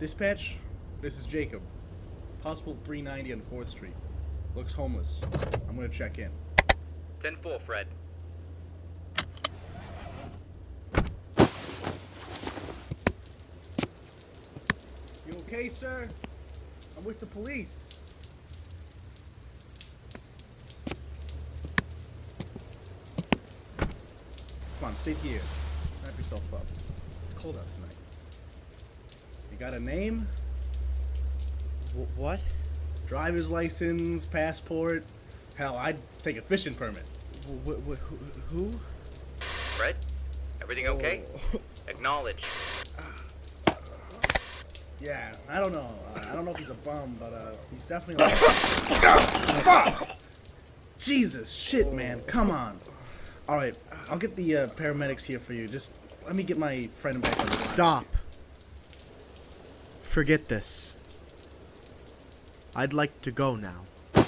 Dispatch, this is Jacob. Possible 390 on 4th Street. Looks homeless. I'm gonna check in. 10-4, Fred. You okay, sir? I'm with the police. Come on, sit here. Wrap yourself up. It's cold out tonight. You got a name? What? Driver's license, passport. Hell, I'd take a fishing permit. Who? Fred? Everything okay? Acknowledge. Yeah, I don't know. I don't know if he's a bum, but he's definitely like... Jesus, shit, man. Come on. All right, I'll get the paramedics here for you. Just let me get my friend back on the line. Stop. Forget this. I'd like to go now. I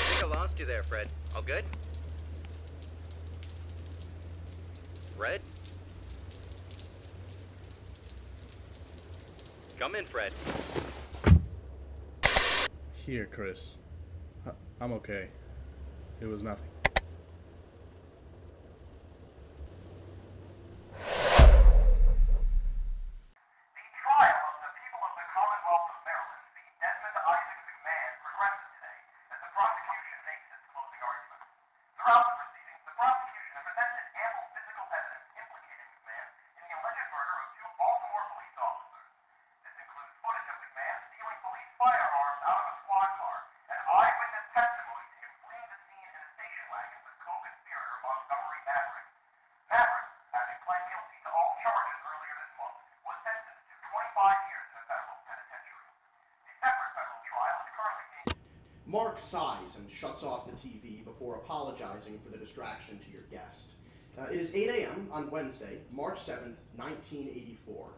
think I lost you there, Fred. All good? Fred? Come in, Fred. Here, Chris. I'm okay. It was nothing. Mark sighs and shuts off the TV before apologizing for the distraction to your guest. It is 8 a.m. on Wednesday, March 7th, 1984.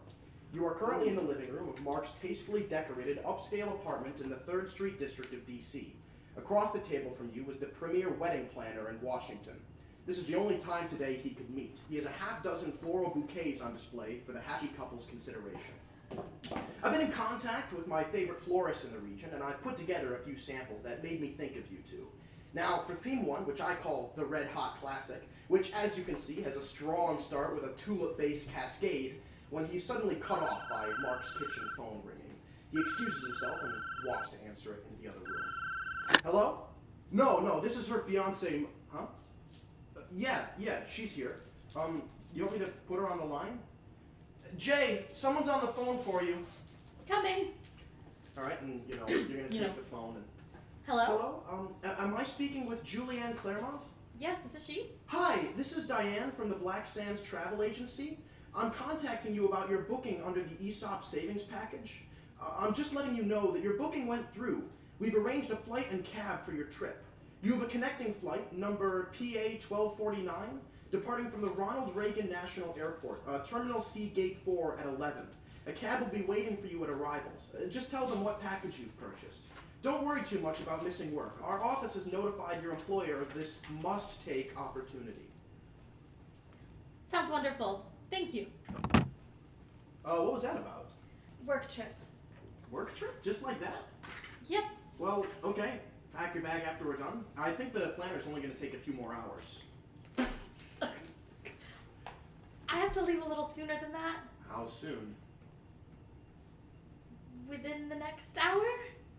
You are currently in the living room of Mark's tastefully decorated upscale apartment in the 3rd Street district of D.C. Across the table from you is the premier wedding planner in Washington. This is the only time today he could meet. He has a half-dozen floral bouquets on display for the happy couple's consideration. I've been in contact with my favorite florists in the region, and I've put together a few samples that made me think of you two. Now, for theme one, which I call the Red Hot Classic, which, as you can see, has a strong start with a tulip-based cascade, when he's suddenly cut off by Mark's kitchen phone ringing. He excuses himself and walks to answer it in the other room. Hello? No, this is her fiancé, huh? Yeah, she's here. You want me to put her on the line? Jay, someone's on the phone for you. Coming. All right, and you're gonna take the phone and... Hello? Hello? Am I speaking with Julianne Claremont? Yes, this is she. Hi, this is Diane from the Black Sands Travel Agency. I'm contacting you about your booking under the ESOP savings package. I'm just letting you know that your booking went through. We've arranged a flight and cab for your trip. You have a connecting flight, number PA-1249, departing from the Ronald Reagan National Airport, Terminal C, Gate 4 at 11. A cab will be waiting for you at arrivals. Just tell them what package you've purchased. Don't worry too much about missing work. Our office has notified your employer of this must-take opportunity. Sounds wonderful. Thank you. What was that about? Work trip. Work trip? Just like that? Yep. Well, okay. Pack your bag after we're done. I think the planner's only going to take a few more hours. I have to leave a little sooner than that. How soon? Within the next hour?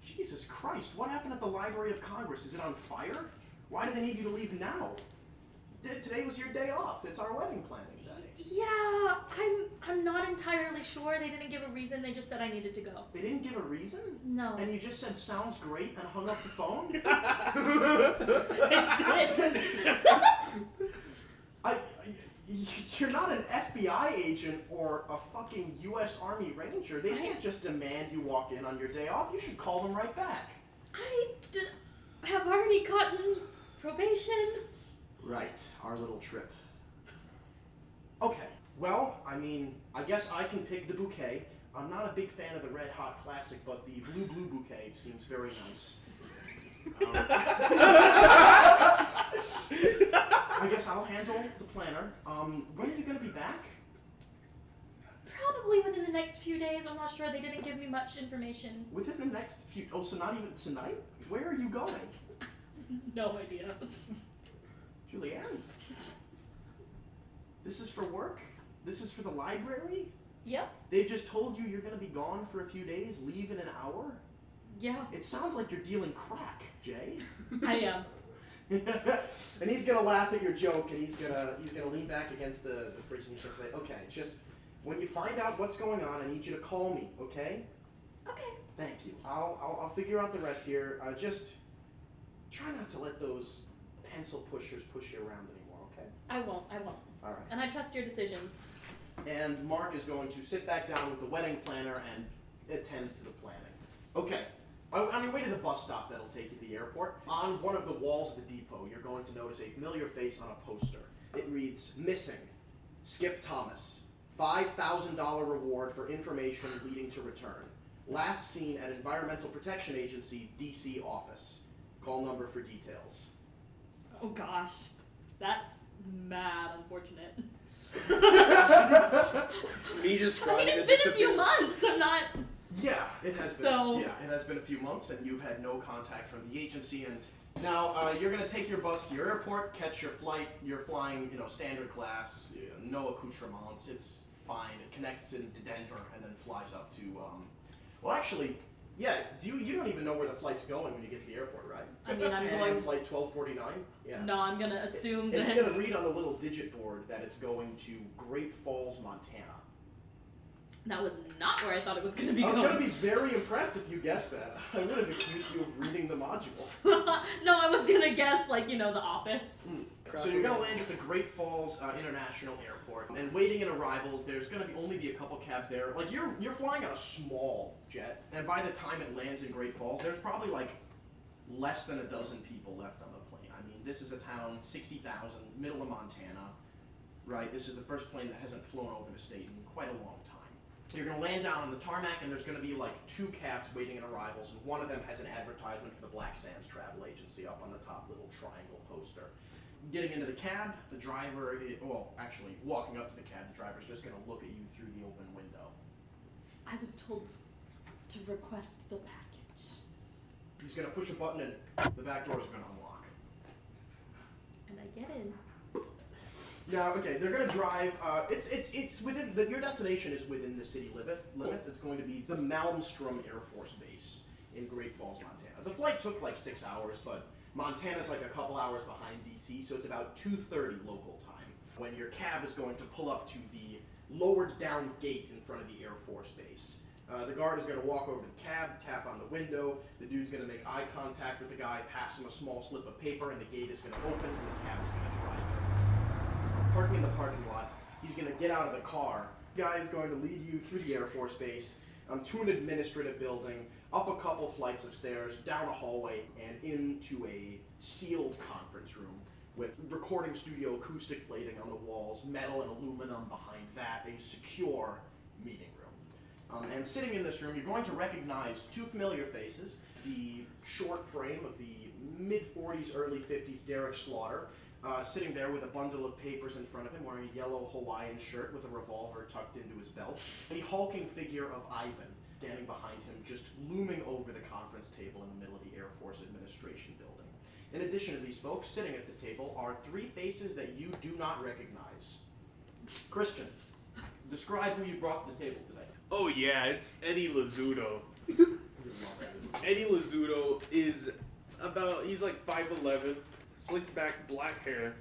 Jesus Christ, what happened at the Library of Congress? Is it on fire? Why do they need you to leave now? Today was your day off. It's our wedding planning day. Yeah, I'm not entirely sure. They didn't give a reason. They just said I needed to go. They didn't give a reason? No. And you just said, sounds great, and hung up the phone? I did. You're not an FBI agent or a fucking U.S. Army Ranger. They can't just demand you walk in on your day off. You should call them right back. I have already gotten probation. Right, our little trip. Okay, well, I mean, I guess I can pick the bouquet. I'm not a big fan of the Red Hot Classic, but the Blue Bouquet seems very nice. I guess I'll handle the planner. When are you gonna be back? Probably within the next few days. I'm not sure. They didn't give me much information. Within the next few... Oh, so not even tonight? Where are you going? No idea. Julianne? This is for work? This is for the library? Yep. They've just told you you're gonna be gone for a few days, leave in an hour? Yeah. It sounds like you're dealing crack, Jay. I am. And he's gonna laugh at your joke, and he's gonna lean back against the fridge, and he's gonna say, "Okay, just when you find out what's going on, I need you to call me, okay?" Okay. Thank you. I'll figure out the rest here. Just try not to let those pencil pushers push you around anymore, okay? I won't. All right. And I trust your decisions. And Mark is going to sit back down with the wedding planner and attend to the planning. Okay. On your way to the bus stop that'll take you to the airport, on one of the walls of the depot, you're going to notice a familiar face on a poster. It reads, "Missing, Skip Thomas. $5,000 reward for information leading to return. Last seen at Environmental Protection Agency, DC office. Call number for details." Oh gosh. That's mad unfortunate. Me just I mean, it's been a few months. I'm not... Yeah, it has been. So- Yeah, it has been a few months, and you've had no contact from the agency. And now you're going to take your bus to your airport, catch your flight. You're flying, standard class, no accoutrements. It's fine. It connects into Denver and then flies up to. Well, actually, yeah. You don't even know where the flight's going when you get to the airport, right? I mean, I'm Pan Am going... flight 1249. Yeah. No, I'm gonna assume It's that... going to read on the little digit board that it's going to Great Falls, Montana. That was not where I thought it was gonna be I was going. going to be very impressed if you guessed that. I would have accused you of reading the module. No, I was gonna guess, The Office. So you're going to land at the Great Falls International Airport, and waiting in arrivals, there's going to only be a couple cabs there. Like, you're flying on a small jet, and by the time it lands in Great Falls, there's probably, less than a dozen people left on the plane. I mean, this is a town, 60,000, middle of Montana, right? This is the first plane that hasn't flown over the state in quite a long time. You're going to land down on the tarmac, and there's going to be 2 cabs waiting in arrivals, and one of them has an advertisement for the Black Sands Travel Agency up on the top little triangle poster. Getting into the cab, the driver, actually walking up to the cab, the driver's just going to look at you through the open window. I was told to request the package. He's going to push a button, and the back door is going to unlock. And I get in. Now, okay, they're going to drive, it's within, your destination is within the city limits. It's going to be the Malmstrom Air Force Base in Great Falls, Montana. The flight took 6 hours, but Montana's a couple hours behind DC, so it's about 2:30 local time when your cab is going to pull up to the lowered down gate in front of the Air Force Base. The guard is going to walk over to the cab, tap on the window, the dude's going to make eye contact with the guy, pass him a small slip of paper, and the gate is going to open, and the cab is going to drive in. Parking in the parking lot, he's going to get out of the car. The guy is going to lead you through the Air Force Base, to an administrative building, up a couple flights of stairs, down a hallway, and into a sealed conference room with recording studio acoustic plating on the walls, metal and aluminum behind that, a secure meeting room. And sitting in this room, you're going to recognize 2 familiar faces. The short frame of the mid-40s, early 50s Derek Slaughter, sitting there with a bundle of papers in front of him, wearing a yellow Hawaiian shirt with a revolver tucked into his belt. The hulking figure of Ivan, standing behind him, just looming over the conference table in the middle of the Air Force Administration building. In addition to these folks, sitting at the table are 3 faces that you do not recognize. Christian, describe who you brought to the table today. Oh yeah, it's Eddie Lazzuto. Eddie Lazzuto is he's 5'11", slicked back black hair.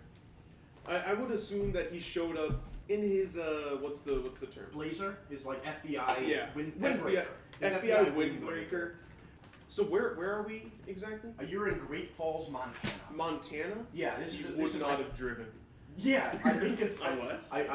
I would assume that he showed up in his what's the term? Blazer is FBI windbreaker. FBI windbreaker. So where are we exactly? You're in Great Falls, Montana. Montana? Yeah, this is not have driven. Yeah, I think it's. I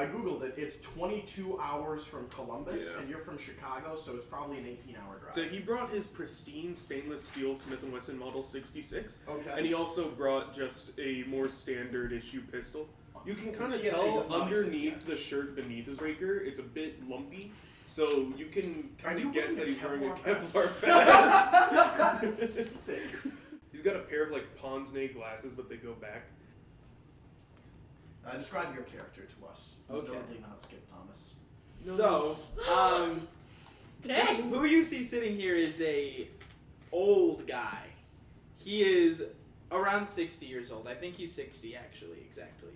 googled it. It's 22 hours from Columbus, and you're from Chicago, so it's probably an 18-hour drive. So he brought his pristine stainless steel Smith & Wesson Model 66. Okay. And he also brought just a more standard issue pistol. You can kind of TSA tell does not exist underneath yet. the shirt beneath his breaker, it's a bit lumpy. So you can kind you of guess that wearing he's a wearing a Kevlar Kevlar vest. It's sick. He's got a pair of like Ponsney glasses, but they go back. Describe your character to us. He's Okay. notably not Skip Thomas. So, Dang. who you see sitting here is a old guy. He is around 60 years old. I think he's 60 actually, exactly.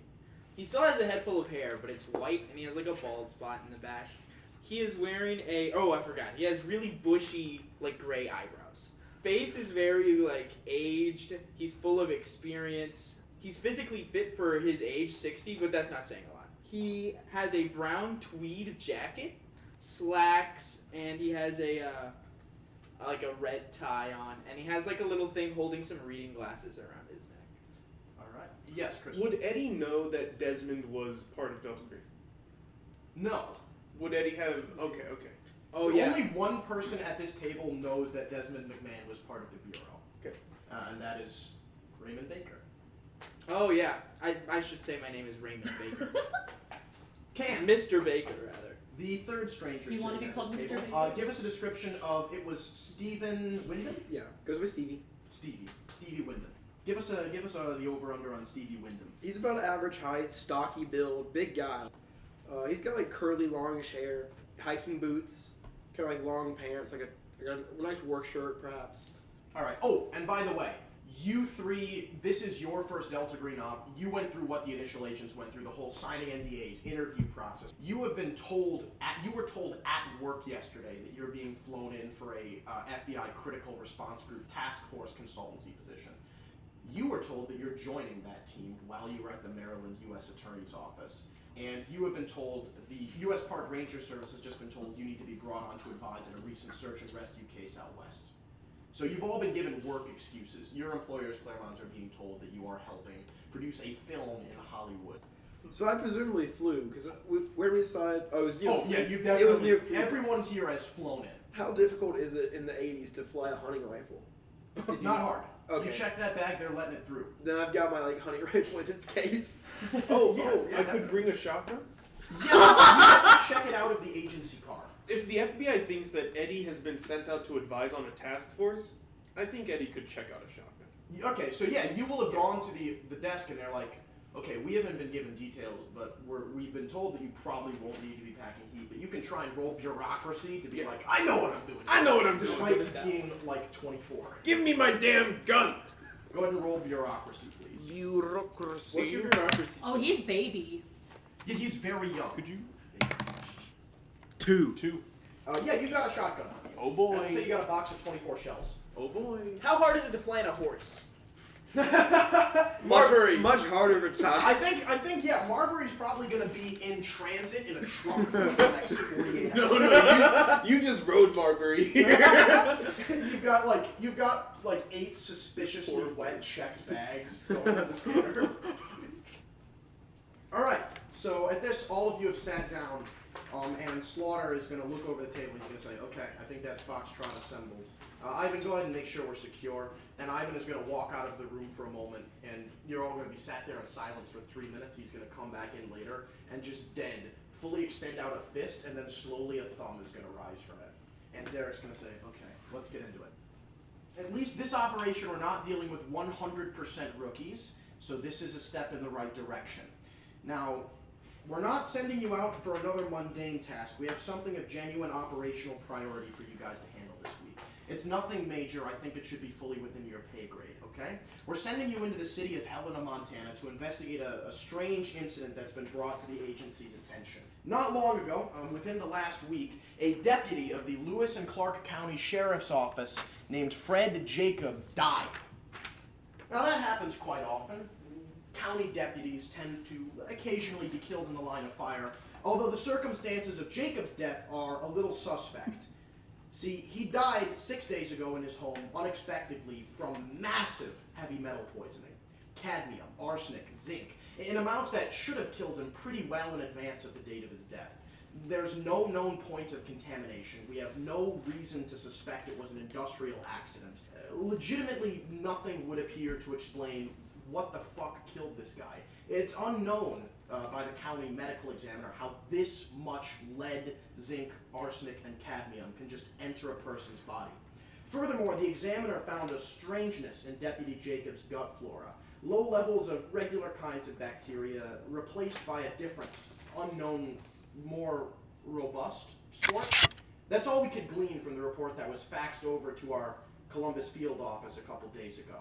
He still has a head full of hair, but it's white and he has like a bald spot in the back. He is wearing I forgot. He has really bushy, like gray eyebrows. Face is very like aged. He's full of experience. He's physically fit for his age, 60, but that's not saying a lot. He has a brown tweed jacket, slacks, and he has a like a red tie on, and he has like a little thing holding some reading glasses around his neck. All right. Yes, Chris. Would Eddie know that Desmond was part of Delta Green? No. Would Eddie have? Okay. Oh yeah. Only one person at this table knows that Desmond McMahon was part of the Bureau. Okay. And that is Raymond Baker. Oh yeah. I should say my name is Raymond Baker. Cam, Mr. Baker, rather. the third stranger Do you wanna sitting be at called this Mr. table, Baker? give us a description of, it was Stephen Wyndham? Yeah, goes with Stevie. Stevie Wyndham. Give us the over-under on Stevie Wyndham. He's about average height, stocky build, big guy. He's got like curly, longish hair, hiking boots, kind of like long pants, like a nice work shirt, perhaps. All right. Oh, and by the way, you three, this is your first Delta Green op. You went through what the initial agents went through, the whole signing NDAs, interview process. You have been told, you were told at work yesterday that you're being flown in for a FBI Critical Response Group Task Force consultancy position. You were told that you're joining that team while you were at the Maryland U.S. Attorney's Office. And you have been told, the U.S. Park Ranger Service has just been told you need to be brought on to advise in a recent search and rescue case out west. So you've all been given work excuses. Your employers, Claremont, are being told that you are helping produce a film in Hollywood. So I presumably flew, because where we decide, it was near. Oh, yeah, you've It was definitely, near. everyone here has flown in. How difficult is it in the 80s to fly a hunting rifle? Not hard. Okay. You check that bag, they're letting it through. Then I've got my like hunting rifle in its case. I could bring a shotgun? Yeah, you have to check it out of the agency car. If the FBI thinks that Eddie has been sent out to advise on a task force, I think Eddie could check out a shotgun. Okay, so yeah, you will have gone to the desk and they're like, okay, we haven't been given details, but we've been told that you probably won't need to be packing heat, but you can try and roll bureaucracy to be like, I know what I'm doing. I know what I'm doing. Despite being like 24. Give me my damn gun! Go ahead and roll bureaucracy, please. Bureaucracy. What's your bureaucracy? Oh, he's baby. Yeah, he's very young. Could you? 2. Yeah, you got a shotgun on you. Oh boy. I'd say you got a box of 24 shells. Oh boy. How hard is it to fly on a horse? Marbury. Much harder to tie. I think, yeah, Marbury's probably gonna be in transit in a trunk for like the next 48 hours. No, you just rode Marbury here. You've got like 8 suspiciously wet checked bags going to the scanner. Alright, so at this, all of you have sat down, and Slaughter is going to look over the table. He's going to say, okay, I think that's Foxtrot assembled. Ivan, go ahead and make sure we're secure. And Ivan is going to walk out of the room for a moment, and you're all going to be sat there in silence for 3 minutes. He's going to come back in later and just dead, fully extend out a fist, and then slowly a thumb is going to rise from it. And Derek's going to say, okay, let's get into it. At least this operation, we're not dealing with 100% rookies, so this is a step in the right direction. Now, we're not sending you out for another mundane task. We have something of genuine operational priority for you guys to handle this week. It's nothing major. I think it should be fully within your pay grade, okay? We're sending you into the city of Helena, Montana to investigate a strange incident that's been brought to the agency's attention. Not long ago, within the last week, a deputy of the Lewis and Clark County Sheriff's Office named Fred Jacob died. Now that happens quite often. County deputies tend to occasionally be killed in the line of fire, although the circumstances of Jacob's death are a little suspect. See, he died 6 days ago in his home unexpectedly from massive heavy metal poisoning. Cadmium, arsenic, zinc, in amounts that should have killed him pretty well in advance of the date of his death. There's no known point of contamination. We have no reason to suspect it was an industrial accident. Legitimately, nothing would appear to explain what the fuck killed this guy. It's unknown by the county medical examiner how this much lead, zinc, arsenic, and cadmium can just enter a person's body. Furthermore, the examiner found a strangeness in Deputy Jacobs' gut flora. Low levels of regular kinds of bacteria replaced by a different, unknown, more robust sort. That's all we could glean from the report that was faxed over to our Columbus field office a couple days ago.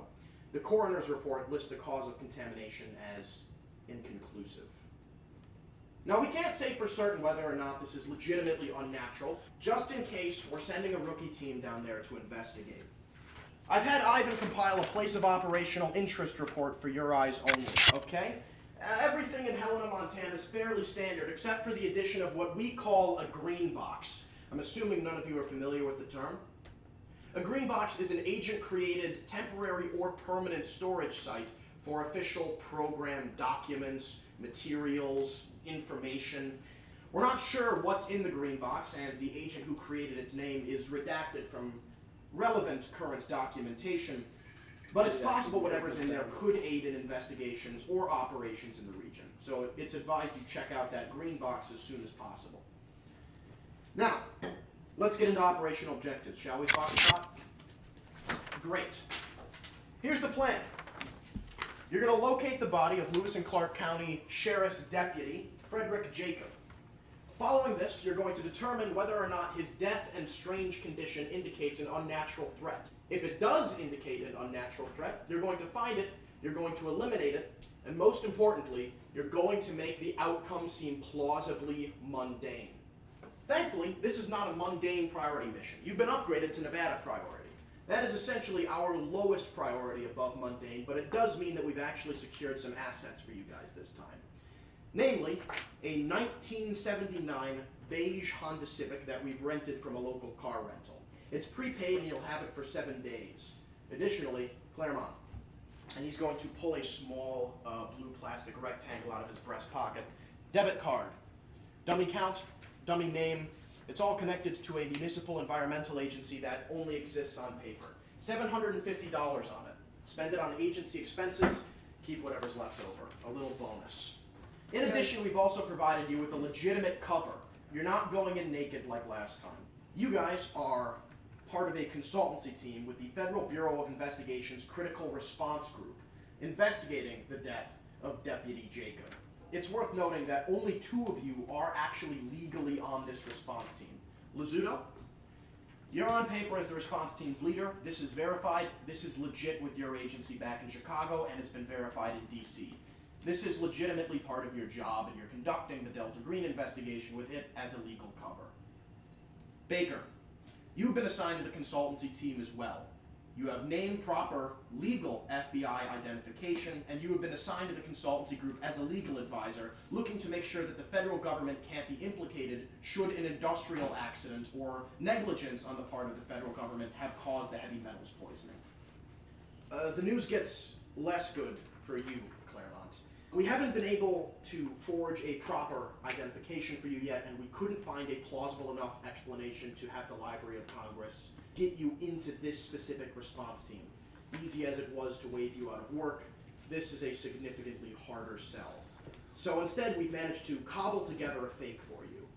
The coroner's report lists the cause of contamination as inconclusive. Now, we can't say for certain whether or not this is legitimately unnatural. Just in case, we're sending a rookie team down there to investigate. I've had Ivan compile a place of operational interest report for your eyes only, okay? Everything in Helena, Montana is fairly standard, except for the addition of what we call a green box. I'm assuming none of you are familiar with the term. A green box is an agent-created temporary or permanent storage site for official program documents, materials, information. We're not sure what's in the green box, and the agent who created its name is redacted from relevant current documentation, but it's possible whatever's in there could aid in investigations or operations in the region. So it's advised you check out that green box as soon as possible. Now, let's get into operational objectives, shall we, Foxtrot? Great. Here's the plan. You're going to locate the body of Lewis and Clark County Sheriff's Deputy, Frederick Jacob. Following this, you're going to determine whether or not his death and strange condition indicates an unnatural threat. If it does indicate an unnatural threat, you're going to find it, you're going to eliminate it, and most importantly, you're going to make the outcome seem plausibly mundane. Thankfully, this is not a mundane priority mission. You've been upgraded to Nevada priority. That is essentially our lowest priority above mundane, but it does mean that we've actually secured some assets for you guys this time. Namely, a 1979 beige Honda Civic that we've rented from a local car rental. It's prepaid and you'll have it for 7 days. Additionally, Claremont. And he's going to pull a small blue plastic rectangle out of his breast pocket. Debit card. Dummy count, dummy name. It's all connected to a municipal environmental agency that only exists on paper. $750 on it. Spend it on agency expenses, keep whatever's left over. A little bonus. In addition, we've also provided you with a legitimate cover. You're not going in naked like last time. You guys are part of a consultancy team with the Federal Bureau of Investigation's Critical Response Group, investigating the death of Deputy Jacob. It's worth noting that only 2 of you are actually legally on this response team. Lazzuto, you're on paper as the response team's leader. This is verified. This is legit with your agency back in Chicago, and it's been verified in DC. This is legitimately part of your job, and you're conducting the Delta Green investigation with it as a legal cover. Baker, you've been assigned to the consultancy team as well. You have named proper legal FBI identification, and you have been assigned to the consultancy group as a legal advisor, looking to make sure that the federal government can't be implicated should an industrial accident or negligence on the part of the federal government have caused the heavy metals poisoning. The news gets less good for you, Claremont. We haven't been able to forge a proper identification for you yet, and we couldn't find a plausible enough explanation to have the Library of Congress get you into this specific response team. Easy as it was to waive you out of work, this is a significantly harder sell. So instead, we've managed to cobble together a fake for you.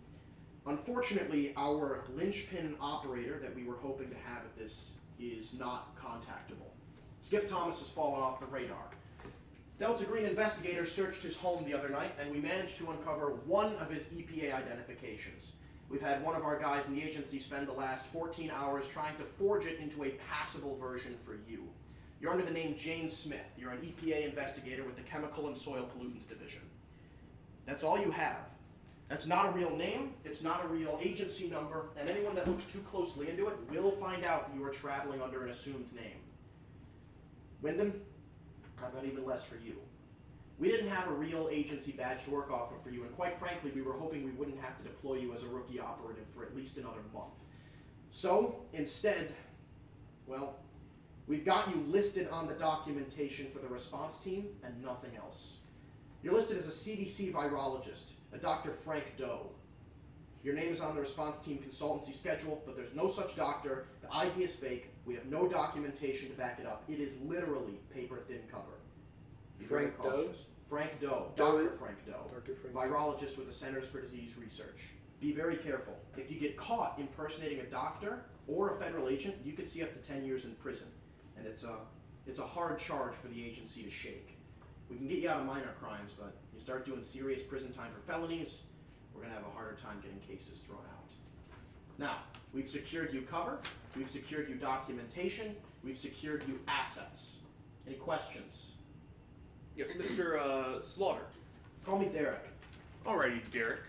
Unfortunately, our linchpin operator that we were hoping to have at this is not contactable. Skip Thomas has fallen off the radar. Delta Green investigators searched his home the other night, and we managed to uncover one of his EPA identifications. We've had one of our guys in the agency spend the last 14 hours trying to forge it into a passable version for you. You're under the name Jane Smith. You're an EPA investigator with the Chemical and Soil Pollutants Division. That's all you have. That's not a real name, it's not a real agency number, and anyone that looks too closely into it will find out that you are traveling under an assumed name. Wyndham, I've got even less for you. We didn't have a real agency badge to work off of for you, and quite frankly, we were hoping we wouldn't have to deploy you as a rookie operative for at least another month. So, instead, well, we've got you listed on the documentation for the response team and nothing else. You're listed as a CDC virologist, a Dr. Frank Doe. Your name is on the response team consultancy schedule, but there's no such doctor. The ID is fake. We have no documentation to back it up. It is literally paper-thin cover. Be very Frank Doe? Frank Frank Doe. Doe Dr. is- Frank Doe. Dr. Frank. Virologist with the Centers for Disease Research. Be very careful. If you get caught impersonating a doctor or a federal agent, you could see up to 10 years in prison. And it's a hard charge for the agency to shake. We can get you out of minor crimes, but you start doing serious prison time for felonies, we're gonna have a harder time getting cases thrown out. Now, we've secured you cover, we've secured you documentation, we've secured you assets. Any questions? Yes, Mr. Slaughter. Call me Derek. Alrighty, Derek.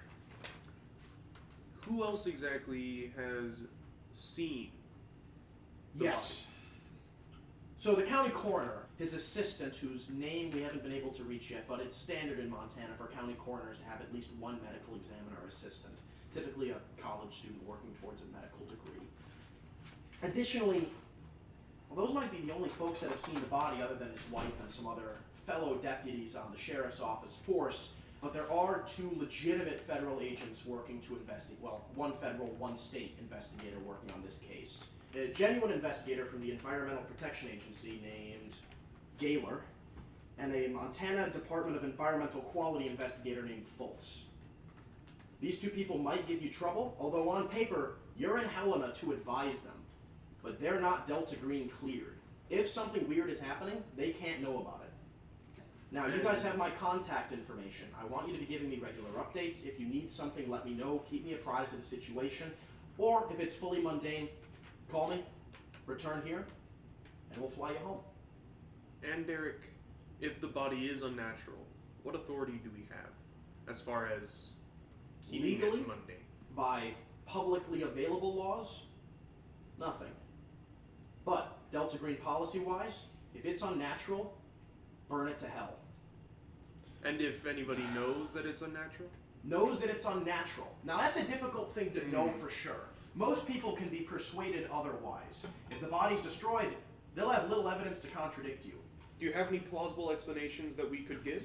Who else exactly has seen the Yes. So the county coroner, his assistant, whose name we haven't been able to reach yet, but it's standard in Montana for county coroners to have at least one medical examiner assistant, typically a college student working towards a medical degree. Additionally, well, those might be the only folks that have seen the body other than his wife and some other fellow deputies on the sheriff's office force, but there are 2 legitimate federal agents working to investigate, well, 1 federal, 1 state investigator working on this case. A genuine investigator from the Environmental Protection Agency named Gaylor, and a Montana Department of Environmental Quality investigator named Fultz. These 2 people might give you trouble, although on paper, you're in Helena to advise them, but they're not Delta Green cleared. If something weird is happening, they can't know about it. Now, you guys have my contact information. I want you to be giving me regular updates. If you need something, let me know. Keep me apprised of the situation. Or, if it's fully mundane, call me, return here, and we'll fly you home. And Derek, if the body is unnatural, what authority do we have as far as keeping Legally? it mundane? By publicly available laws, nothing. But, Delta Green policy-wise, if it's unnatural, burn it to hell. And if anybody knows that it's unnatural? Knows that it's unnatural. Now that's a difficult thing to know for sure. Most people can be persuaded otherwise. If the body's destroyed, they'll have little evidence to contradict you. Do you have any plausible explanations that we could give?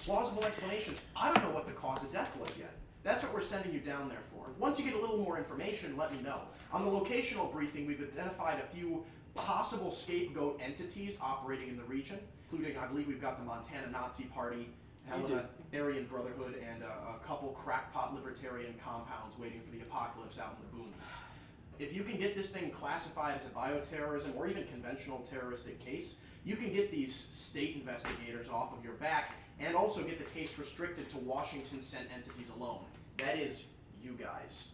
Plausible explanations. I don't know what the cause of death was yet. That's what we're sending you down there for. Once you get a little more information, let me know. On the locational briefing, we've identified a few possible scapegoat entities operating in the region, including, I believe we've got the Montana Nazi Party, Helena Aryan Brotherhood, and a couple crackpot libertarian compounds waiting for the apocalypse out in the boonies. If you can get this thing classified as a bioterrorism or even conventional terroristic case, you can get these state investigators off of your back and also get the case restricted to Washington-sent entities alone. That is, you guys.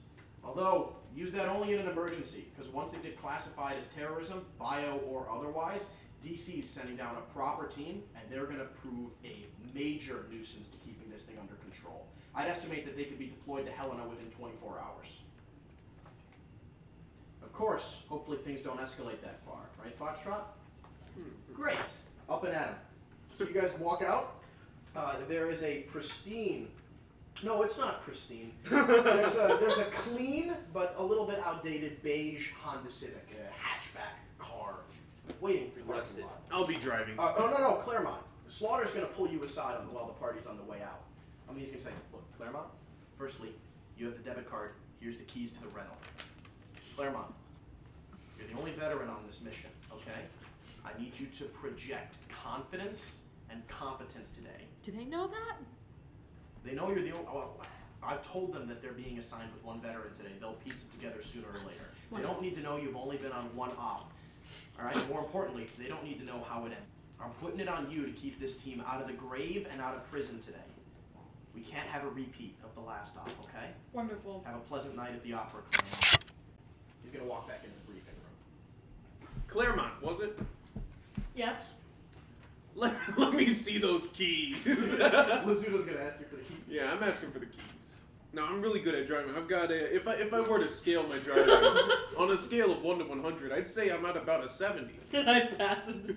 Although, use that only in an emergency, because once they get classified as terrorism, bio or otherwise, DC's sending down a proper team, and they're going to prove a major nuisance to keeping this thing under control. I'd estimate that they could be deployed to Helena within 24 hours. Of course, hopefully things don't escalate that far, right, Foxtrot? Great. Up and at 'em. So you guys walk out. There is a pristine. No, it's not pristine. There's a clean but a little bit outdated beige Honda Civic, a hatchback car, waiting for you. Rusted. I'll be driving. No, Claremont. Slaughter's gonna pull you aside while the party's on the way out. I mean, he's gonna say, "Look, Claremont. Firstly, you have the debit card. Here's the keys to the rental. Claremont, you're the only veteran on this mission. Okay? I need you to project confidence and competence today. Do they know that? They know you're the only. Well, I've told them that they're being assigned with 1 veteran today. They'll piece it together sooner or later. They don't need to know you've only been on 1 op. All right. More importantly, they don't need to know how it ends. I'm putting it on you to keep this team out of the grave and out of prison today. We can't have a repeat of the last op. Okay? Wonderful. Have a pleasant night at the opera, Claremont. He's gonna walk back into the briefing room. Claremont, was it? Yes. Let me see those keys. Lazzuto's gonna ask you for the keys. Yeah, I'm asking for the keys. No, I'm really good at driving. I've got a. If I were to scale my driving on a scale of 1 to 100, I'd say I'm at about a 70. I pass it.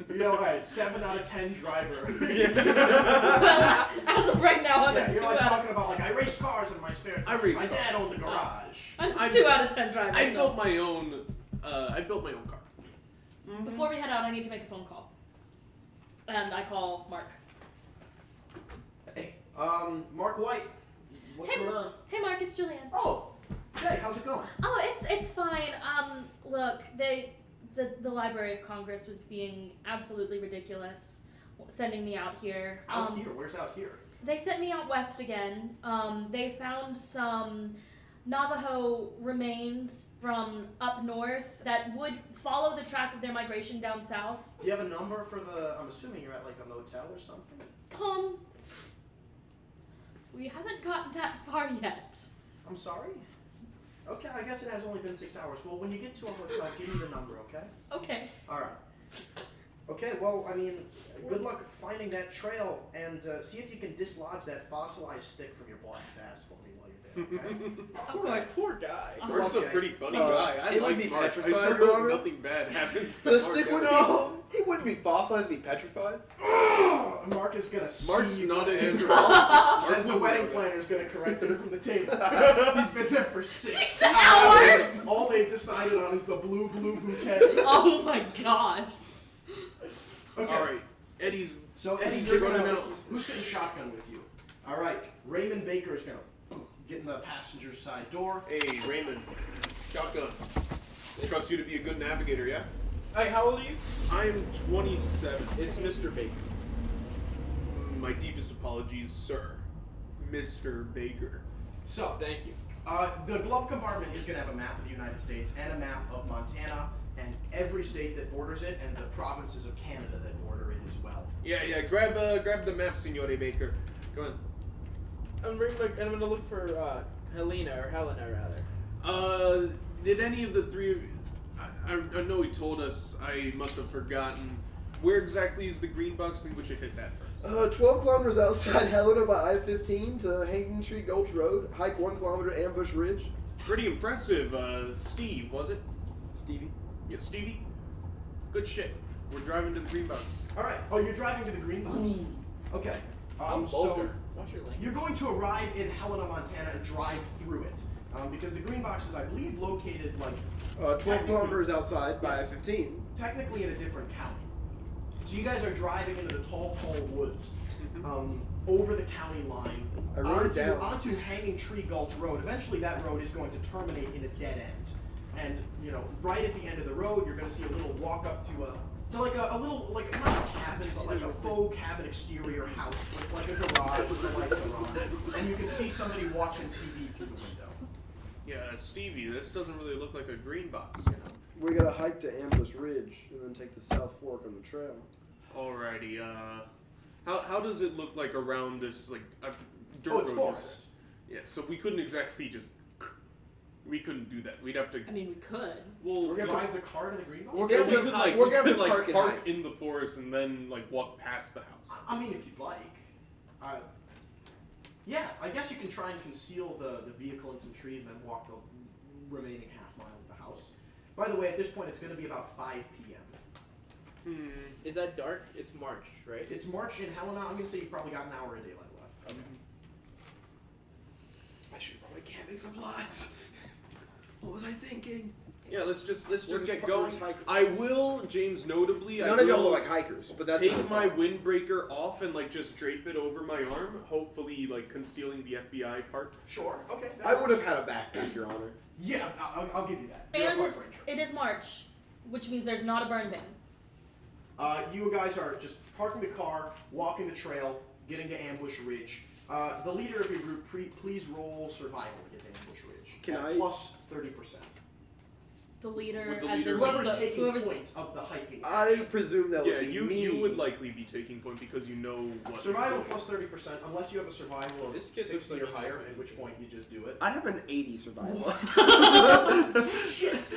You know, all right, 7 out of 10 driver. Well, as of right now, I'm Yeah, a you're 2 like out of talking about like I race cars in my spare time. I race my cars. dad owned the garage. I'm I've- 2 out of 10 driver. I so. built my own. I built my own car. Before we head out, I need to make a phone call. And I call Mark. Hey, Mark White. What's Hey, going on? Hey, Mark, it's Julianne. Oh, hey, how's it going? Oh, it's fine. Look, the Library of Congress was being absolutely ridiculous sending me out here. Out here? Where's out here? They sent me out west again. They found some Navajo remains from up north that would follow the track of their migration down south. Do you have a number for the? I'm assuming you're at like a motel or something. We haven't gotten that far yet. I'm sorry. Okay, I guess it has only been 6 hours. Well, when you get to a hotel, give me the number, okay? Okay. All right. Okay, well, I mean, good luck finding that trail, and see if you can dislodge that fossilized stick from your boss's ass for me while you're there, okay? Of course. Poor guy. Mark's a Okay. pretty funny guy. I it would like be Mark. I petrified, sure Your hope Honor. nothing bad happens to The Mark stick out would here. it wouldn't be fossilized, it'd be petrified. Mark is gonna see Mark's you not an as anthropologist. the wedding planner is gonna correct him from the table. He's been there for 6 hours! All they've decided on is the blue bouquet. Oh my gosh. Okay. All right, Eddie's. So Eddie, Eddie's you're running gonna, out. who's sitting shotgun with you? All right, Raymond Baker is gonna get in the passenger side door. Hey, Raymond. Shotgun. I trust you to be a good navigator, yeah? Hey, how old are you? I'm 27. It's Mr. Baker. My deepest apologies, sir. Mr. Baker. So, Thank you. the glove compartment is gonna have a map of the United States and a map of Montana and every state that borders it and the provinces of Canada that border it as well. Yeah. Grab the map, Signore Baker. Go on. I'm gonna look for Helena or Helena rather. Did any of the three of you... I know he told us. I must have forgotten. Where exactly is the green box? I think we should hit that first. 12 kilometers outside Helena by I-15 to Hanging Tree Gulch Road. Hike 1 kilometer Ambush Ridge. Pretty impressive. Steve, was it? Stevie. Yeah, Stevie. Good shit. We're driving to the green box. All right. Oh, you're driving to the green box. Okay. I'm So Boulder. Watch your language. you're going to arrive in Helena, Montana, and drive through it because the green box is, I believe, located like 12 kilometers outside by I-15. technically in a different county. So you guys are driving into the tall woods over the county line I wrote it down. onto Hanging Tree Gulch Road. Eventually, that road is going to terminate in a dead end, and right at the end of the road, you're going to see a little walk up to like a little, like not a cabin, but like a faux cabin exterior house with like a garage with the lights are on, and you can see somebody watching TV through the window. Yeah, Stevie, this doesn't really look like a green box, you know? We gotta hike to Ambush Ridge and then take the South Fork on the trail. Alrighty, how does it look like around this, like, dirt Oh, it's road? forest. Yeah, so we couldn't exactly just... We couldn't do that. We'd have to... I mean, we could. Well, We're gonna drive the car to the green box. We're yeah, gonna we have could, to- like, we're we gonna could, have to like, park and park hike. in the forest and then, like, walk past the house. I mean, if you'd like. Yeah, I guess you can try and conceal the vehicle in some trees and then walk the remaining half mile of the house. By the way, at this point, it's going to be about 5 p.m. Is that dark? It's March, right? It's March in Helena. I'm going to say you probably got an hour of daylight left. I should have brought my camping supplies. What was I thinking? Yeah, let's just We're get just going. hikers. I will, James, notably, I None of y'all will look like hikers, but that's take my windbreaker off and, like, just drape it over my arm, hopefully, like, concealing the FBI part. Sure. Okay. that I would works. have had a backpack, Your Honor. Yeah, I'll give you that. You're a And park it is March, which means there's not a burn bin. ranger. You guys are just parking the car, walking the trail, getting to Ambush Ridge. The leader of your group, please roll survival to get to Ambush Ridge. Can at I- plus 30%. The leader, Would the as leader- in Whoever's the, taking whoever's point of the hiking. I action. presume that Yeah, would be you me. would likely be taking point because you know what. Survival you're doing. plus 30%, unless you have a survival of This kid looks 60 like or he higher, knows at which point you just do it. I have an 80 survival. Shit!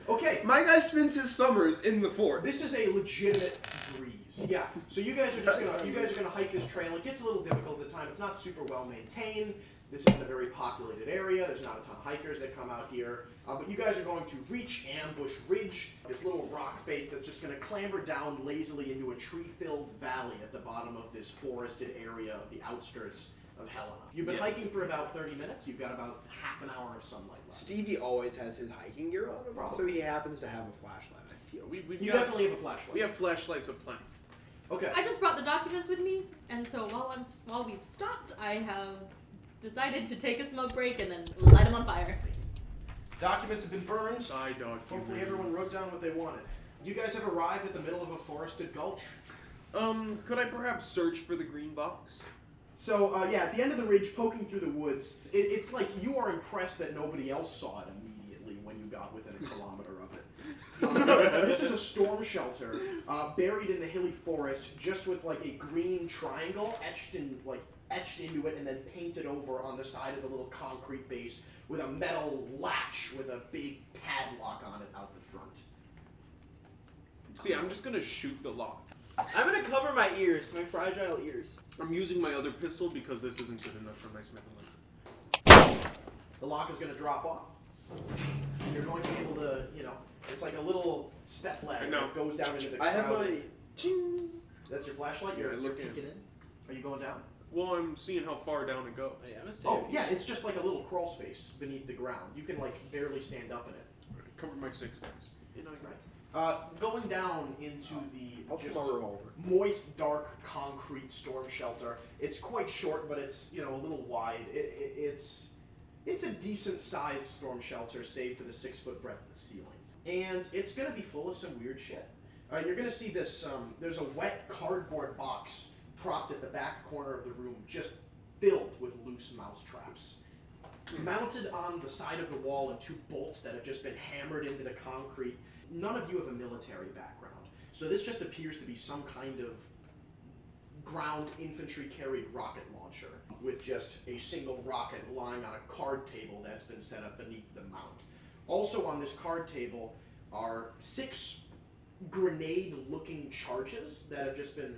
Okay, My guy spends his summers in the fort. this is a legitimate breeze. Yeah. So you guys are gonna hike this trail. It gets a little difficult at times. It's not super well maintained. This isn't a very populated area. There's not a ton of hikers that come out here. But you guys are going to reach Ambush Ridge, this little rock face that's just going to clamber down lazily into a tree-filled valley at the bottom of this forested area of the outskirts of Helena. You've been Yeah. hiking for about 30 minutes. You've got about half an hour of sunlight left. Stevie always has his hiking gear on him, so Probably. he happens to have a flashlight, I feel. We've You got, definitely have a flashlight. we have flashlights aplenty. Okay. I just brought the documents with me, and so while we've stopped, I have decided to take a smoke break and then light them on fire. Documents have been burned. Side dog. Hopefully everyone wrote down what they wanted. You guys have arrived at the middle of a forested gulch. Could I perhaps search for the green box? So, yeah, at the end of the ridge, poking through the woods, it's like you are impressed that nobody else saw it immediately when you got within a kilometer of it. This is a storm shelter, buried in the hilly forest, just with like a green triangle etched into it and then painted over on the side of the little concrete base with a metal latch with a big padlock on it out the front. See, I'm just gonna shoot the lock. I'm gonna cover my ears, my fragile ears. I'm using my other pistol because this isn't good enough for my Smith & Wesson. The lock is going to drop off. And you're going to be able to, it's like a little step ladder that goes down into the crowd. I have my... Ching. That's your flashlight? Yeah, You're looking. peeking in? Are you going down? Well, I'm seeing how far down it goes. Oh, yeah, I'm gonna stay Oh, over yeah, here. it's just like a little crawl space beneath the ground. You can, barely stand up in it. Right, cover my 6 guys. Going down into I'll the put my revolver. moist, dark, concrete storm shelter. It's quite short, but it's, a little wide. It's a decent-sized storm shelter, save for the 6-foot breadth of the ceiling. And it's going to be full of some weird shit. You're going to see this, there's a wet cardboard box propped at the back corner of the room, just filled with loose mouse traps. Mounted on the side of the wall are 2 bolts that have just been hammered into the concrete. None of you have a military background, so this just appears to be some kind of ground infantry carried rocket launcher with just a single rocket lying on a card table that's been set up beneath the mount. Also on this card table are 6 grenade-looking charges that have just been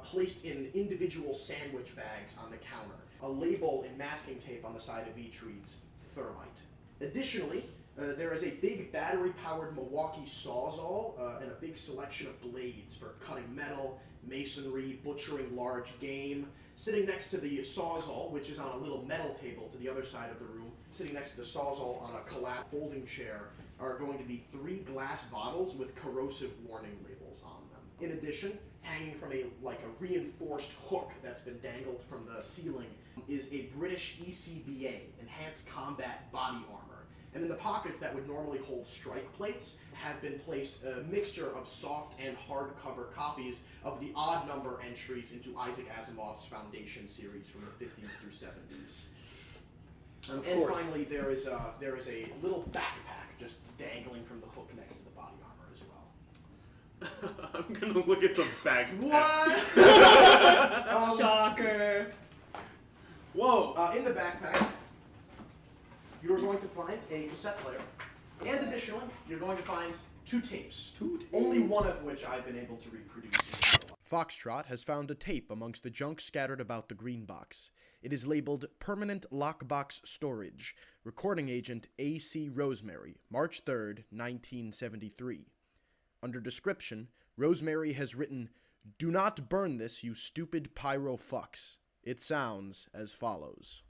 placed in individual sandwich bags on the counter. A label in masking tape on the side of each reads thermite. Additionally, there is a big battery-powered Milwaukee Sawzall and a big selection of blades for cutting metal, masonry, butchering large game. Sitting next to the Sawzall, which is on a little metal table to the other side of the room, sitting next to the Sawzall on a collapsed folding chair are going to be 3 glass bottles with corrosive warning labels on them. In addition, hanging from a reinforced hook that's been dangled from the ceiling is a British ECBA, Enhanced Combat Body Armor. And in the pockets that would normally hold strike plates have been placed a mixture of soft and hardcover copies of the odd number entries into Isaac Asimov's Foundation series from the 50s through 70s. And finally, there is a little backpack just dangling from the hook next to the body armor as well. I'm gonna look at the backpack. What? Shocker. Whoa! In the backpack, you are going to find a cassette player, and additionally, you're going to find 2 tapes. Only one of which I've been able to reproduce. Foxtrot has found a tape amongst the junk scattered about the green box. It is labeled Permanent Lockbox Storage, recording agent A.C. Rosemary, March 3rd, 1973. Under description, Rosemary has written, "Do not burn this, you stupid pyro fucks." It sounds as follows.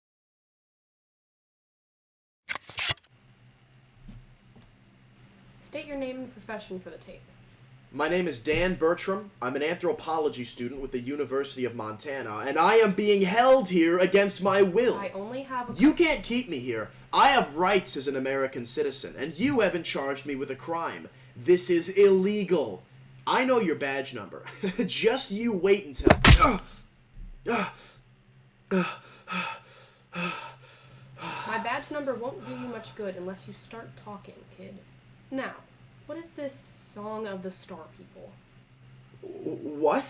State your name and profession for the tape. My name is Dan Bertram. I'm an anthropology student with the University of Montana, and I am being held here against my will. I only have a... You can't keep me here. I have rights as an American citizen, and you haven't charged me with a crime. This is illegal. I know your badge number. Just you wait until... My badge number won't do you much good unless you start talking, kid. Now, what is this Song of the Star People? What?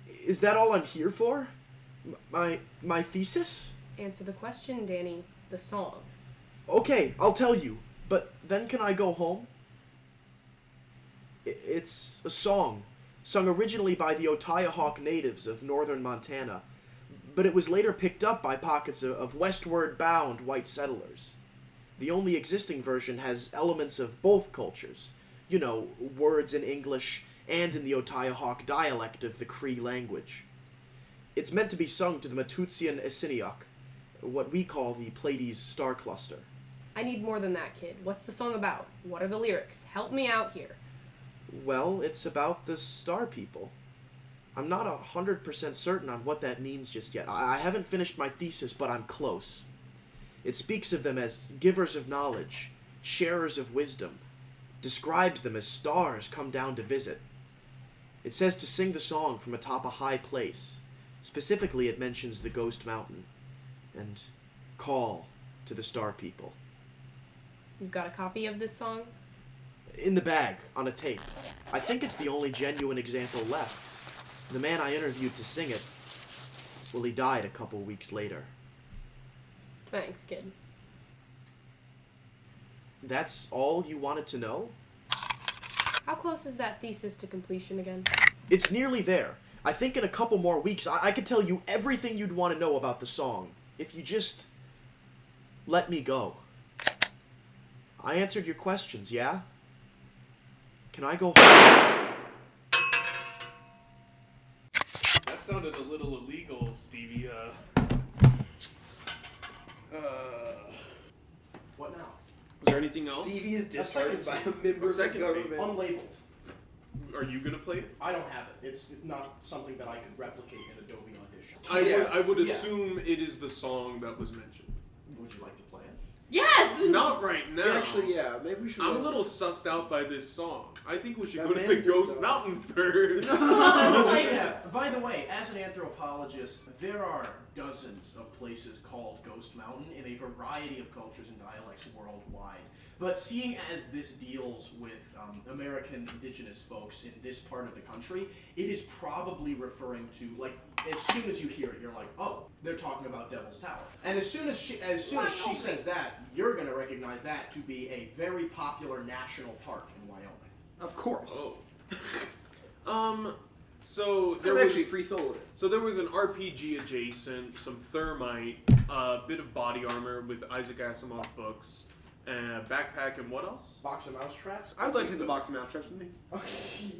Is that all I'm here for? My thesis? Answer the question, Danny. The song. Okay, I'll tell you. But then can I go home? It's a song, sung originally by the Otiahawk natives of northern Montana, but it was later picked up by pockets of westward-bound white settlers. The only existing version has elements of both cultures. You know, words in English and in the Otiahawk dialect of the Cree language. It's meant to be sung to the Matutsian Essiniak, what we call the Pleiades star cluster. I need more than that, kid. What's the song about? What are the lyrics? Help me out here. Well, it's about the star people. I'm not 100% certain on what that means just yet. I haven't finished my thesis, but I'm close. It speaks of them as givers of knowledge, sharers of wisdom, describes them as stars come down to visit. It says to sing the song from atop a high place. Specifically, it mentions the Ghost Mountain and call to the Star People. You've got a copy of this song? In the bag, on a tape. I think it's the only genuine example left. The man I interviewed to sing it, well, he died a couple weeks later. Thanks, kid. That's all you wanted to know? How close is that thesis to completion again? It's nearly there. I think in a couple more weeks, I could tell you everything you'd want to know about the song. If you just let me go. I answered your questions, yeah? Can I go home? That sounded a little illegal, Stevie. What now? Is there anything else? Stevie is A second disheartened by a tape. member A of the second tape. government. Unlabeled. Are you gonna play it? I don't have it. It's not something that I could replicate in Adobe Audition. I would Yeah. assume it is the song that was mentioned. Would you like to play it? Yes! Not right now. Actually, yeah, maybe we should. I'm a little sussed out by this song. I think we should That go to man the did, Ghost though. Mountain first. Like, Yeah. By the way, as an anthropologist, there are dozens of places called Ghost Mountain in a variety of cultures and dialects worldwide. But seeing as this deals with American indigenous folks in this part of the country, it is probably referring to, like, as soon as you hear it, you're like, oh, they're talking about Devil's Tower. And as soon as she says that, you're gonna recognize that to be a very popular national park in Wyoming. Of course. Oh. So there I'm was actually free solo it. So there was an RPG adjacent, some thermite, a bit of body armor with Isaac Asimov books, a backpack, and what else? Box of mouse traps? I'd like to take the box of mousetraps with me.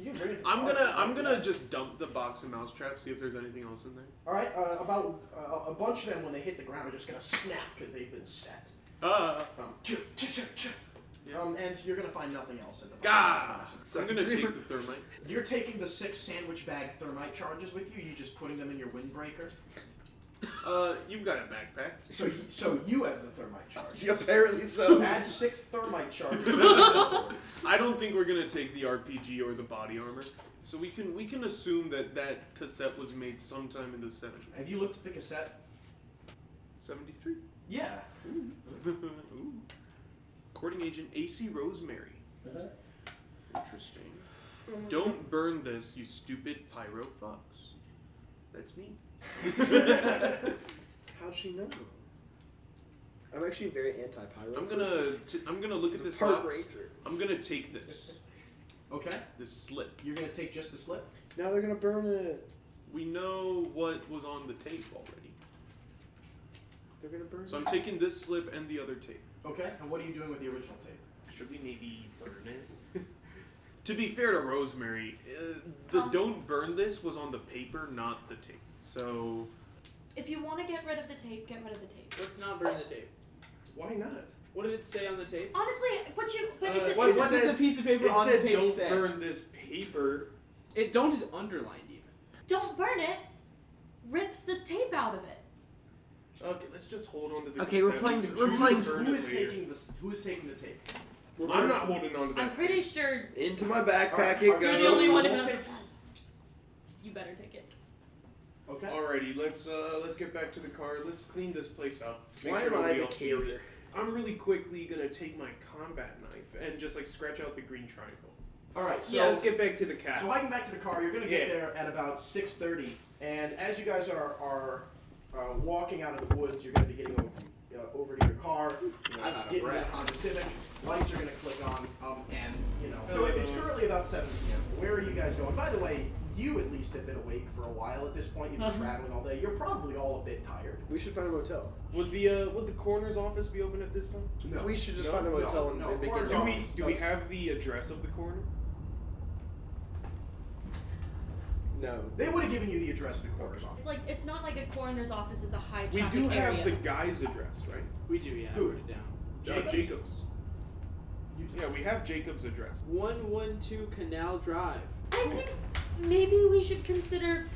You can bring it to the I'm park. gonna just dump the box of mousetraps, see if there's anything else in there. Alright, about a bunch of them, when they hit the ground, are just gonna snap because they've been set. Ah. Yeah. And you're gonna find nothing else in the God. box. I'm gonna take the thermite. You're taking the 6 sandwich bag thermite charges with you. You just putting them in your windbreaker. You've got a backpack. So you have the thermite charge. Apparently so. Add 6 thermite charges. I don't think we're gonna take the RPG or the body armor. So we can assume that cassette was made sometime in the 70s. Have you looked at the cassette? 73. Yeah. Ooh. Courting agent AC Rosemary. Interesting. Don't burn this, you stupid pyro fox. That's me. How'd she know? I'm actually very anti-pyro. I'm gonna look at this Park box. ranger. I'm gonna take this. Okay. This slip. You're gonna take just the slip. Now they're gonna burn it. We know what was on the tape already. They're gonna burn So it. I'm taking this slip and the other tape. Okay. And what are you doing with the original tape? Should we maybe burn it? To be fair to Rosemary, the don't burn this was on the paper, not the tape. So if you want to get rid of the tape, get rid of the tape. Let's not burn the tape. why not? What did it say on the tape? Honestly, but it's what What did the piece of paper It on the said tape don't say? burn this paper. It don't is underlined even. don't burn it. Rip the tape out of it. Okay, let's just hold on to the Okay, we're cassette. playing- We can we're choose playing- to burn Who it is later. taking this? Who is taking the tape? I'm not holding on to that. I'm pretty sure Into my backpack Alright, it are goes. you're the only one who Both knows. tapes? You better take it. Okay. Alrighty, let's get back to the car. Let's clean this place up. Make Why sure am I nobody the else sees it. carrier? I'm really quickly gonna take my combat knife and just like scratch out the green triangle. All right. So Yeah. Let's get back to the cat. So hiking back to the car, you're going to get Yeah. there at about 6:30, and as you guys are walking out of the woods, you're going to be getting over to your car, I'm out of getting in a breath. Honda Civic. Lights are going to click on, and So it's currently about 7 p.m. Where are you guys going? By the way, you at least have been awake for a while at this point. You've been traveling all day. You're probably all a bit tired. We should find a motel. Would the coroner's office be open at this time? No. We should just No, find a motel no, and make coroner's it. office. Do we have the address of the coroner? No. They would have given you the address of the coroner's office. It's like it's not like a coroner's office is a high We traffic do have area. the guy's address, right? We do, yeah. I Who? wrote it down. Jacobs. Yeah, we have Jacob's address. 112 Canal Drive. I think maybe we should consider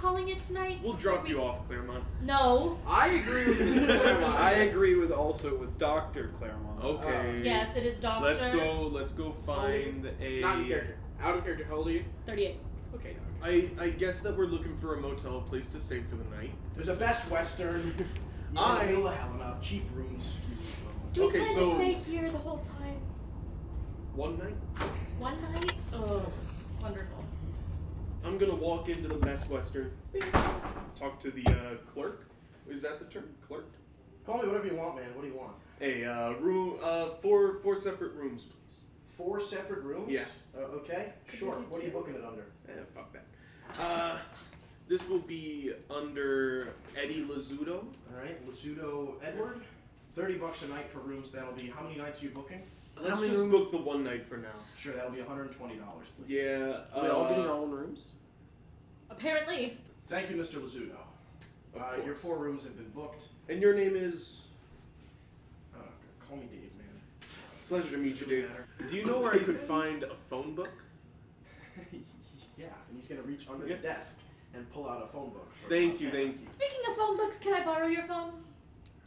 calling it tonight? We'll drop you off, Claremont. No. I agree with Mr. Claremont. I agree with Dr. Claremont. Okay. Yes, it is Doctor. Let's go find a. Not in character. Out of character. How old are you? 38. Okay. I guess that we're looking for a motel, a place to stay for the night. There's a Best Western in the middle of Helena. Cheap rooms. Do we Okay, plan so- to stay here the whole time? One night, One night? Oh, wonderful. I'm gonna walk into the Best Western, talk to the clerk. Is that the term? Clerk? Call me whatever you want, man. What do you want? Hey, room, four separate rooms, please. 4 separate rooms? Yeah. Okay, sure. What are you booking it under? Fuck that. This will be under Eddie Lazzuto. Alright, Lazzuto Edward. $30 a night for rooms. That'll be, how many nights are you booking? Let's just book the one night for now. Sure, that'll be $120, please. Yeah. Are we all getting our own rooms? Apparently. Thank you, Mr. Lazzuto. Of Your course. 4 rooms have been booked. And your name is? Call me Dave, man. Pleasure to meet you, Dave. Do you know What's where I Dave could name? find a phone book? Yeah, and he's gonna reach under Yeah. the desk and pull out a phone book. Thank you, thank you. Speaking of phone books, can I borrow your phone?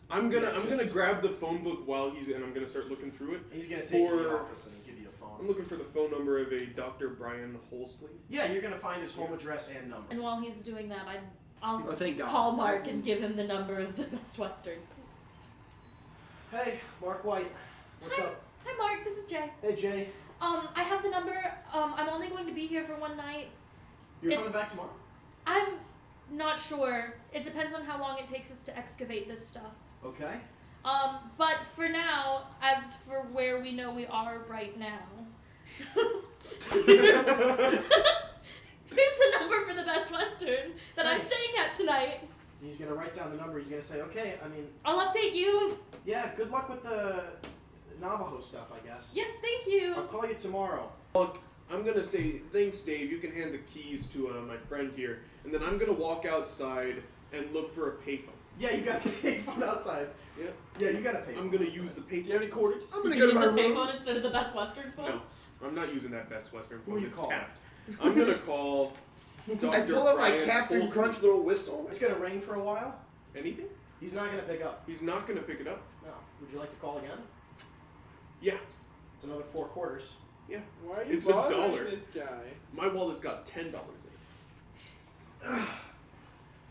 I'm gonna grab the phone book while he's in. I'm gonna start looking through it. He's gonna take you to the For- office and give you a phone. I'm looking for the phone number of a Dr. Brian Holsley. Yeah, you're gonna find his home address and number. And while he's doing that, I'll Oh, thank God. call Mark and give him the number of the Best Western. Hey, Mark White. What's up? Hi, Mark. This is Jay. Hey, Jay. I have the number. I'm only going to be here for one night. You're It's- coming back tomorrow? I'm not sure. It depends on how long it takes us to excavate this stuff. Okay. But for now, as for where we know we are right now, here's the number for the Best Western that I'm Thanks. staying at tonight. He's gonna write down the number. He's gonna say, okay, I mean, I'll update you. yeah, good luck with the Navajo stuff, I guess. Yes, thank you. I'll call you tomorrow. Look, I'm gonna say thanks, Dave. You can hand the keys to my friend here, and then I'm gonna walk outside and look for a payphone. Yeah, you gotta pay from outside. Yeah. Yeah, you gotta pay. I'm gonna use the payphone. Do you have any quarters? I'm You gonna can go to use my the room. payphone instead of the Best Western phone. No, I'm not using that Best Western Who phone. you It's call? tapped. I'm gonna call Dr. I pull out my Brian Captain Holsley. Crunch little whistle. It's gonna ring for a while. Anything? He's not gonna pick up. He's not gonna pick it up. No. Would you like to call again? Yeah. It's another 4 quarters. Yeah. Why are you It's $1. bothering this guy? My wallet's got $10 in it.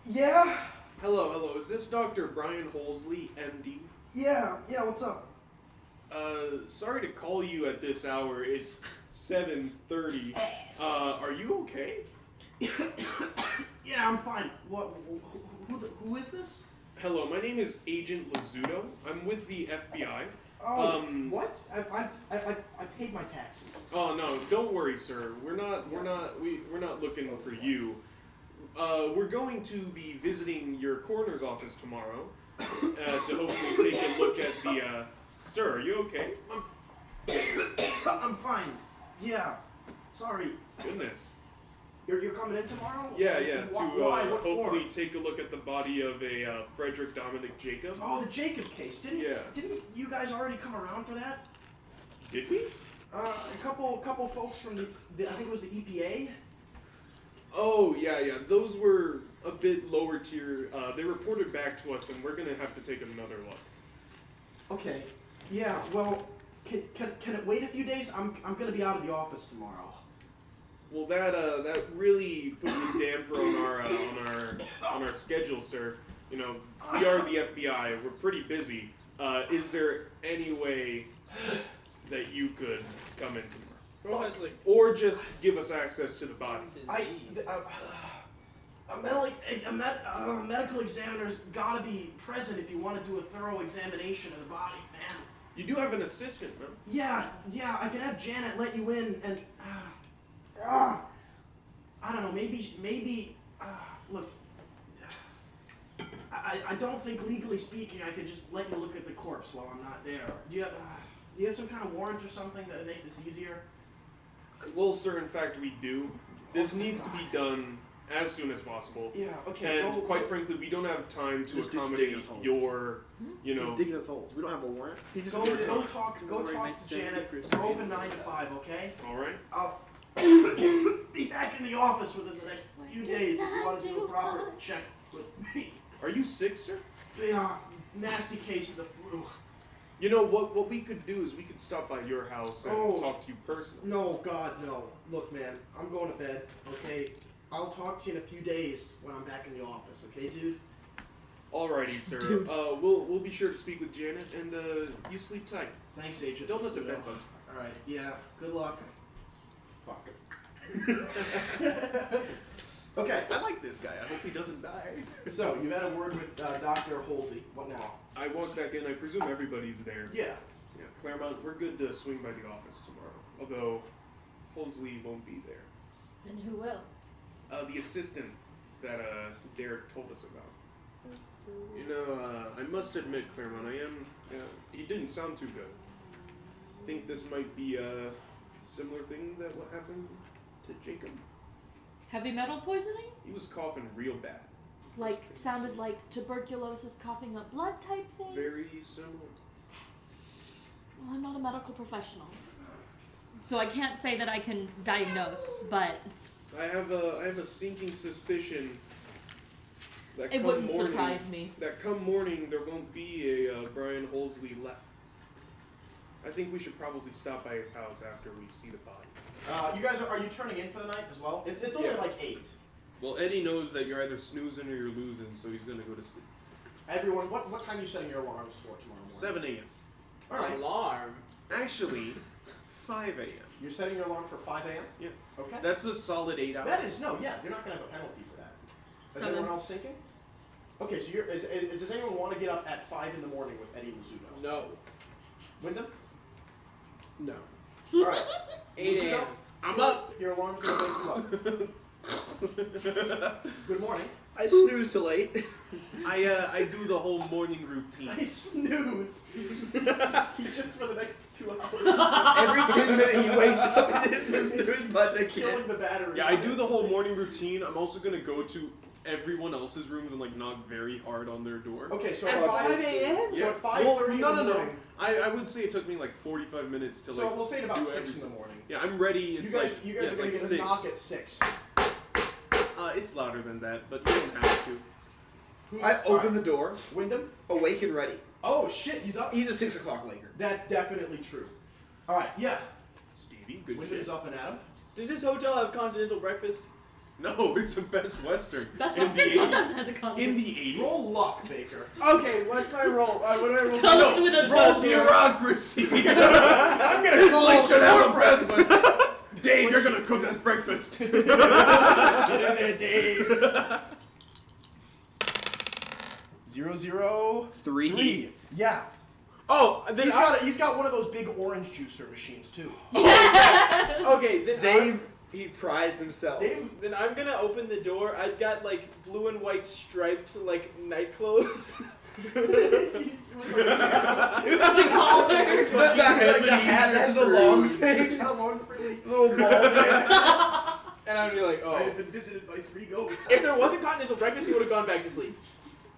Yeah. Hello. Is this Dr. Brian Holsley, MD? Yeah. What's up? Sorry to call you at this hour. It's 7:30. Are you okay? Yeah, I'm fine. What? Who is this? Hello, my name is Agent Lazzuto. I'm with the FBI. Oh, what? I paid my taxes. Oh no, don't worry, sir. We're not looking for you. We're going to be visiting your coroner's office tomorrow to hopefully take a look at the. Sir, are you okay? I'm fine. Yeah. Sorry. Goodness. You're coming in tomorrow? Yeah. To Why? What hopefully for? take a look at the body of a Frederick Dominic Jacob. Oh, the Jacob case. Didn't you guys already come around for that? Did we? A couple folks from the I think it was the EPA. Oh yeah. Those were a bit lower tier. They reported back to us, and we're gonna have to take another look. Okay. Yeah. Well, can it wait a few days? I'm gonna be out of the office tomorrow. Well, that really puts a damper on our schedule, sir. You know, we are the FBI. We're pretty busy. Is there any way that you could come in tomorrow, or just give us access to the body? A medical examiner's gotta be present if you want to do a thorough examination of the body, man. You do have an assistant, no? Yeah, I can have Janet let you in and, I don't know, maybe, look, I don't think legally speaking I could just let you look at the corpse while I'm not there. Do you have some kind of warrant or something that would make this easier? Well, sir, in fact, we do. This needs to be done as soon as possible. Yeah, okay. And quite frankly, we don't have time to This dude's accommodate digging us holes. your, you know. He's digging us holes. We don't have a warrant. He just Go talk to Janet. We're open 9 to 5, okay? All right. Be back in the office within the next few days if you want to do a proper check with me. Are you sick, sir? Yeah, nasty case of the flu. You know, what we could do is we could stop by your house and talk to you personally. No, God, no. Look, man, I'm going to bed, okay? I'll talk to you in a few days when I'm back in the office, okay, dude? Alrighty, sir. Dude. We'll be sure to speak with Janet, and you sleep tight. Thanks, Agent. Don't let the bed bugs. Alright, yeah, good luck. Fuck. Okay, I like this guy. I hope he doesn't die. so you've had a word with Dr. Halsey. What now? I walked back in. I presume everybody's there. Yeah. Yeah, Claremont, we're good to swing by the office tomorrow. Although, Halsey won't be there. Then who will? The assistant that Derek told us about. You know, I must admit, Claremont, he didn't sound too good. I think this might be a similar thing that what happened to Jacob. Heavy metal poisoning? He was coughing real bad. Like, sounded like tuberculosis coughing up blood type thing? Very similar. Well, I'm not a medical professional. So I can't say that I can diagnose, but I have a sinking suspicion that it wouldn't surprise me. That come morning there won't be a Brian Halsey left. I think we should probably stop by his house after we see the body. You guys, are you turning in for the night as well? It's only like 8. Well, Eddie knows that you're either snoozing or you're losing, so he's gonna go to sleep. Everyone, what time are you setting your alarms for tomorrow morning? 7 a.m. Alright. Alarm. Actually, 5 a.m. You're setting your alarm for 5 a.m.? Yeah. Okay. That's a solid 8 hours. That is, no, yeah, you're not going to have a penalty for that. Is 7. anyone else thinking? Okay, so does anyone want to get up at 5 in the morning with Eddie Rizzuto? No. Wyndham? No. Alright. 8 Rizzuto, a.m. I'm up. your alarm's going to wake you up. Good morning. I snooze till 8. I do the whole morning routine. I snooze. He just for the next 2 hours. Every 10 minutes he wakes up and hits the snooze button again. Killing the battery. Yeah, I do the whole morning routine. I'm also gonna go to everyone else's rooms and like knock very hard on their door. Okay, so At 5 a.m.? So at 5:30 Well, in no, the no. morning. I would say it took me like 45 minutes to So like. we'll say at about do 6 in everything. the morning. Yeah, I'm ready. You It's guys like, are yeah, going it's to like get a 6. knock at 6. It's louder than that, but you don't have to. I open the door, Wyndham? awake and ready. Oh shit, he's up. He's a 6 o'clock waker. That's definitely true. Alright, yeah. Stevie, good Wyndham's shit. up and at him. Does this hotel have continental breakfast? No, it's a Best Western. Best In the Western 80s. sometimes has a In conflict. the 80s. Roll luck, Baker. Okay, what's my roll? What do I roll? Toast with a Roll toaster. bureaucracy. I'm gonna This call place should have a corporate. breakfast. Dave, you're gonna cook us breakfast. Get in there, Dave. 003. Yeah. Oh, then He's got one of those big orange juicer machines too. okay, then Dave, he prides himself. Dave, Then I'm gonna open the door. I've got like blue and white striped like night clothes. The collar. The hat that has the long thing. he's got a long frilly. Little ball head. And I'm gonna be like, I oh. have been visited by 3 ghosts. If there wasn't continental breakfast, he would have gone back to sleep.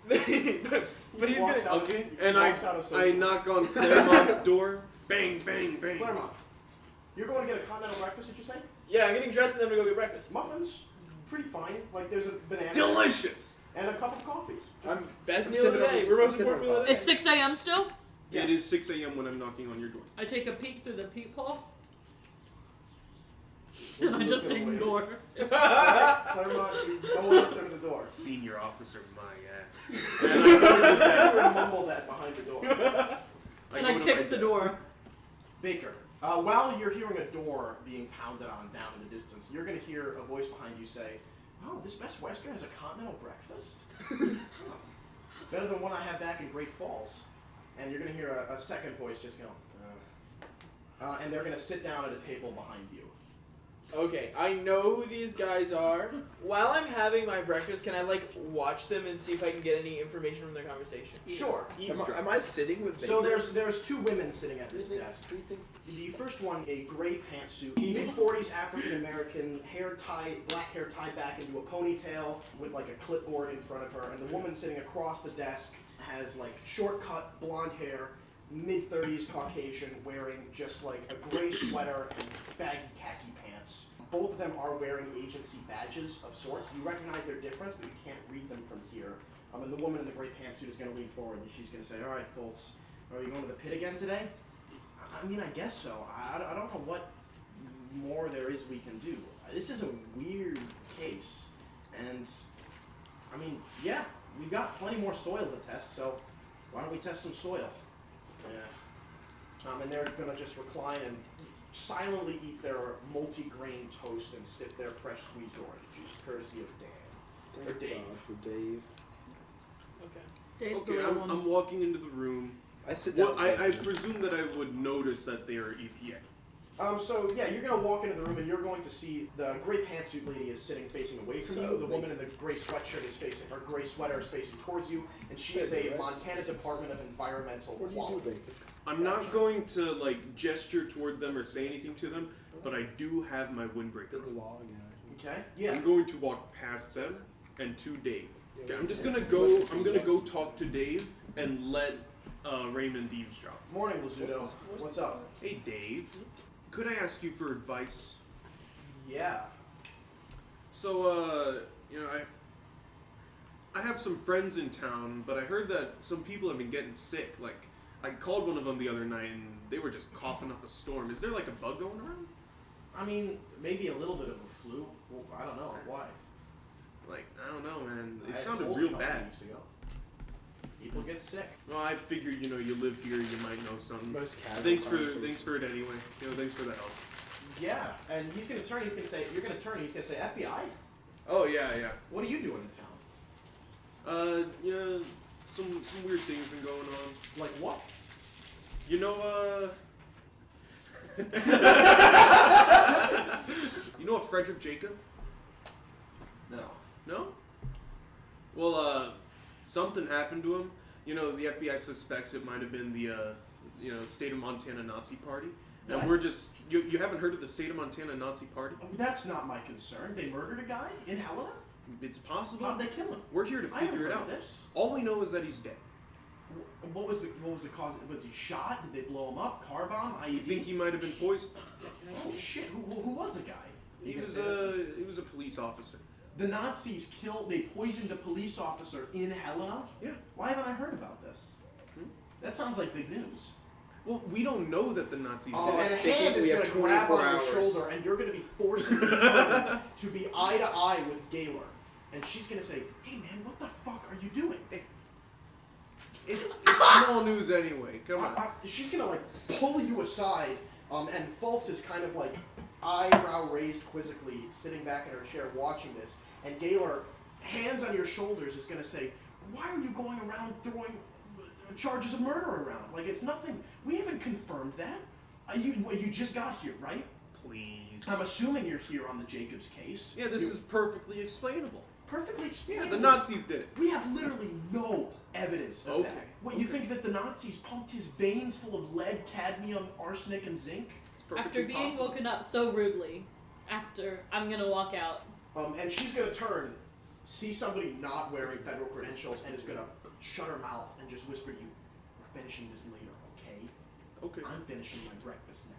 but he's walks gonna. out of- Okay, he and walks out of I social. knock on Claremont's door. Bang, bang, bang. Claremont, you're going to get a continental breakfast, did you say? Yeah, I'm getting dressed and then we go get breakfast. Muffins, pretty fine. Like there's a banana. Delicious. And a cup of coffee. Best I'm meal of the sipping day. on- We're I'm most sipping important on meal of the day. It's 6 a.m. still? Yes. It is 6 a.m. when I'm knocking on your door. I take a peek through the peephole. Would And I you just look away? ignore. Alright, Claremont, you don't answer the door. Senior officer, my ass. And I heard mumble that behind the door. And I kick the door. Baker, while you're hearing a door being pounded on down in the distance, you're going to hear a voice behind you say, "Oh, this Best Western has a continental breakfast? Huh. Better than one I had back in Great Falls." And you're going to hear a second voice just go, and they're going to sit down at a table behind you. Okay, I know who these guys are. While I'm having my breakfast, can I like watch them and see if I can get any information from their conversation? Sure. Am I sitting with So Baker? there's 2 women sitting at this desk. The first one, a gray pantsuit, mid-40s African American, black hair tied back into a ponytail with like a clipboard in front of her, and the woman sitting across the desk has like short cut blonde hair, mid-30s Caucasian wearing just like a gray sweater and baggy khaki pants. Both of them are wearing agency badges of sorts. You recognize their difference, but you can't read them from here. And the woman in the gray pantsuit is going to lean forward and she's going to say, all right, Fultz, are you going to the pit again today? I mean, I guess so. I don't know what more there is we can do. This is a weird case. And, I mean, yeah, we've got plenty more soil to test, so why don't we test some soil? Yeah. And they're going to just recline and silently eat their multi-grain toast and sip their fresh squeezed orange juice, courtesy of Dan. Or Dave. For Dave. Okay. Dave's Okay, the real one. I'm walking into the room. I sit down. Well, I presume that I would notice that they are EPA. So yeah, you're gonna walk into the room and you're going to see the gray pantsuit lady is sitting facing away from you. The woman in the gray sweatshirt is facing, or gray sweater is facing towards you, and she is a Montana Department of Environmental Quality. I'm not going to like gesture toward them or say anything to them, but I do have my windbreaker. Good law, yeah. Okay. Yeah. I'm going to walk past them and to Dave. Okay, I'm just gonna go. I'm gonna go talk to Dave and let Raymond eavesdrop. Morning, Lazzuto. What's up? Hey, Dave. Could I ask you for advice? Yeah. So, you know, I have some friends in town, but I heard that some people have been getting sick. Like, I called one of them the other night, and they were just coughing up a storm. Is there like a bug going around? I mean, maybe a little bit of a flu. Well, I don't know why. Like, I don't know, man. I It had sounded cold a real couple bad. weeks ago. People get sick. Well, I figured, you know, you live here, you might know something. Most casual Thanks conversation. for it anyway. You know, thanks for the help. Yeah, and he's gonna turn. He's gonna say, "You're gonna turn." And he's gonna say, "FBI, Oh yeah, yeah. what are you doing in town?" Yeah, some weird things been going on. Like what? You know, you know a Frederick Jacob? No. No? Well, something happened to him. You know, the FBI suspects it might have been the, you know, state of Montana Nazi Party. And What? we're just, you haven't heard of the state of Montana Nazi Party? Oh, that's not my concern. They murdered a guy in Helena. It's possible. How'd they kill him? We're here to I haven't figure it heard out. of this. All we know is that he's dead. What was the cause? Was he shot? Did they blow him up? Car bomb? You think he might have been poisoned? Oh shit! Who was the guy? He You was gonna say that? he was a police officer. The Nazis killed. They poisoned a police officer in Helena. Yeah. Why haven't I heard about this? That sounds like big news. Well, we don't know that the Nazis And did a it. take hand it, is we going have to grab 24 on your hours. shoulder, and you're going to be forcibly determined to be eye to eye with Gaylor. And she's going to say, "Hey man, what the fuck are you doing?" It's small news anyway. Come on. She's going to like pull you aside, and Fultz is kind of like eyebrow raised quizzically, sitting back in her chair watching this. And Gaylor, hands on your shoulders, is going to say, "Why are you going around throwing charges of murder around? Like it's nothing. We haven't confirmed that. You just got here, right? Please. I'm assuming you're here on the Jacobs case. Yeah, this is perfectly explainable. perfectly Yeah, explainable. the Nazis did it. We have literally no evidence of Okay, that. What, you think that the Nazis pumped his veins full of lead, cadmium, arsenic, and zinc? It's perfectly After being possible. woken up so rudely, after I'm gonna walk out. And she's gonna turn, see somebody not wearing federal credentials, and is gonna shut her mouth and just whisper to you, "We're finishing this later, okay? Okay. I'm finishing my breakfast now."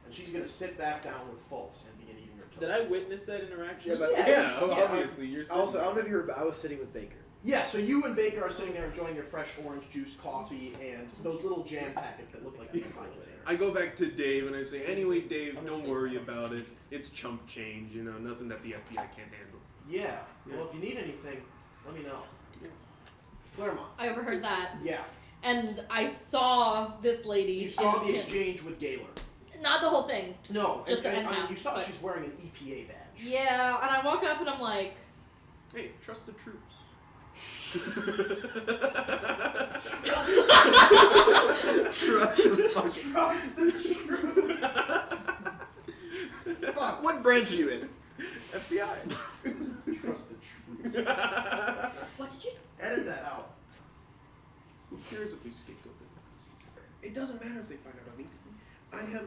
And she's gonna sit back down with Fultz and begin eating her toast. Did I witness that interaction? Yeah, but Yes, Yeah, yeah. obviously. You're Also, I don't know if you heard, but I was sitting with Baker. Yeah, so you and Baker are sitting there enjoying your fresh orange juice, coffee, and those little jam packets that look like pie containers. I go back to Dave and I say, anyway, Dave, don't worry about it. It's chump change, you know, nothing that the FBI can't handle. Yeah. Yeah. Well, if you need anything, let me know. Claremont. I overheard that, Yeah. and I saw this lady. You saw and the him. exchange with Gaylor. Not the whole thing. No, Just the end I mean, half, you saw but- she's wearing an EPA badge. Yeah, and I walk up and I'm like, Hey, trust the troops. Trust the fucking. Trust the troops. Fuck. What branch are you in? FBI. Trust the troops. what did you? Edit that out. Who cares if we scapegoat the Nazis? It doesn't matter if they find out about me.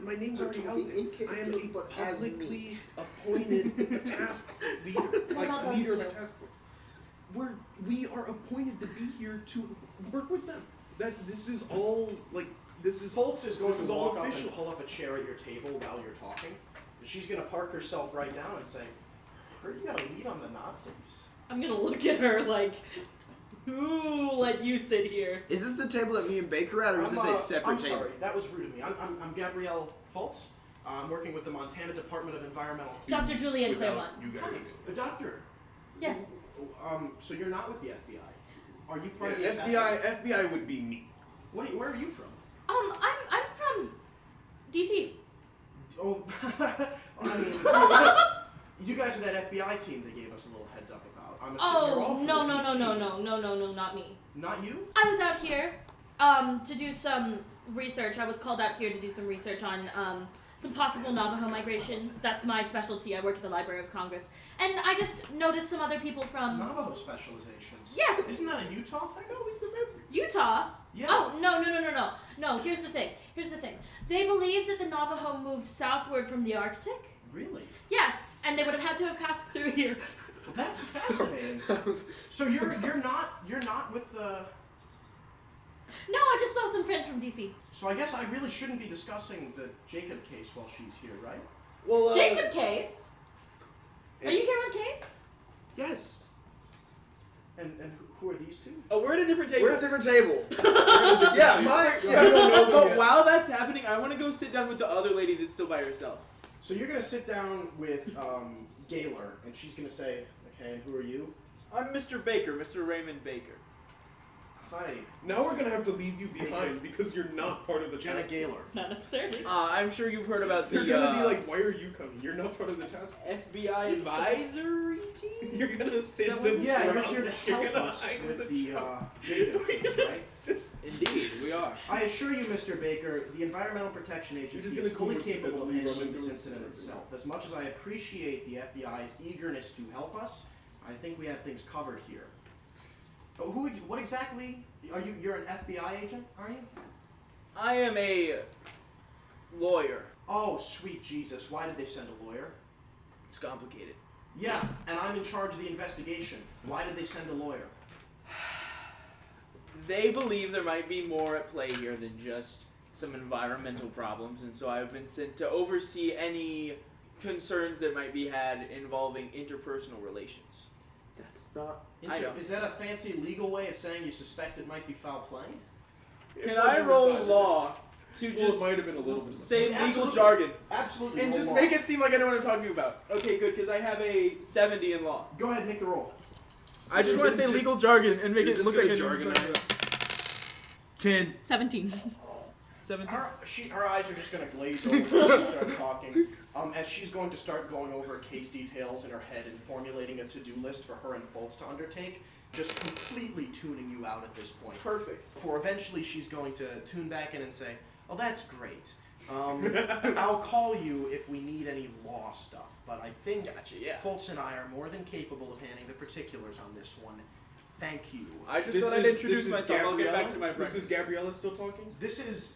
My name's already out there. I am a publicly appointed task leader. What about Like, leader of those a two? task force. We are appointed to be here to work with them. This is all like this is. Fultz is going this to is all walk up official. and pull up a chair at your table while you're talking. And she's going to park herself right down and say, "I heard you got a lead on the Nazis." I'm gonna look at her like, who let you sit here? Is this the table that me and Baker at, or is this a separate I'm table? sorry, that was rude of me. I'm Gabrielle Fultz. I'm working with the Montana Department of Environmental. Dr. Julian Without Claremont. you guys. Hi, the doctor. Yes. So you're not with the FBI. Are you part Yeah, of the FBI would be me. Where are you from? I'm from DC. Oh, I mean, you guys are that FBI team they gave us a little heads up about. I'm assuming you're all Oh from no, DC. not me. Not you? I was out here to do some research. I was called out here to do some research on some possible Navajo migrations. That's my specialty. I work at the Library of Congress. And I just noticed some other people from Navajo specializations. Yes. Isn't that a Utah thing? I don't think remember. Utah. Yeah. Oh, no. No, here's the thing. They believe that the Navajo moved southward from the Arctic. Really? Yes, and they would have had to have passed through here. Well, that's fascinating. So you're not with the. No, I just saw some friends from DC. So I guess I really shouldn't be discussing the Jacob case while she's here, right? Well, Jacob case? Are you here on case? Yes. And who are these two? Oh, we're at a different table. We're at a different table. Yeah, But while that's happening, I want to go sit down with the other lady that's still by herself. So you're gonna sit down with Gaylor, and she's gonna say, "Okay, and who are you?" I'm Mr. Baker, Mr. Raymond Baker. Hi, Now we're gonna have to leave you behind because you're not part of the Jenna task. Gaylor. Not necessarily. I'm sure you've heard about the They're gonna be like, "Why are you coming? You're not part of the task." FBI advisory team. You're gonna sit That them. one? Yeah, you're around. here to You're help gonna us hide in with the truck. Jacob case, right? Just Indeed, we are. I assure you, Mr. Baker, the Environmental Protection just Agency gonna is fully coincidentally capable of run handling into this it. incident itself. As much as I appreciate the FBI's eagerness to help us, I think we have things covered here. Oh, what exactly are you? You're an FBI agent, are you? I am a lawyer. Oh, sweet Jesus! Why did they send a lawyer? It's complicated. Yeah, and I'm in charge of the investigation. Why did they send a lawyer? They believe there might be more at play here than just some environmental problems, and so I've been sent to oversee any concerns that might be had involving interpersonal relations. That's not. I know. Is that a fancy legal way of saying you suspect it might be foul play? Can wasn't I roll misogyny. law to Well, just it might have been a little bit. of say misogyny. legal Absolutely. jargon Absolutely. and roll just law. make it seem like I know what I'm talking about? Okay, good, because I have a 70 in law. Go ahead, make the roll. I just You're want to say just- legal jargon and make You're it just look like gonna a jargon jargon. 10. 17. 17. Her eyes are just going to glaze over as she starts talking. As she's going to start going over case details in her head and formulating a to-do list for her and Fultz to undertake, just completely tuning you out at this point. Perfect. For eventually she's going to tune back in and say, "Oh, that's great. I'll call you if we need any law stuff, but I think Gotcha, yeah. Fultz and I are more than capable of handling the particulars on this one. Thank you." I just This thought I'd is- introduce this is myself. I'll get back Gabriella? to my This breakfast. is Gabriella still talking. This is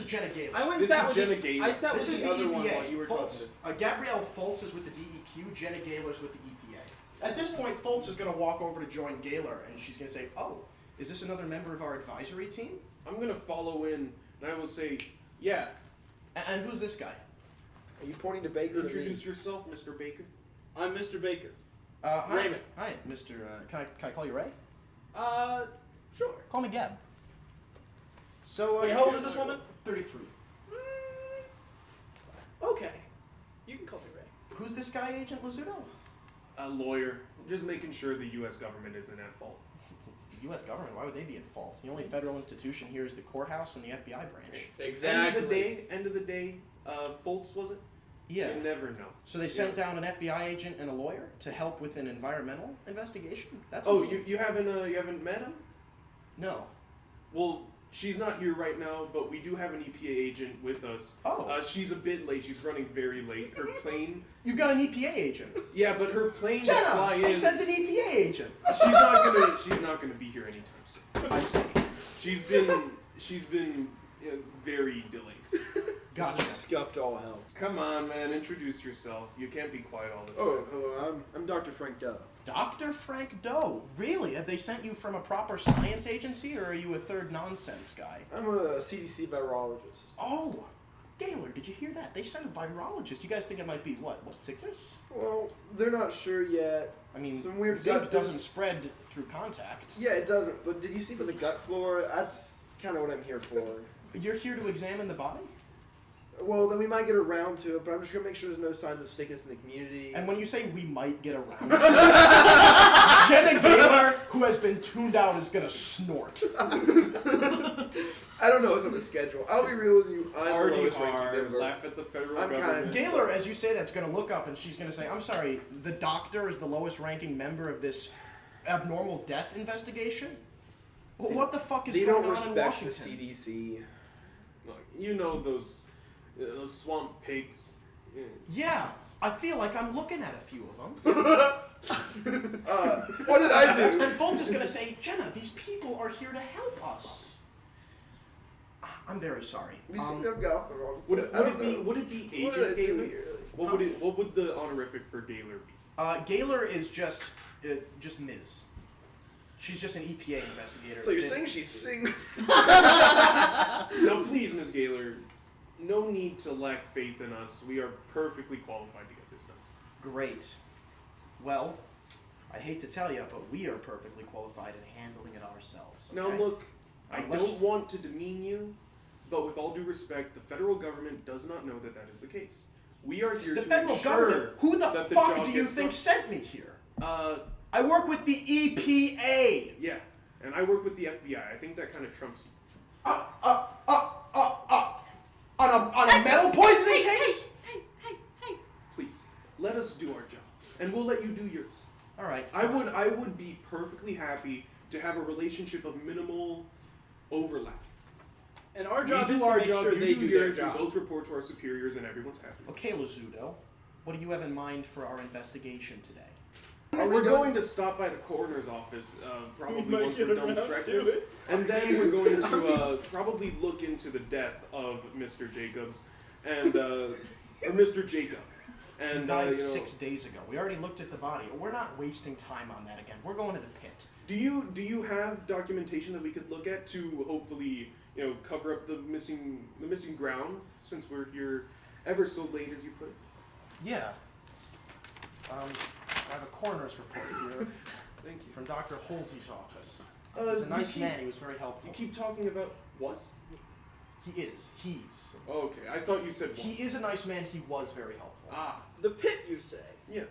Jenna Gaylor. I went and This sat is with Jenna the, Gaylor. I sat This with is the the other one EPA. while you were Fultz, talking. Gabrielle Fultz is with the DEQ. Jenna Gaylor's with the EPA. At this point, Fultz is going to walk over to join Gaylor, and she's going to say, "Oh, is this another member of our advisory team? I'm gonna follow in, and I will say, "Yeah, And who's this guy?" Are you pointing to Baker? introduce yourself, Mr. Baker." I'm Mr. Baker. Hi. Raymond. Hi, Mr. Can I call you Ray? Sure. Call me Gab. So, Wait, how old is this woman? 33. Okay. You can call me Ray. Who's this guy, Agent Lazzuto? A lawyer, just making sure the U.S. government isn't at fault. The U.S. government, why would they be at fault? The only federal institution here is the courthouse and the FBI branch. Exactly. End of the day, Fultz was it? Yeah. You never know. So they sent down an FBI agent and a lawyer to help with an environmental investigation? That's Oh, a- you haven't met him? No. Well, she's not here right now, but we do have an EPA agent with us. Oh. She's a bit late. She's running very late. Her plane. You've got an EPA agent. Yeah, but her plane to Jenna, fly they in. sent an EPA agent. She's not gonna be here anytime soon. I see. She's been very delayed. Gotcha. This is scuffed all hell. Come on, man, introduce yourself. You can't be quiet all the time. Oh, hello. I'm Dr. Frank Doe. Dr. Frank Doe. Really? Have they sent you from a proper science agency, or are you a third nonsense guy? I'm a CDC virologist. Oh, Gaylor, did you hear that? They sent a virologist. You guys think it might be what sickness? Well, they're not sure yet. I mean, some weird Zip gut doesn't spread through contact. Yeah, it doesn't. But did you see with the gut flora? That's kind of what I'm here for. You're here to examine the body? Well, then we might get around to it, but I'm just gonna make sure there's no signs of sickness in the community. And when you say we might get around to it, Jenna Gaylor, who has been tuned out, is gonna snort. I don't know what's on the schedule. I'll be real with you. I'm Party the lowest ranking hard, member. laugh at the federal I'm government. Gaylor, as you say, that's gonna look up and she's gonna say, I'm sorry, the doctor is the lowest ranking member of this abnormal death investigation? Well, what the fuck is They going don't on in respect the Washington? CDC. Look, you know those swamp pigs. Yeah. Yeah, I feel like I'm looking at a few of them. What did I do? And Fultz is gonna say, Jenna, these people are here to help us. I'm very sorry. We seem to have got the wrong. Would I don't it be know. would it be What did I Agent do Gaylor? here? What would the honorific for Gaylor be? Gaylor is just Ms. She's just an EPA investigator. So you're saying she's single? Now, please, Ms. Gaylor, no need to lack faith in us. We are perfectly qualified to get this done. Great. Well, I hate to tell you, but we are perfectly qualified in handling it ourselves. Now, okay? look, I Unless- don't want to demean you, but with all due respect, the federal government does not know that that is the case. We are here The to federal ensure government? Who the that the fuck job do you gets think done. sent me here? I work with the EPA. Yeah, and I work with the FBI. I think that kind of trumps you. On a metal poisoning case? Hey. Please, let us do our job, and we'll let you do yours. All right. I would be perfectly happy to have a relationship of minimal overlap. And our We job do is to our make job, sure you they do do their yours, we job. both report to our superiors, and everyone's happy. Okay, Lazzuto. What do you have in mind for our investigation today? We're going to stop by the coroner's office, probably once we're done with breakfast, and then we're going to probably look into the death of Mr. Jacobs and or Mr. Jacob. He And died 6 days ago. We already looked at the body. We're not wasting time on that again. We're going to the pit. do you have documentation that we could look at to hopefully cover up the missing ground, since we're here ever so late, as you put it? Yeah. I have a coroner's report here Thank you. from Dr. Halsey's office. He's a nice man. He was very helpful. You keep talking about was? He is. He's. Oh, okay, I thought you said was. He is a nice man. He was very helpful. Ah, The pit, you say? yeah.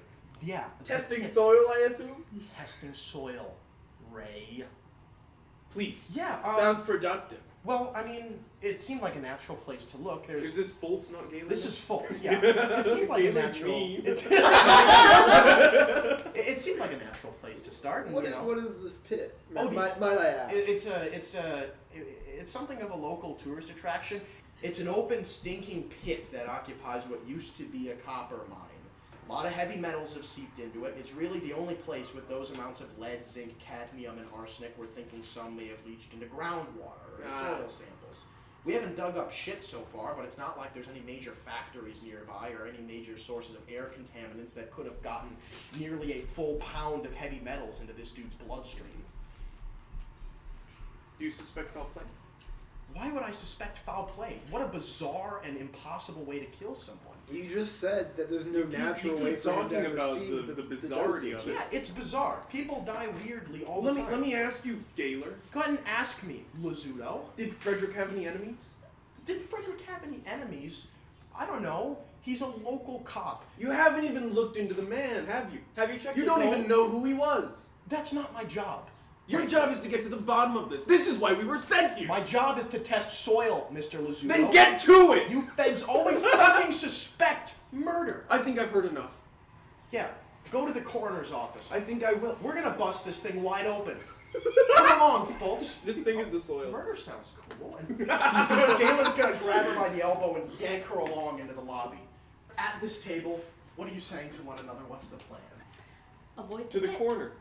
Yeah. Testing Yes. soil, I assume? Testing soil. Ray. Please. Yeah. Sounds productive. Well, I mean, it seemed like a natural place to look. There's. Is this Fultz, not Galen? This is false. Yeah. It seemed like a Galen's natural. mean. It seemed like a natural place to start. And, What you is know, what is this pit? Oh, might I ask? It's something of a local tourist attraction. It's an open, stinking pit that occupies what used to be a copper mine. A lot of heavy metals have seeped into it. It's really the only place with those amounts of lead, zinc, cadmium, and arsenic we're thinking some may have leached into groundwater or soil samples. We haven't dug up shit so far, but it's not like there's any major factories nearby or any major sources of air contaminants that could have gotten nearly a full pound of heavy metals into this dude's bloodstream. Do you suspect foul play? Why would I suspect foul play? What a bizarre and impossible way to kill someone. You just said that there's no You keep- natural you way keep for him talking to about receive the bizarrety dosage. of it. Yeah, it's bizarre. People die weirdly all Let the me time. let me ask you, Gaylor. Go ahead and ask me, Lazzuto. Did Frederick have any enemies? Did Frederick have any enemies? I don't know. He's a local cop. You haven't even looked into the man, have you? Have you checked You his don't home? even know who he was. That's not my job. Your job is to get to the bottom of this. This is why we were sent here. My job is to test soil, Mr. Lazzuto. Then get to it. You feds always fucking suspect murder. I think I've heard enough. Yeah, go to the coroner's office. I think I will. We're gonna bust this thing wide open. Come along, folks. This thing is the soil. Murder sounds cool. And Gaylor's gonna grab her by the elbow and yank her along into the lobby. At this table, what are you saying to one another? What's the plan? Avoid To the pit. corner.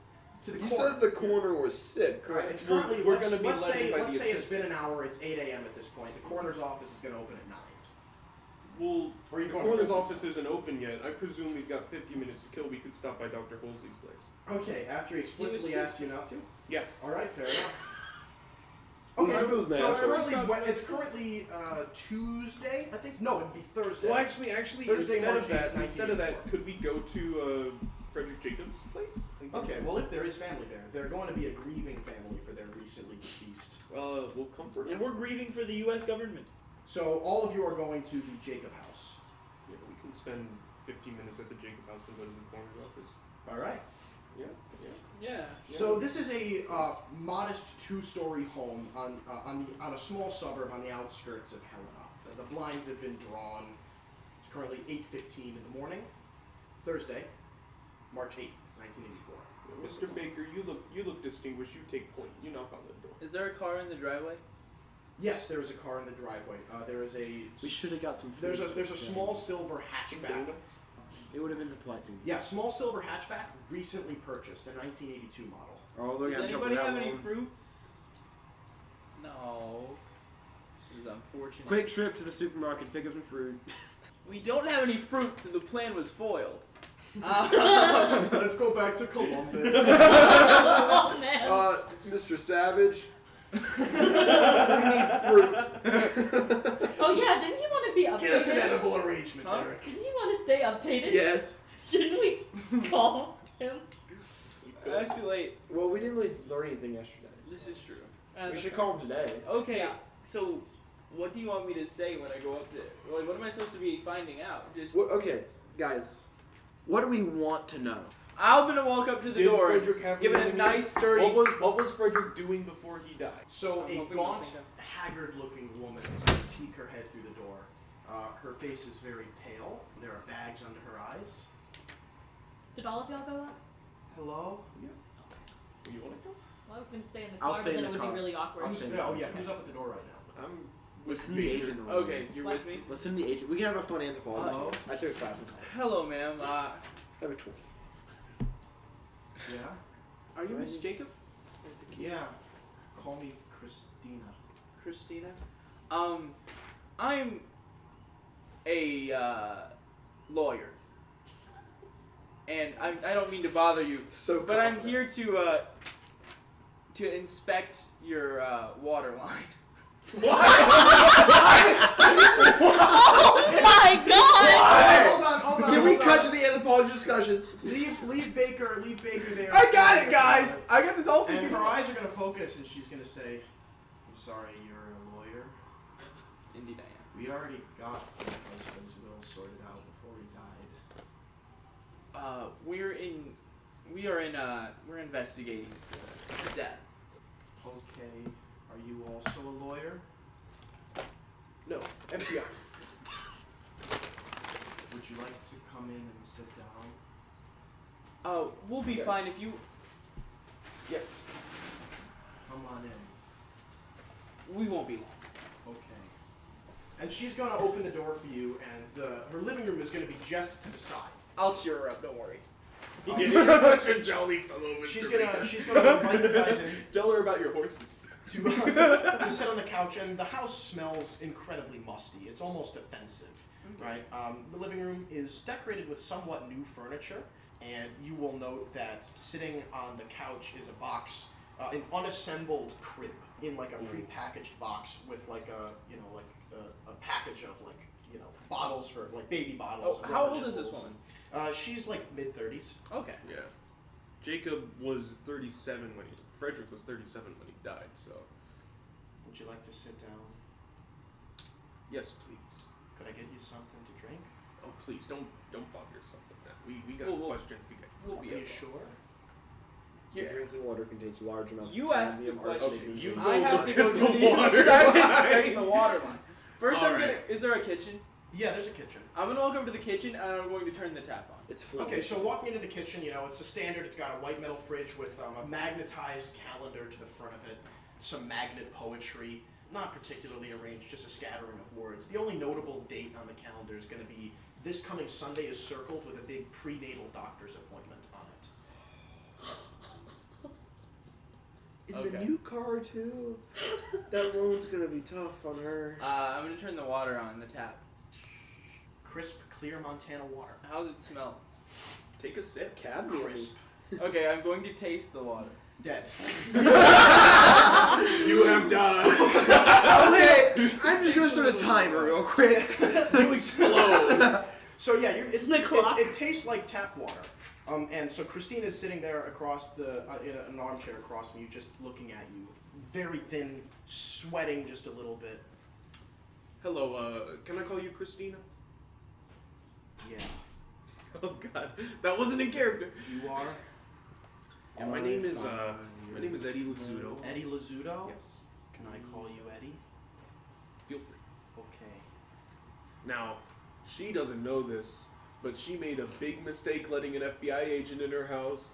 To the You corner. said the coroner was sick, All right, correct? it's currently, We're let's gonna be say led by the it's been assistant. an hour. It's 8 a.m. at this point. The coroner's office is gonna open at 9. Well, Or are you the going coroner's to- office isn't open yet. I presume we've got 50 minutes to kill. We could stop by Dr. Holsley's place. Okay, after he explicitly asked you not to? Yeah. Alright, fair enough. Well, Okay, Simba's an so asshole. it's currently Tuesday, I think? No, it'd be Thursday. Well, actually, Thursday, instead March of that, 8th, instead of that, could we go to Frederick Jacobs' place? Okay, well, if there is family there, they're going to be a grieving family for their recently deceased. We'll comfort. And we're grieving for the U.S. government. So all of you are going to the Jacob house. Yeah, we can spend 15 minutes at the Jacob house and go to the coroner's office. All right. Yeah. Yeah. So this is a modest two-story home on a small suburb on the outskirts of Helena. The blinds have been drawn. It's currently 8:15 in the morning, Thursday, March 8th, 1984. Mr. Baker, you look distinguished. You take point. You knock on the door. Is there a car in the driveway? Yes, there is a car in the driveway. There is a. We should have got some food. There's a small silver hatchback. It would have been the polite thing. Yeah, small silver hatchback, recently purchased, a 1982 model. Oh, they're Does gonna anybody jump have that any one. fruit? No. This is unfortunate. Quick trip to the supermarket, pick up some fruit. We don't have any fruit, so the plan was foiled. Let's go back to Columbus. Oh man. Mr. Savage. Oh yeah, didn't you want to be Get us an updated? edible arrangement, Huh? Derek. Didn't you want to stay updated? Yes. Shouldn't we call him? That's too late. Well, we didn't really learn anything yesterday. This is true. We should call him today. Okay, Yeah. so what do you want me to say when I go up there? Like, what am I supposed to be finding out? Just Well, okay, guys. What do we want to know? I'm gonna walk up to the Did door, Frederick have give it a anything- nice sturdy. What was Frederick doing before he died? So I'm a hoping gaunt, nothing haggard-looking woman is going to peek her head through the door. Her face is very pale. There are bags under her eyes. Did all of y'all go up? Hello? You want to go? Well, I was gonna stay in the I'll car, stay but in then the it would car. be really awkward. I'll stay in Oh yeah, who's up at the door right now? I'm Listen to the agent. in the room. Okay, you're What? with me. Listen to the agent. We can have a fun anthropology. Hello? I took a class in college. Hello, ma'am. Have a 20. Yeah? Are you Miss Jacob? Yeah. Call me Christina. Christina? I'm a lawyer, and I don't mean to bother you, So but I'm here to inspect your water line. Oh my god! Hold on. Can we hold cut on. to the anthropology discussion? Leave Baker there. I got it, guys. I got this all And figured her out. eyes are going to focus, and she's going to say, "I'm sorry, you're a lawyer. Indeed, I We already got my husband's will sorted out before he died." am. We're investigating the death. Okay. Are you also a lawyer? No. FBI. Would you like to come in and sit down? We'll be Yes. fine if you. Yes. Come on in. We won't be long. Okay. And she's going to open the door for you, and her living room is going to be just to the side. I'll cheer her up. Don't worry. You're such a jolly fellow, Mr. She's Baker. gonna invite you guys in Tell her about your horses. to sit on the couch, and the house smells incredibly musty. It's almost offensive, right? The living room is decorated with somewhat new furniture, and you will note that sitting on the couch is a box, an unassembled crib in like a prepackaged box with like a package of bottles for like baby bottles. Oh, and how rubber old is this nipples. woman? She's like mid-30s. Okay. Yeah. Jacob was 37 when Frederick was 37 when he died. So. Would you like to sit down? Yes, please. Could I get you something to drink? Oh, please don't bother yourself with that. We got We'll- questions to get. We'll Are be you okay. sure? Your Yeah. drinking water contains large amounts You of asked the cadmium, question. arsenic, You and I go have look to go at to the the water inspecting the water line. First, All I'm gonna. right. Is there a kitchen? Yeah, there's a kitchen. I'm gonna walk over to the kitchen and I'm going to turn the tap on. It's fluid. Okay, so walking into the kitchen, it's a standard. It's got a white metal fridge with a magnetized calendar to the front of it, some magnet poetry, not particularly arranged, just a scattering of words. The only notable date on the calendar is going to be this coming Sunday is circled with a big prenatal doctor's appointment on it. In Okay. the new car too. That loan's gonna be tough on her. I'm gonna turn the water on the tap. crisp, clear Montana water. How's it smell? Take a sip. Cadmium. Crisp. Okay, I'm going to taste the water. Dead. You have died. Okay, I'm just gonna start a timer real quick. You explode. So yeah, The clock. it tastes like tap water. And so Christine is sitting there across the in an armchair across from you, just looking at you, very thin, sweating just a little bit. Hello, can I call you Christina? Yeah, Oh God, that wasn't in character. you are And my name is Eddie Lazzuto. Eddie Lazzuto. Yes. Can I call you Eddie? Feel free. Okay. Now, she doesn't know this, but she made a big mistake letting an FBI agent in her house.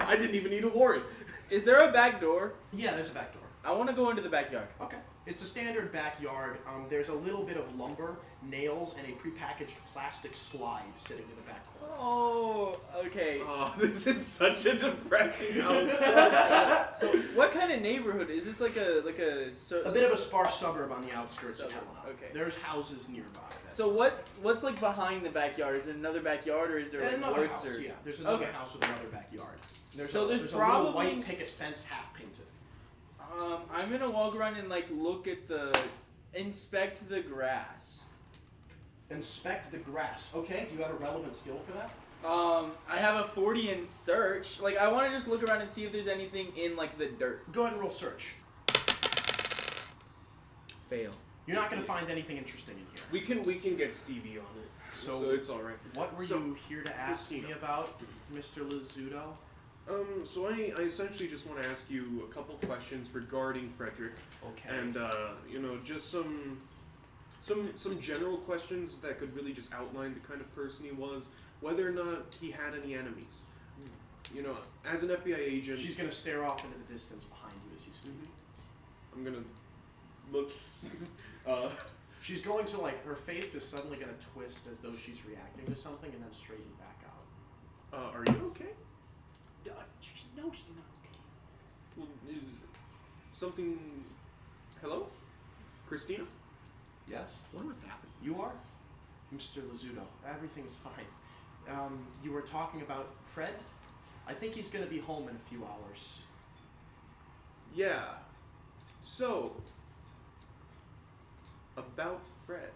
I didn't even need a warrant. Is there a back door? Yeah, there's a back door. I want to go into the backyard. Okay. It's a standard backyard. There's a little bit of lumber, nails, and a prepackaged plastic slide sitting in the back corner. Oh, okay. Oh, this is such a depressing house. So, what kind of neighborhood is this? Like a A bit of a sparse suburb on the outskirts of Suburb, Helena. okay. There's houses nearby. So what's like behind the backyard? Is it another backyard or is there like Another woods house, or? yeah. There's another Okay. house with another backyard. There's So a there's little probably- white picket fence half painted. I'm gonna walk around and like inspect the grass. Inspect the grass. Okay, do you have a relevant skill for that? I have a 40 in search. Like I want to just look around and see if there's anything in like the dirt. Go ahead and roll search. Fail. You're not going to find anything interesting in here. We can get Stevie on it, so it's all right. What were So, you here to ask me Christina. about, Mr. Lazzuto? So I essentially just want to ask you a couple questions regarding Frederick, Okay. and just some general questions that could really just outline the kind of person he was, whether or not he had any enemies. You know, as an FBI agent. She's going to stare off into the distance behind you as you speak. I'm gonna look. She's going to, her face is suddenly going to twist as though she's reacting to something and then straighten back out. Are you okay? No, she's not okay. Well, is something? Hello, Christina? Yes? What must happen? You are? Mr. Lazzuto, everything's fine. You were talking about Fred? I think he's going to be home in a few hours. Yeah. So, about Fred,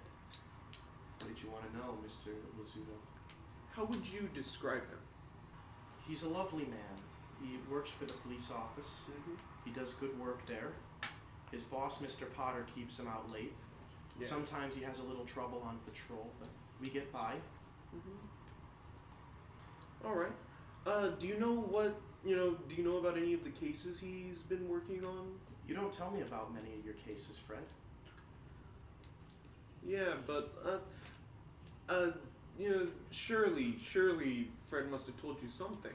What did you want to know, Mr. Lazzuto? how would you describe him? He's a lovely man. He works for the police office. He does good work there. His boss, Mr. Potter, keeps him out late. Yeah. Sometimes he has a little trouble on patrol, but we get by. All right. Do you know about any of the cases he's been working on? You don't tell me about many of your cases, Fred. Yeah, but surely Fred must have told you something.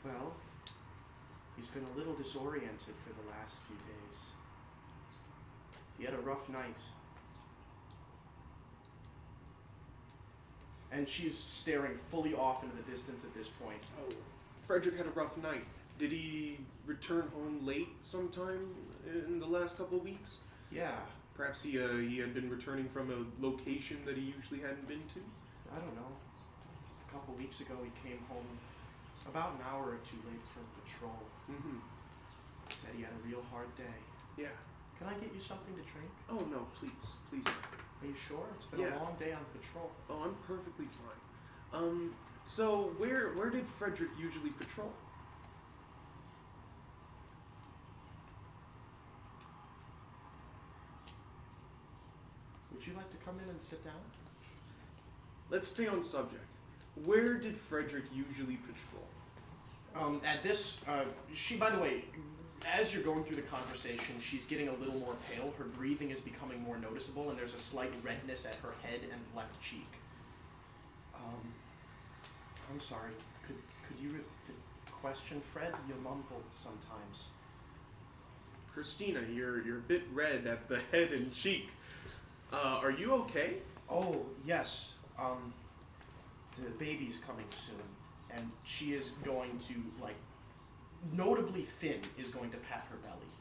Well, he's been a little disoriented for the last few days. He had a rough night. And she's staring fully off into the distance at this point. Oh, Frederick had a rough night. Did he return home late sometime in the last couple of weeks? Yeah, Perhaps he had been returning from a location that he usually hadn't been to? I don't know. A couple weeks ago he came home about an hour or two late from patrol. Mm-hmm. Said he had a real hard day. Yeah. Can I get you something to drink? Oh, no, please. Are you sure? It's been Yeah. a long day on patrol. Oh, I'm perfectly fine. So where did Frederick usually patrol? Would you like to come in and sit down? Let's stay on subject. Where did Frederick usually patrol? At this, she, by the way, as you're going through the conversation, she's getting a little more pale. Her breathing is becoming more noticeable, and there's a slight redness at her head and left cheek. I'm sorry. Could you the question, Fred? You mumble sometimes. Christina, you're a bit red at the head and cheek. Are you okay? Oh, yes. The baby's coming soon, and she is going to, notably thin, is going to pat her belly.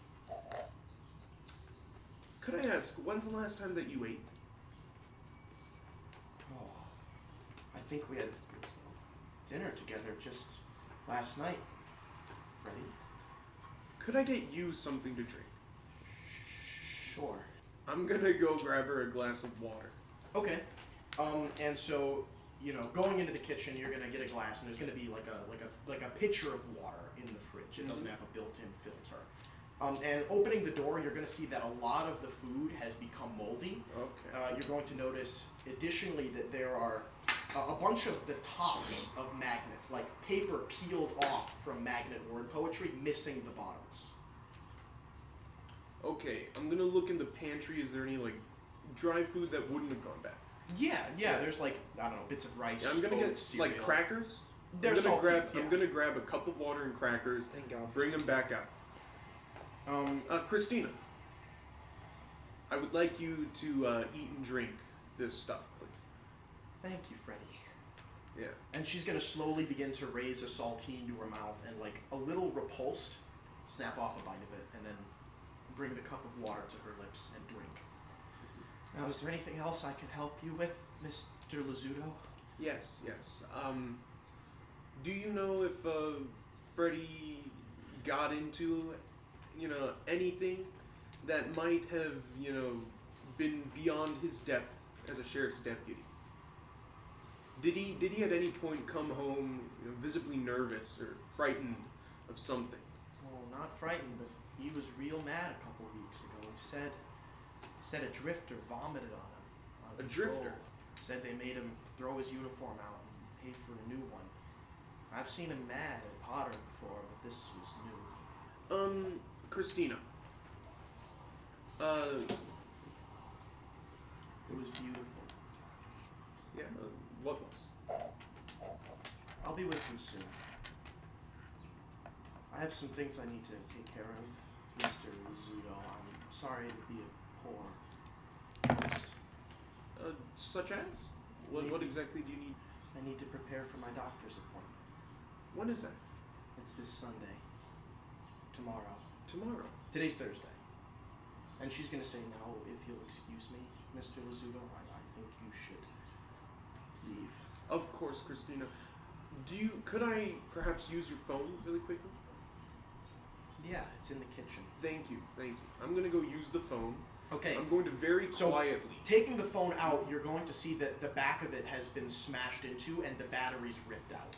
Could I ask, when's the last time that you ate? Oh, I think we had dinner together just last night, Freddy. Could I get you something to drink? Sure. I'm gonna go grab her a glass of water. Okay. And so, going into the kitchen, you're gonna get a glass, and there's gonna be like a pitcher of water in the fridge. It doesn't have a built-in filter. And opening the door, you're gonna see that a lot of the food has become moldy. Okay. You're going to notice, additionally, that there are a bunch of the tops of magnets, like paper peeled off from magnet word poetry, missing the bottoms. Okay, I'm gonna look in the pantry. Is there any, dry food that wouldn't have gone bad? Yeah, there's bits of rice. Yeah, I'm gonna get, cereal. crackers. There's saltines, I'm gonna grab a cup of water and crackers, Thank God. bring them back out. Christina, I would like you to eat and drink this stuff, please. Thank you, Freddy. Yeah. And she's gonna slowly begin to raise a saltine to her mouth and, a little repulsed, snap off a bite of it, and then bring the cup of water to her lips and drink. Now, is there anything else I can help you with, Mr. Lazzuto? Yes. Do you know if Freddy got into, anything that might have, been beyond his depth as a sheriff's deputy? Did he at any point come home, visibly nervous or frightened of something? Well, not frightened, but he was real mad a couple weeks ago. He said a drifter vomited on him. On A patrol. drifter? Said they made him throw his uniform out and pay for a new one. I've seen him mad at Potter before, but this was new. Christina. It was beautiful. Yeah, what was? I'll be with you soon. I have some things I need to take care of, Mr. Lazzuto. I'm sorry to be a poor host. Such as? What exactly do you need? I need to prepare for my doctor's appointment. When is that? It's this Sunday. Tomorrow. Tomorrow. Today's Thursday. And she's going to say, now, if you'll excuse me, Mr. Lazzuto, I think you should leave. Of course, Christina. Could I perhaps use your phone really quickly? Yeah, it's in the kitchen. Thank you. I'm going to go use the phone. Okay. I'm going to very quietly. Taking the phone out, you're going to see that the back of it has been smashed into and the battery's ripped out.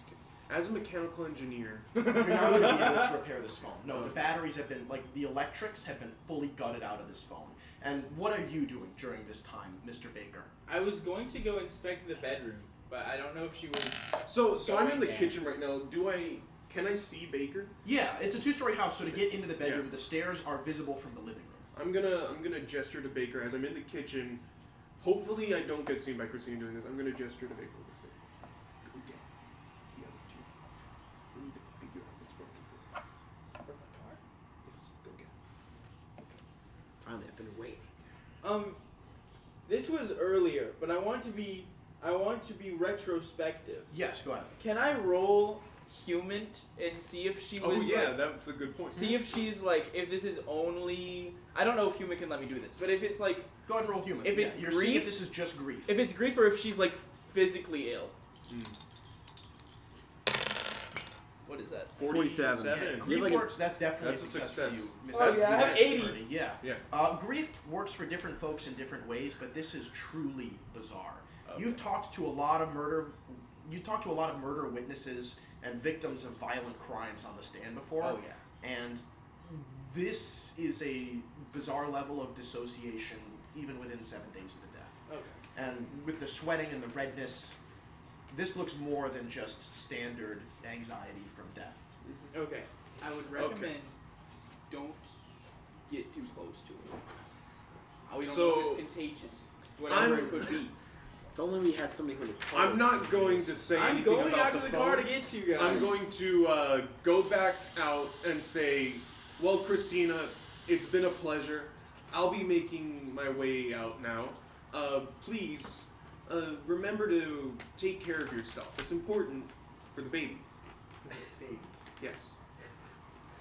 As a mechanical engineer, You're not going to be able to repair this phone. No, the batteries have been, the electrics have been fully gutted out of this phone. And what are you doing during this time, Mr. Baker? I was going to go inspect the bedroom, but I don't know if she was. So I'm in the Going kitchen right now. Can I see Baker? Yeah, it's a two-story house, so to get into the bedroom, the stairs are visible from the living room. I'm gonna gesture to Baker as I'm in the kitchen. Hopefully I don't get seen by Christina doing this. I'm gonna gesture to Baker. Go get the other two. We need to figure out what's wrong with this. From my car? Yes, go get it. Finally, I've been waiting. This was earlier, but I want to be retrospective. Yes, go ahead. Can I roll human and see if she was? Oh yeah, that's a good point. See if she's if this is only. I don't know if human can let me do this, but if it's Go ahead and roll human. If it's you're grief- seeing if this is just grief. if it's grief or if she's physically ill. What is that? 47. Yeah, grief works. That's definitely That's a success success. for you, Mr. Oh, yeah, I have Mr. 80. Attorney. Yeah. Yeah. Grief works for different folks in different ways, but this is truly bizarre. Okay. You've talked to a lot of murder. You talked to a lot of murder witnesses and victims of violent crimes on the stand before. Oh yeah. And this is a bizarre level of dissociation, even within 7 days of the death. Okay. And with the sweating and the redness, this looks more than just standard anxiety from death. Okay. I would recommend don't get too close to it. We don't know if it's contagious. Whatever it could be. If only we had somebody who would call. I'm not going to say I'm anything going about out to the phone. car to get you guys. I'm going to go back out and say, well, Christina, it's been a pleasure. I'll be making my way out now. Please, remember to take care of yourself. It's important for the baby. Baby. Yes.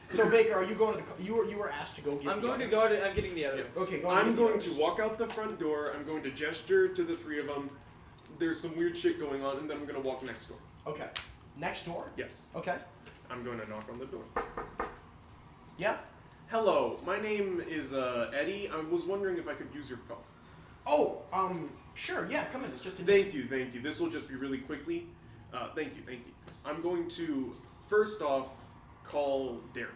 So Baker, are you going to the? You were asked to go get. I'm the going to others. go to. I'm getting the other. Okay, go. I'm get the going others. to walk out the front door. I'm going to gesture to the three of them. There's some weird shit going on, and then I'm going to walk next door. Okay. Next door. Yes. Okay. I'm going to knock on the door. Yeah. Hello, my name is Eddie. I was wondering if I could use your phone. Oh, sure. Yeah, come in. It's just a. Thank you. This will just be really quickly. Thank you. I'm going to, first off, call Derek.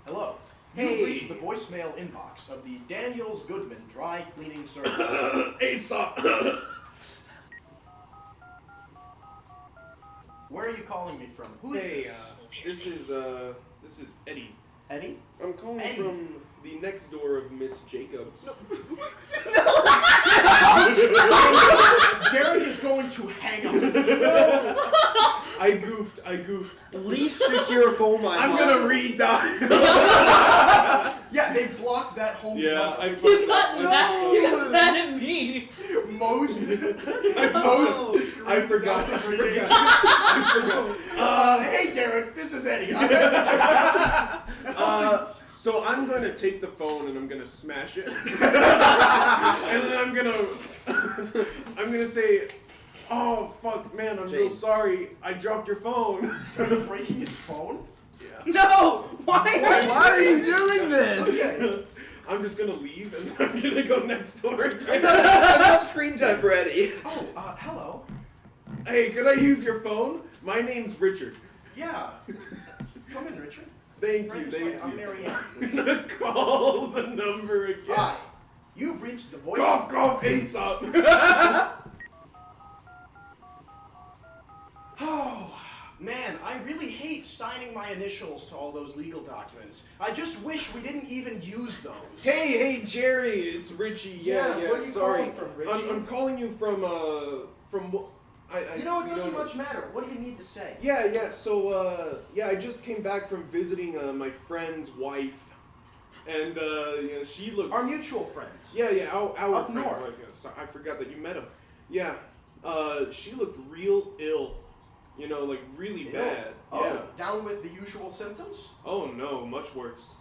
Hello. Hey. You've reached the voicemail inbox of the Daniels Goodman Dry Cleaning Service. Aesop! Where are you calling me from? Who is this? This is Eddie. Eddie? I'm calling Eddie. from the next door of Miss Jacobs. Derek is going to hang up. I goofed. Least secure phone line. I'm gonna redial. Yeah, they blocked that home Yeah, number. I You fucked got up. mad. You got mad at me. Most Oh, discreet I forgot. Delta Green agent. I forgot. Hey Derek, this is Eddie. So I'm going to take the phone and I'm going to smash it. And then I'm gonna say, oh fuck man, I'm so James. sorry. I dropped your phone. Are you breaking his phone? Yeah. No! Why? Why are you doing this? Okay. I'm just gonna leave and then I'm gonna go next door. Enough screen time for Eddie. Oh, hello. Hey, can I use your phone? My name's Richard. Yeah. Come in, Richard. Thank Right you, this way. thank I'm you. Marianne. I'm gonna call the number again. Hi. You've reached the voice. Cough, Aesop. Oh, man, I really hate signing my initials to all those legal documents. I just wish we didn't even use those. Hey, Jerry, it's Richie. Yeah, where are you sorry. calling from, Richie? I'm calling you from what? You know, it doesn't much matter. What do you need to say? Yeah. So, I just came back from visiting my friend's wife, and she looked. Our mutual friend. Yeah, our Up friend's north. wife. Yeah, so I forgot that you met him. Yeah, she looked real ill. You know, like really bad. Oh, Yeah. down with the usual symptoms? Oh no, much worse.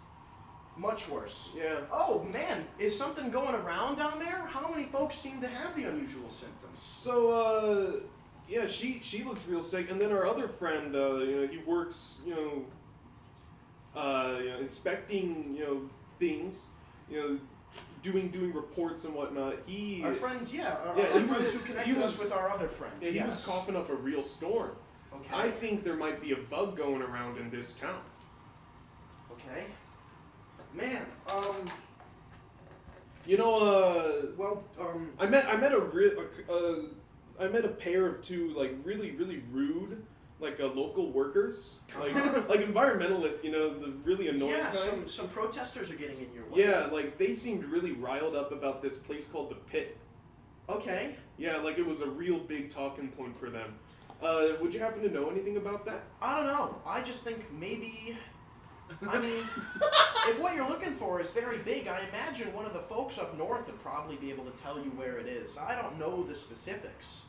Much worse. Yeah. Oh, man, is something going around down there? How many folks seem to have the unusual symptoms? So, yeah, she looks real sick, and then our other friend, he works, inspecting, things, doing reports and whatnot. Our friend, our he friend was- who he connected us was- with our other friend. Yeah, he was coughing up a real storm. Okay. I think there might be a bug going around in this town. Okay. Man, I met a pair of two like really rude local workers, like environmentalists, the really annoying yeah, kind. some protesters are getting in your way. Yeah, they seemed really riled up about this place called the Pit. Okay. Yeah, it was a real big talking point for them. Would you happen to know anything about that? I don't know. I just think maybe. I mean, if what you're looking for is very big, I imagine one of the folks up north would probably be able to tell you where it is. I don't know the specifics.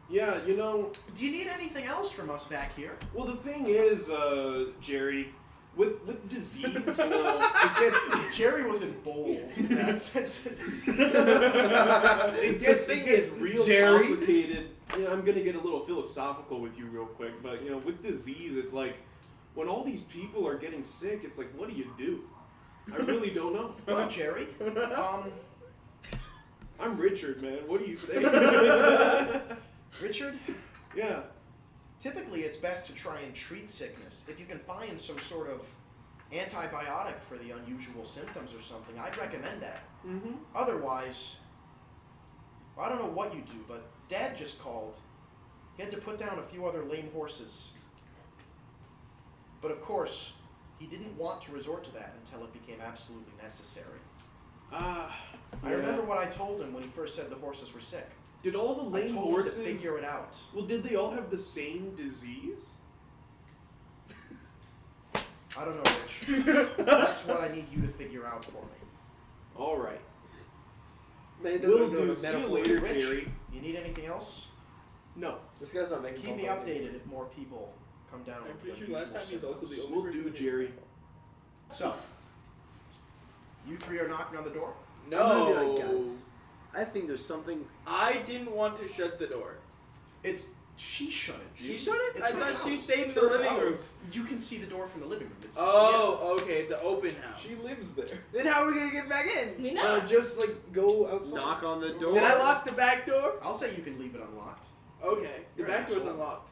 Yeah, Do you need anything else from us back here? well, the thing is, Jerry, with disease, it gets Jerry was in bold in that sentence. it gets real Jerry. complicated. I'm gonna get a little philosophical with you real quick, but with disease, it's like when all these people are getting sick, it's like, what do you do? I really don't know. Well, Jerry, I'm Richard, man. What do you say? Richard, Yeah. typically it's best to try and treat sickness. If you can find some sort of antibiotic for the unusual symptoms or something, I'd recommend that. Mm-hmm. Otherwise, I don't know what you do, but Dad just called. He had to put down a few other lame horses. But of course, he didn't want to resort to that until it became absolutely necessary. I remember what I told him when he first said the horses were sick. Did all the I lame told horses him to figure it out. Well, did they all have the same disease? I don't know, Rich. That's what I need you to figure out for me. All right. Man, it doesn't Will know do. the See you metaphor. later, Rich, Jerry. you need anything else? No. This guy's not making Keep me phone calls anymore. updated if more people come down I'm with pretty the sure last unusual time he's also the symptoms. only We'll do, person- Jerry. So, you three are knocking on the door? I'm gonna be No. like, guys, I think there's something. I didn't want to shut the door. She shut it. She shut it? It's I her thought she house. stayed in It's the her living room. house. You can see the door from the living room. It's, Oh, okay. It's an open house. She lives there. Then how are we gonna get back in? We know. Just like go outside. Knock on the door. Did I lock the back door? I'll say you can leave it unlocked. Okay. The You're an back door's asshole. unlocked.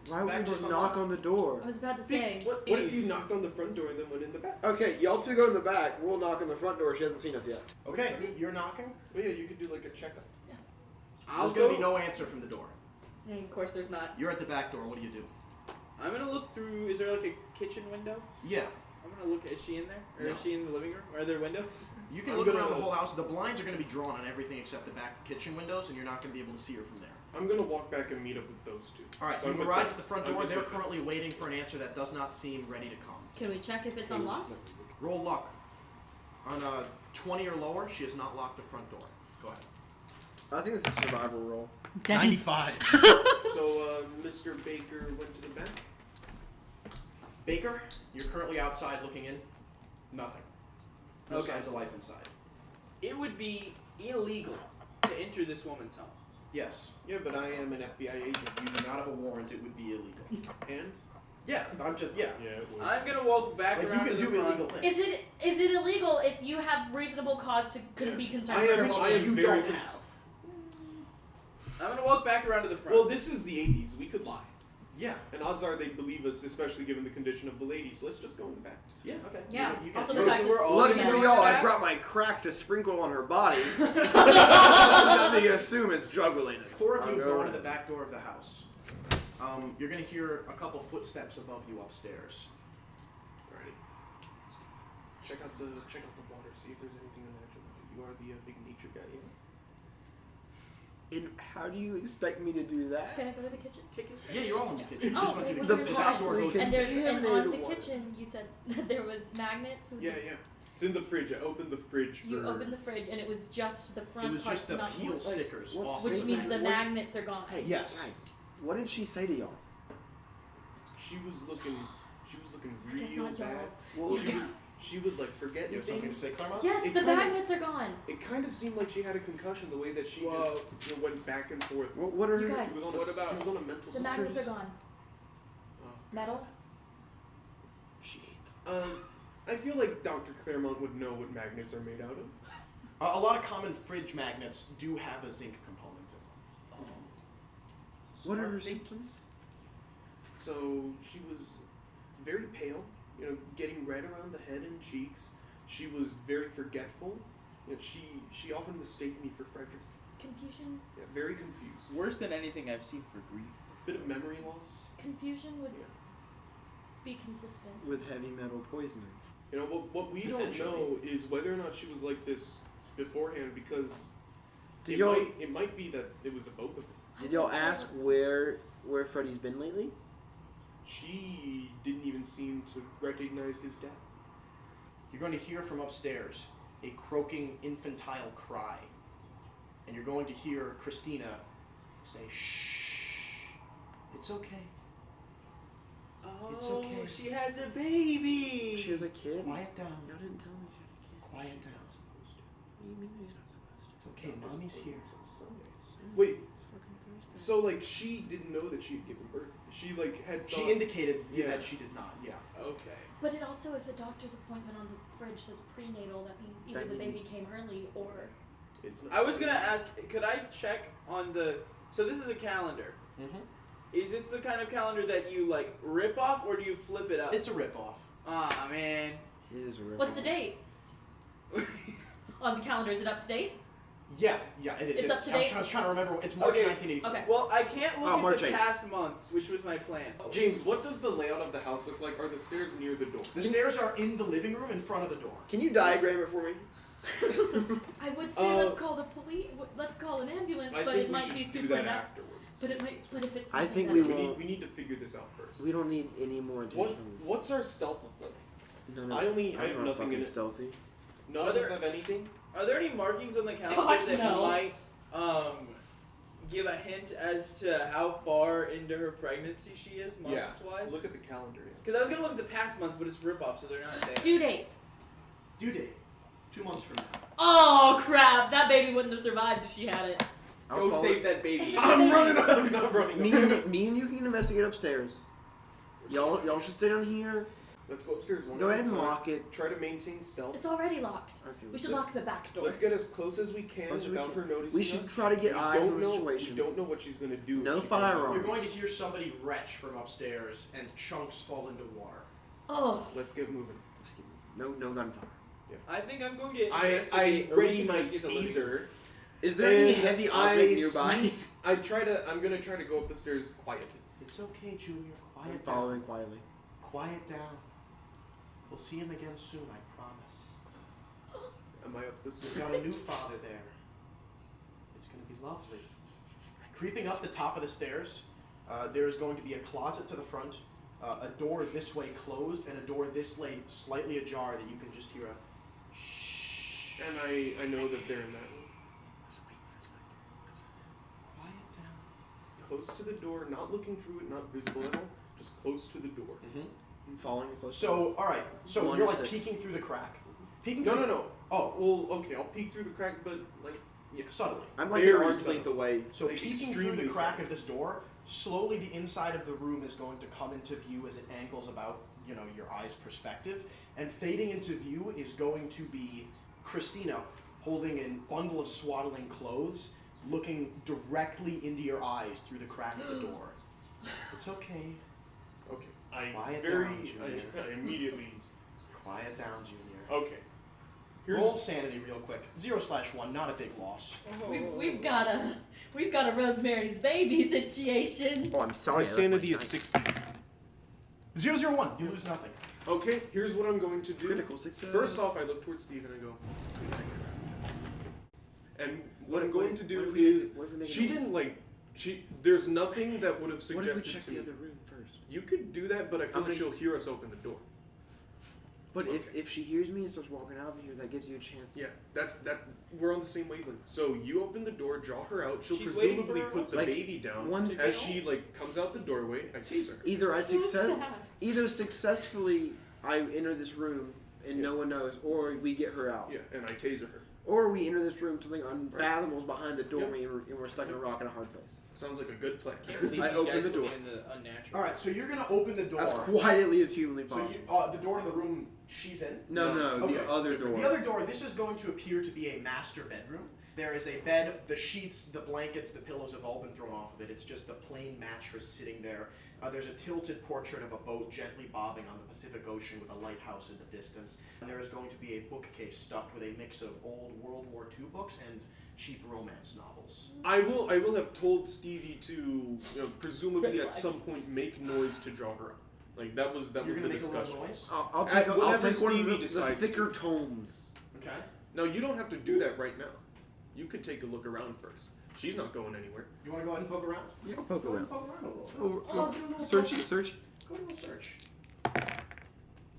Why would Back you door's just knock unlocked. on the door? I was about to say. What if you knocked on the front door and then went in the back? Okay, y'all two go in the back. We'll knock on the front door. She hasn't seen us yet. Okay, you're knocking. Oh yeah, you could do like a checkup. I'll There's going to go. be no answer from the door. And of course, there's not. You're at the back door. What do you do? I'm gonna look through. Is there like a kitchen window? Yeah. I'm gonna look. Is she in there? Or No. is she in the living room? Are there windows? You can I'm look gonna- around the whole house. The blinds are going to be drawn on everything except the back kitchen windows, and you're not going to be able to see her from there. I'm gonna walk back and meet up with those two. All right, So you've I'm arrived with at the front I'm door. just They're with them. currently waiting for an answer that does not seem ready to come. Can we check if it's unlocked? Roll luck. On a 20 or lower, she has not locked the front door. Go ahead. I think this is a survival roll. 95. So Mr. Baker went to the back. Baker, you're currently outside looking in. Nothing. No Okay. signs of life inside. It would be illegal to enter this woman's home. Yes. Yeah, but I am an FBI agent. You do not have a warrant. It would be illegal. And? Yeah, I'm just, yeah. Yeah, it would. I'm gonna walk back Like, you around can to the do front. illegal things. Is it illegal if you have reasonable cause to be concerned I for am- your Which I well-being? am you very don't cons- have. I'm gonna walk back around to the front. Well, this is the 80s. We could lie. Yeah. And odds are they'd believe us, especially given the condition of the lady. So let's just go in the back. Yeah, okay. Yeah. You can Also see the her. fact So we're that all Lucky gonna for go y'all, I back? brought my crack to sprinkle on her body. Nothing to assume it's drug related. Four of I'll you have go gone to ahead. the back door of the house. You're going to hear a couple footsteps above you upstairs. Alrighty. Check out the water. See if there's anything unnatural. You are the big nature guy. Yeah? And how do you expect me to do that? Can I go to the kitchen? Yeah, you're all in the kitchen. You Oh, just went wait, through the the back possibly door. Goes can- And there's and on the Contaminated water. kitchen, you said that there was magnets. With Yeah, yeah. It's in the fridge. I opened the fridge for. You opened the fridge and it was just the front It was parts, just the not peel the stickers what's- off. which the means the back. magnets are gone. Hey, Yes. guys, what did she say to y'all? She was looking I guess real not y'all. bad. Well, She was like forgetting You have something to things. say, Claremont? Yes, It the kinda- magnets are gone. It kind of seemed like she had a concussion the way that she Whoa. just went back and forth. What are You her? guys- She was on What a, about- she was on a mental The state. magnets are gone. Oh. Metal. She ate them. I feel like Dr. Claremont would know what magnets are made out of. A lot of common fridge magnets do have a zinc component in them. What are her Smart symptoms? So she was very pale, getting red around the head and cheeks. She was very forgetful. She often mistaked me for Frederick. Confusion. Yeah, very confused. Worse than anything I've seen for grief. Bit of memory loss. Confusion would Yeah. be consistent. With heavy metal poisoning. What we don't Potentially. know is whether or not she was like this beforehand, because Did it y'all might be that it was a both of them. did y'all I would say ask it's- where Freddy's been lately? She didn't even seem to recognize his dad. You're going to hear from upstairs a croaking infantile cry. And you're going to hear Christina say, "Shh. It's okay. Oh, It's okay. she has a baby. She has a kid? Quiet down. Y'all didn't tell me she had a kid. Quiet down. Supposed to. What do you mean he's not supposed to? It's okay. Mommy's here." It's on Sunday. Wait, It's fucking Thursday. so like she didn't know that she had given birth. She like had. She thought- indicated Yeah. that she did not, yeah. Okay. But it also, if the doctor's appointment on the fridge says prenatal, that means either That the means- baby came early or. It's not I was gonna ask, could I check on the? So this is a calendar. Mm-hmm. Is this the kind of calendar that you like rip off, or do you flip it up? It's a ripoff. Ah man. It is a What's the date on the calendar? Is it up to date? Yeah, it is. It's up to date? I was trying to remember. It's March Okay. 1984. Okay. Well, I can't look Oh, at March the 8th. past months, which was my plan. James, what does the layout of the house look like? Are the stairs near the door? The stairs are in the living room in front of the door. Can you diagram it for me? I would say let's call the police. Let's call an ambulance, I but think it we might should be do super. that afterwards. But it might. But if it's. I something think we that's- will- We need to figure this out first. We don't need any more attention. What's our stealth look like? None I have I'm not nothing in fucking it. stealthy. None Are of us there- have anything. Are there any markings on the calendar Gosh, that no. you might give a hint as to how far into her pregnancy she is, months-wise? Look at the calendar. Because I was going to look at the past months, but it's rip-off, so they're not there. Due date. Due date. 2 months from now. Oh crap! That baby wouldn't have survived if she had it. Go save that baby. I'm running. I'm not running. Me and you can investigate upstairs. Y'all should stay down here. Let's go upstairs. Go ahead and lock it. Try to maintain stealth. It's already locked. Okay, We should let's- lock the back door. Let's get as close as we can Close as we without can. her noticing We should us. try to get We eyes don't on the know- situation. We don't know what she's gonna do. No if she firearm. You're going to hear somebody retch from upstairs, and chunks fall into water. Oh. Let's get moving. No gunfire. I think I'm going to I investigate. or ready we can my investigate the living room. taser. Is there any and heavy I object nearby? sneak- I'm gonna try to go up the stairs quietly. It's okay, Junior. I'm Quiet following down. quietly. Quiet down. We'll see him again soon, I promise. Am I up the We've stairs? got a new father there. It's gonna be lovely. Creeping up the top of the stairs, there is going to be a closet to the front, a door this way closed, and a door this way slightly ajar that you can just hear a shh. And I know that they're in that room. Quiet down. Close to the door, not looking through it, not visible at all. Just close to the door. I'm following close. So, all right. So One you're to like six. peeking through the crack. Peeking No, through no, the- no. Oh, Well, okay, I'll peek through the crack, but like, yeah. subtly. I'm like an Very arm's subtle. length away. So Like peeking through the extremely crack subtle. of this door, slowly the inside of the room is going to come into view as it angles about, your eye's perspective. And fading into view is going to be Christina holding a bundle of swaddling clothes, looking directly into your eyes through the crack of the door. It's okay. Okay. I Quiet very, down, Junior. I immediately. Quiet down, Junior. Okay. Roll sanity real quick. 0/1, not a big loss. We've got a Rosemary's Baby situation. Oh, I'm sorry. My sanity is 60. 0/1, you lose nothing. Okay, here's what I'm going to do. Critical success. First off, I look towards Steve and I go. And what I'm going to do what if we is, make she a noise? didn't like. There's nothing that would have What if we suggested check to the me. other room first? You could do that, but I feel How like many- she'll hear us open the door. But if she hears me and starts walking out of here, that gives you a chance. Yeah, that. We're on the same wavelength. So you open the door, draw her out. She'll She's waiting presumably for her put the like, baby down. one- As she comes out the doorway, I tase her. Either I So success, sad. either successfully I enter this room and no one knows, or we get her out, Yeah, and I taser her. or we enter this room, something unfathomable is behind the door, Yep. and we're stuck in a rock in a hard place. Sounds like a good plan. Can't believe I these open guys the door. believe in the unnatural. All right, so you're gonna open the door. As quietly as humanly So possible. the door to the room she's in. No, Okay. the other door. The other door, this is going to appear to be a master bedroom. There is a bed, the sheets, the blankets, the pillows have all been thrown off of it. It's just the plain mattress sitting there. There's a tilted portrait of a boat gently bobbing on the Pacific Ocean with a lighthouse in the distance. And there is going to be a bookcase stuffed with a mix of old World War II books and cheap romance novels. I will have told Stevie to presumably Red at some flags. point make noise to draw her out. Like that was You're the gonna make a discussion. little noise? I'll At take one whatever of Stevie the decides thicker to. tomes. Okay. No, you don't have to do that right now. You could take a look around first. She's not going anywhere. You want to go ahead and poke around? Yeah, I'll poke Go ahead around. and poke around a little. Oh, Oh, do a little search poke. it, search. Go ahead and search.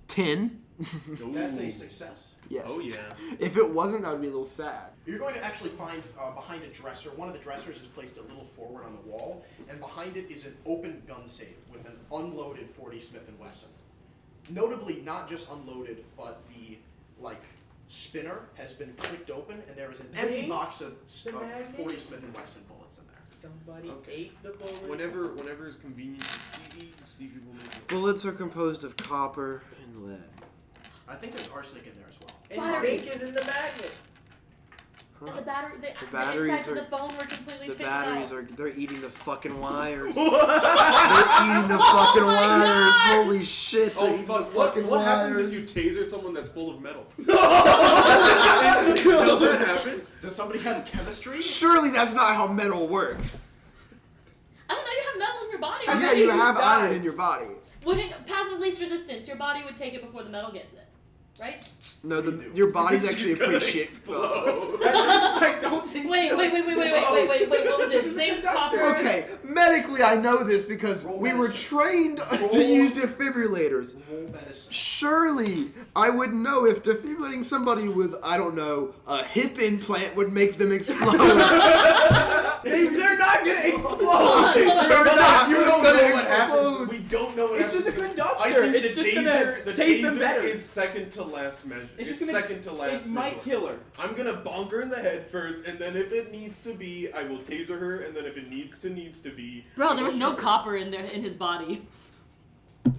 10. That's a Ooh. success. Yes. Oh yeah. If it wasn't, that would be a little sad. You're going to actually find behind a dresser, one of the dressers is placed a little forward on the wall, and behind it is an open gun safe with an unloaded 40 Smith & Wesson. Notably, not just unloaded, but the, spinner has been clicked open, and there is an empty Dang. box of The 40 magnet. Smith & Wesson bullets in there. Somebody Okay. ate the bullet. Whenever is convenient to Stevie will make it. Bullets are composed of copper and lead. I think there's arsenic in there as well. And Batteries. zinc is in the magnet. Huh? And the batteries insides of are- the phone were completely The taken batteries out. they're eating the fucking wires. They're eating the fucking Oh my wires. God. Holy shit, they're Oh eating fuck! the What fucking happens wires. if you taser someone that's full of metal? Does that happen? Does somebody have chemistry? Surely that's not how metal works. I don't know. You have metal in your body. Yeah, already. you have iron in your body. Wouldn't path of least resistance? Your body would take it before the metal gets it, right? No, What do you do? your body's actually a She's gonna pretty shit. explode. I don't think Wait, so. wait. What was it? Same copper. Okay, medically I know this because Roll we were medicine. trained Roll- to use defibrillators. Roll medicine. Surely I would know if defibrillating somebody with, I don't know, a hip implant would make them explode. They're not not gonna explode. on. You don't know gonna what happens. explode. We don't know what It's happens. just a conductor. I think It's the just taser, gonna taste them better. is second to last measure. It's It's just gonna- second to last. It might resort. kill her. I'm gonna bonk her in the head first, and then if it needs to be, I will taser her, and then if it needs to be. I Bro, there will was no shoot her. copper in his body.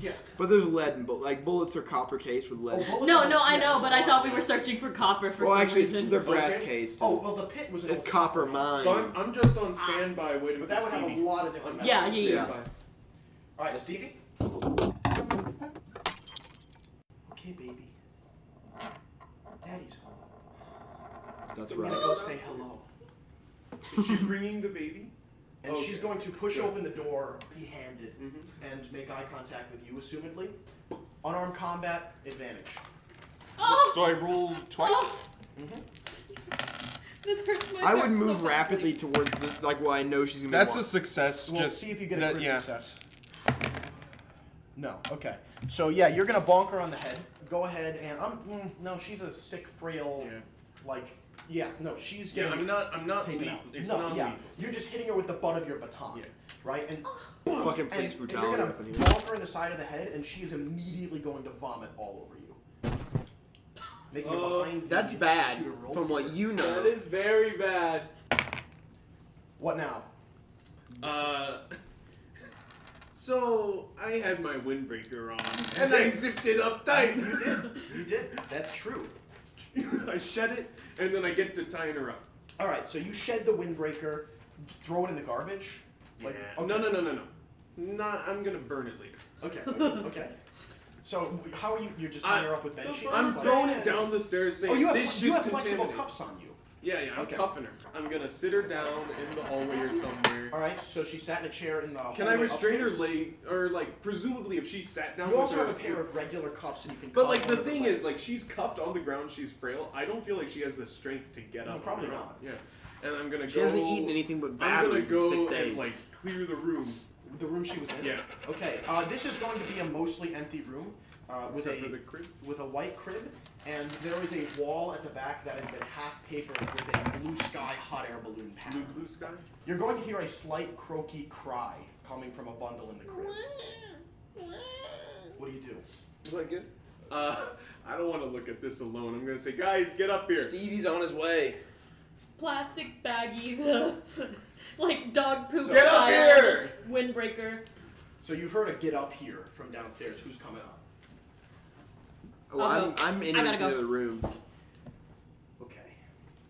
Yeah. But there's lead in bullets are copper cased with lead. bullets No, are- I yeah, know, there's but a I lot thought of we were them. searching for copper for Well, some actually, reason. they're brass Okay. cased. Oh, well, the pit was an It's old copper mine. So I'm just on standby waiting But for that would have a Stevie. lot of different Yeah, methods. yeah. All right, Stevie. Okay, baby. Daddy's home. That's We're gonna right. go say hello. She's bringing the baby. And Okay. she's going to push Good. open the door empty-handed and make eye contact with you, assumedly. Unarmed combat, advantage. Oh, So I roll twice. oh, this hurts my I would heart so move badly. rapidly towards the well. I know she's gonna be. That's a success. We'll just see if you get a that- crit yeah. success. No. Okay. So yeah, you're gonna bonk her on the head. Go ahead and no, she's a sick, frail, Yeah. like no, she's Yeah, getting I'm not taken lethal. out. It's no, not yeah, lethal. you're just hitting her with the butt of your baton, Yeah. right? And fucking and police you're brutality gonna up in here. bonk her in the side of the head, and she is immediately going to vomit all over you. Making a behind the That's bad computer roll. from what you know. That is very bad. What now? So I had my windbreaker on, and I zipped it up tight. You did. You did. That's true. I shed it, and then I get to tying her up. All right. So you shed the windbreaker, throw it in the garbage. Like, Yeah. okay. No. Not. I'm gonna burn it later. Okay. So how are you? You're just tying her up with bed sheets? I'm Like- throwing it down the stairs, saying Oh, you have this you shit's have flexible contaminated. cuffs on you. Yeah. I'm Okay. cuffing her. I'm gonna sit her down in the hallway or somewhere. All right. So she sat in a chair in the. Can I hallway restrain her upstairs. leg, or like presumably if she sat down? You with also her, have a pair of regular cuffs, and you can. But cuff like the under thing legs. is, like she's cuffed on the ground. She's frail. I don't feel like she has the strength to get No, up. probably on her own. not. Yeah. And I'm gonna She go. hasn't eaten anything but I'm gonna batteries go in 6 days. and like clear the room. the room she was in. Yeah. Okay. This is going to be a mostly empty room with Except for a the crib. with a white crib, and there is a wall at the back that has been half papered with a blue sky hot air balloon pattern. Blue sky. You're going to hear a slight croaky cry coming from a bundle in the crib. What do you do? Is that good? I don't want to look at this alone. I'm gonna say, guys, get up here. Stevie's on his way. Plastic baggie, the like dog poop Get up style here! this windbreaker. So you've heard a get up here from downstairs. Who's coming up? Well, I'll go. I'm in I the gotta go. other room. Okay.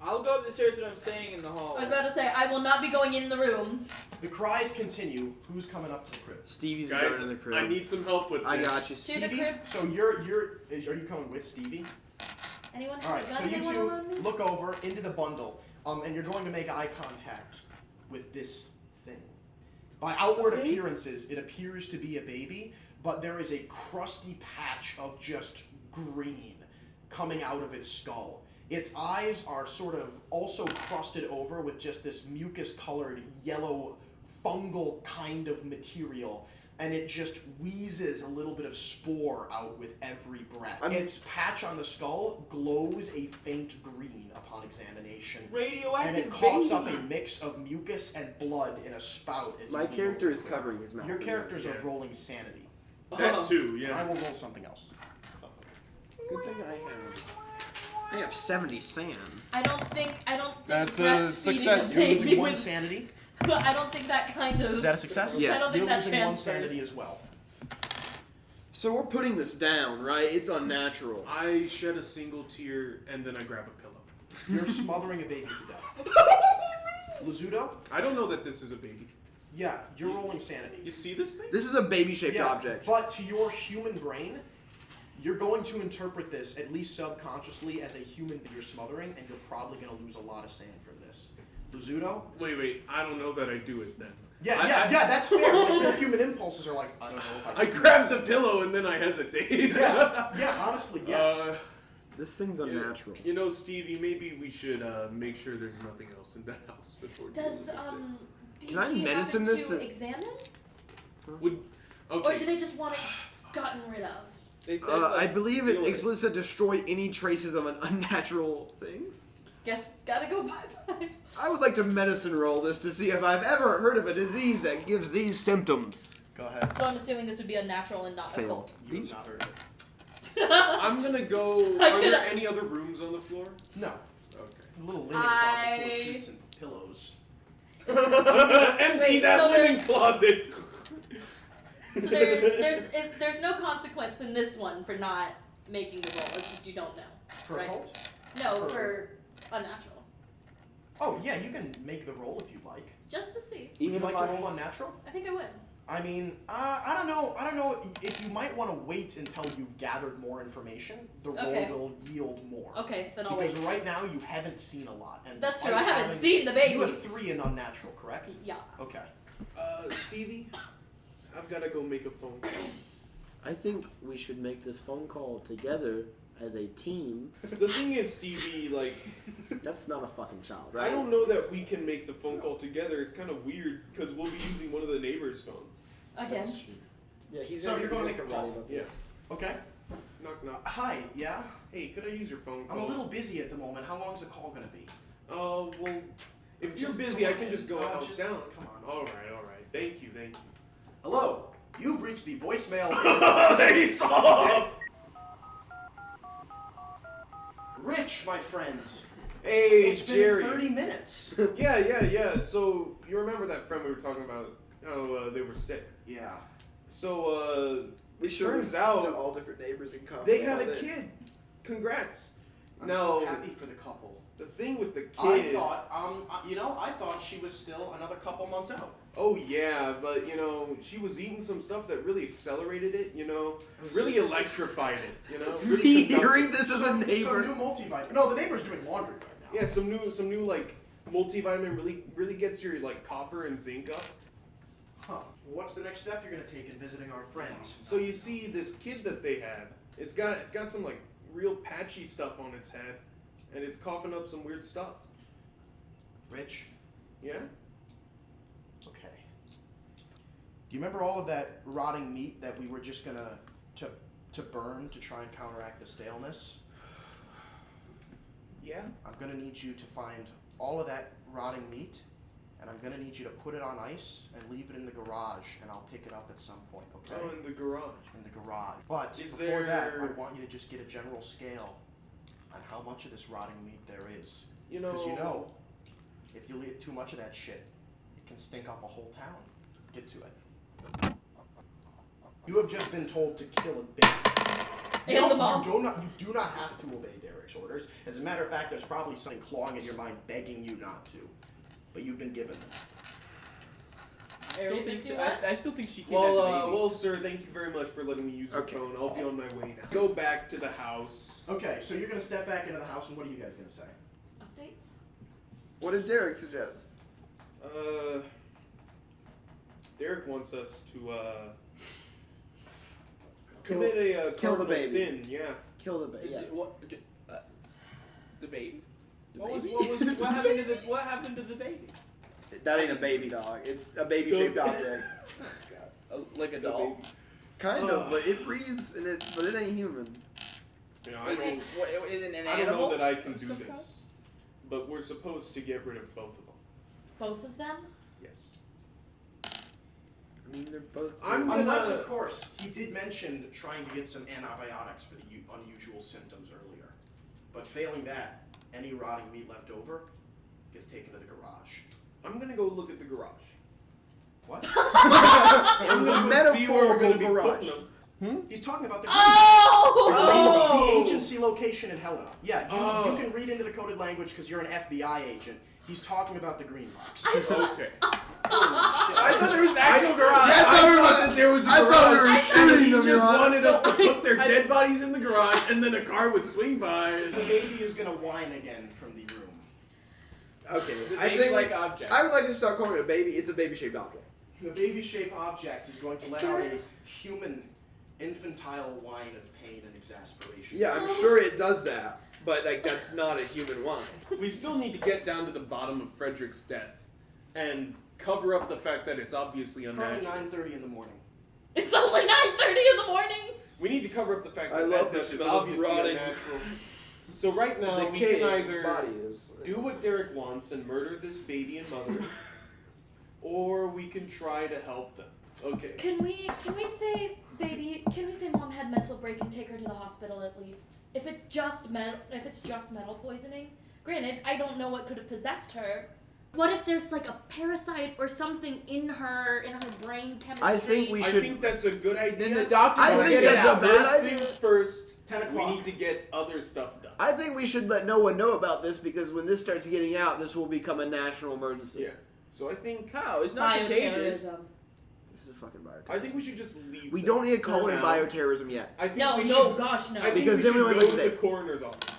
I'll go up the stairs, but I'm staying in the hall. I was about to say I will not be going in the room. The cries continue. Who's coming up to the crib? Stevie's Guys, going in the crib. I need some help with this. I got you. To the Stevie. crib. So are you coming with Stevie? Anyone? All right. got So you anyone two around me? look over into the bundle, and you're going to make eye contact with this thing. By outward appearances, it appears to be a baby, but there is a crusty patch of just green coming out of its skull. Its eyes are sort of also crusted over with just this mucus-colored yellow fungal kind of material, and it just wheezes a little bit of spore out with every breath. Its patch on the skull glows a faint green upon examination, Radioactive and it coughs baby. up a mix of mucus and blood in a spout. As My you lean character over is it. covering his mouth. Your characters Yeah. are rolling sanity. That too, I yeah. will roll something else. Good thing I have 70 sand. I don't think That's a breastfeeding success. is You're saved losing me one with- sanity. But I don't think that kind of. Is that a success? Yes. I don't think You're that losing one transfers. sanity as well. So we're putting this down, right? It's unnatural. I shed a single tear and then I grab a pillow. You're smothering a baby to death. Lizudo? I don't know that this is a baby. Yeah, you're rolling sanity. You see this thing? This is a baby-shaped object. But to your human brain, you're going to interpret this, at least subconsciously, as a human that you're smothering, and you're probably going to lose a lot of sand from this. Lizudo? Wait. I don't know that I do it then. Yeah, that's fair. Like, your human impulses are like, I don't know if I I can do grab this. the pillow and then I hesitate. Yeah, honestly, yes. This thing's unnatural. You know, Stevie, maybe we should make sure there's nothing else in the house before. Does dealing with this. Can I DG medicine happen this to to- examine, Would okay. or do they just want it gotten rid of? They said, I like, believe it feel explicitly said destroy any traces of an unnatural things. Guess gotta go bye-bye. I would like to medicine roll this to see if I've ever heard of a disease that gives these symptoms. Go ahead. So I'm assuming this would be unnatural and not occult. You've not heard of it. I'm gonna go. Are there any other rooms on the floor? No. Okay. A little linen closet full of sheets and pillows. I'm gonna empty Wait, that so linen there's- closet. So there's no consequence in this one for not making the roll. It's just you don't know. For right? occult? No, for unnatural. Oh, yeah, you can make the roll if you'd like. Just to see. Would you like to roll unnatural? I think I would. I mean, I don't know if you might want to wait until you've gathered more information. The roll Okay. will yield more. Okay, then I'll Because wait. right now you haven't seen a lot. And That's true. despite I haven't having- seen the baby. You have 3 in unnatural, correct? Yeah. Okay. Stevie, I've gotta go make a phone call. I think we should make this phone call together as a team. The thing is, Stevie, like, That's not a fucking child, right? I don't know that we can make the phone call together. It's kind of weird because we'll be using one of the neighbors' phones. Again. Yeah, he's So you're going to make a call? Yeah. Okay. Knock knock. Hi, yeah? Hey, could I use your phone I'm call? a little busy at the moment. How long's the call gonna be? Oh, well, if you're Just busy, come I on can in. just go No, house just- down. come on. All right. Thank you. Hello. You've reached the voicemail. They saw. Rich, my friend. Hey, It's Jerry. been 30 minutes. Yeah. So you remember that friend we were talking about? How they were sick. Yeah. So We should turns to out all different neighbors in conference. they had a kid. Congrats. I'm Now, so happy for the couple. the thing with the kid. I thought she was still another couple months out. Oh yeah, but she was eating some stuff that really accelerated it. Really electrified it. Really Me conducted. hearing this as a Some neighbor. new multivitamin. No, the neighbor's doing laundry right now. Yeah, some new like multivitamin really gets your like copper and zinc up. Huh. What's the next step you're gonna take in visiting our friends? So you see this kid that they had. It's got some like real patchy stuff on its head, and it's coughing up some weird stuff. Rich. Yeah. Okay. Do you remember all of that rotting meat that we were just gonna to burn to try and counteract the staleness? Yeah. I'm gonna need you to find all of that rotting meat, and I'm gonna need you to put it on ice and leave it in the garage, and I'll pick it up at some point, okay? Oh, in the garage. In the garage. But Is before that, I there- want you to just get a general scale on how much of this rotting meat there is. You know. Because if you eat too much of that shit, it can stink up a whole town. Get to it. You have just been told to kill a baby. And the mom. You do not have to obey Derek's orders. As a matter of fact, there's probably something clawing at your mind begging you not to. But you've been given them. Area 51? I still think she Well, sir, thank you very much for letting me use your Okay. phone. I'll be on my way now. Go back to the house. Okay, so you're going to step back into the house, and what are you guys going to say? Updates? What did Derek suggest? Derek wants us to commit a kill the cardinal baby. sin. Yeah. Kill the baby. Yeah. The baby. The What baby? what happened to the baby? That ain't a baby dog. It's a baby-shaped object. Like a doll. Kind of, but it breathes, but it ain't human. I Is don't, it an I don't animal? know that I can of do some this, kind? but we're supposed to get rid of both of them. Both of them? Yes. I mean, they're both. I'm gonna- Unless, of course, he did mention trying to get some antibiotics for the unusual symptoms earlier. But failing that, any rotting meat left over gets taken to the garage. I'm gonna go look at the garage. What? It I'm was a gonna go see where we're gonna be metaphorical putting garage. them. He's talking about the Oh! the agency location in Helena. Yeah, you Oh. can read into the coded language because you're an FBI agent. He's talking about the green box. Okay. I thought there was an actual I garage. thought that there was a I garage. thought we were and shooting he them, just Your Honor. wanted us to put their dead bodies in the garage, and then a car would swing by. The baby is gonna whine again from the room. Okay, The I think baby-like object. I would like to start calling it a baby. It's a baby-shaped object. The baby-shaped object is going to let out a human, infantile whine of pain and exasperation. Yeah, I'm sure it does that, but like that's not a human whine. We still need to get down to the bottom of Frederick's death, and cover up the fact that it's obviously Currently unnatural. 9:30 in the morning. It's only 9:30 in the morning. We need to cover up the fact I that love this the is smell of obviously rotting. unnatural. So right now we Decaying can either body is. do what Derek wants and murder this baby and mother, or we can try to help them. Okay. Can we say, baby? Can we say mom had mental break and take her to the hospital at least? If it's just metal poisoning. Granted, I don't know what could have possessed her. What if there's like a parasite or something in her brain chemistry? I think we I should. think that's a good idea. Then the doctor. I will think get it that's out. a good First idea. things first. 10 We o'clock. need to get other stuff done. I think we should let no one know about this because when this starts getting out, this will become a national emergency. Yeah. So I think How? It's not contagious. Bioterrorism. This is fucking bioterrorism. I think we should just leave. We them don't need to call for it now. bioterrorism yet. I think No, we no, should, gosh, no. I think Because we then should we only go look to at the it. coroner's office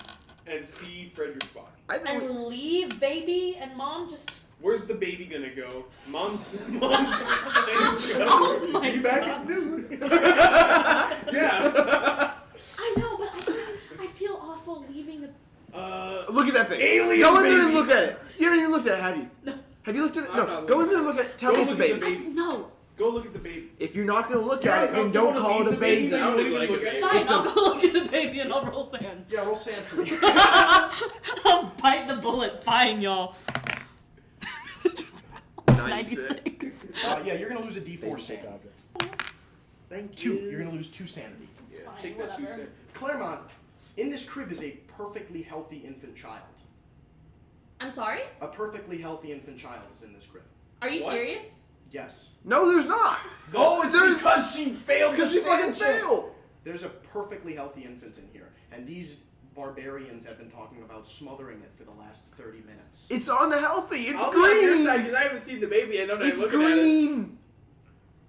and see Frederick's body. I think. And leave baby and mom just. Where's the baby gonna go? Mom's Oh my Be back God. at noon. Yeah. I know, but I feel awful leaving the. Look at that thing. Alien Go in there and baby. look at it. You haven't even looked at it, have you? No. Have you looked at it? I'm No. not Go in looking there and look at it. Tell Go me it's a look at baby. the baby. No. Go look at the baby. If you're not gonna look You're at it, then don't uncomfortable to call it a leave the baby baby. there. You won't even Like look a at it. Fine, It's a- I'll go look at the baby and I'll roll sand. Yeah, roll sand for me. I'll bite the bullet. Fine, y'all. 96. Yeah, you're gonna lose a D4 sand. Thank 2. You're gonna lose 2 sanity. It's Yeah, fine, take that 2 whatever. cents. Claremont, in this crib is a perfectly healthy infant child. I'm sorry? A perfectly healthy infant child is in this crib. Are you What? serious? Yes. No, there's not. Oh, it's There's- because she failed Because the she fucking sand check. failed. There's a perfectly healthy infant in here, and these barbarians have been talking about smothering it for the last 30 minutes. It's unhealthy. It's I'll be on your green. side because I haven't seen the baby. I don't know. It's Looking at it. green.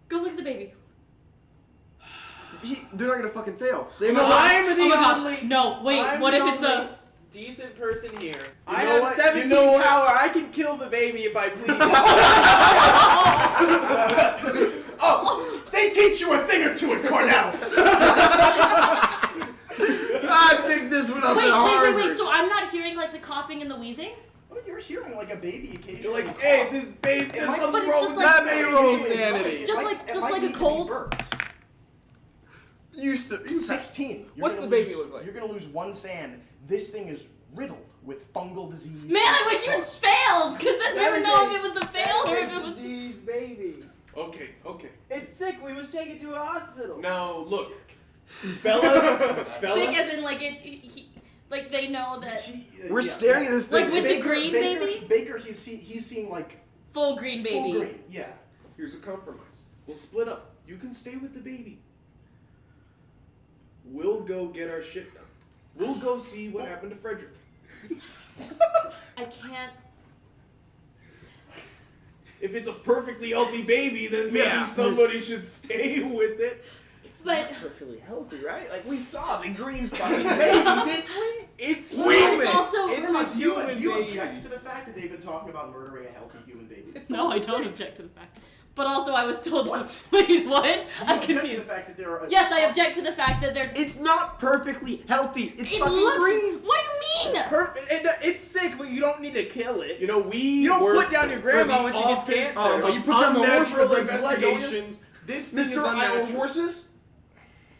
Go look at the baby. They're not gonna fucking fail. They You know know, what? I'm the Oh my gosh. only. No, wait, I'm what the if it's only a. decent person here? You I know have what? 17 You know what? power. I can kill the baby if I please. Oh, they teach you a thing or two at Cornell! I picked this one up at Harvard. Wait, so I'm not hearing like the coughing and the wheezing? Well, you're hearing like a baby occasionally. You're like, hey, this baby, It there's might- something but it's wrong just with like- that baby. Roll It sanity. might- Just it like- might just need like a to be cold? burped. You 16. You're What's gonna the baby lose- look like? You're gonna lose 1 sand. This thing is riddled with fungal disease. Man, I wish you had failed, because then we would know if it was the fail or if it was. disease baby. Okay, okay. It's sick. We must take it to a hospital. Now, look. Fellas, Sick as in like like they know that We're staring at this thing. Like with the green baby? Baker, he's seeing like full green baby. full green. Yeah. Here's a compromise. We'll split up. You can stay with the baby. We'll go get our shit done. We'll go see what happened to Frederick. I can't. If it's a perfectly healthy baby, then maybe Yeah. somebody should stay with it. It's But- not perfectly healthy, right? Like we saw the green fucking baby, didn't we? It's Well, human. it's also- It's Claremont, a do you human object baby. to the fact that they've been talking about murdering a healthy human baby? No, I don't object to the fact. But also, I was told What? to. Wait, what? Do you I'm object to the confused. fact that there are Yes, I object to the fact that they're. It's not perfectly healthy. It's It fucking looks. green. What do you mean? It's sick, but you don't need to kill it. You know, we You don't work put down your for grandma the when she gets Office cancer. Oh, but you of put down the horse unnatural with the leg, don't you? investigations. This thing is Mr. Iowa unnatural. Horses?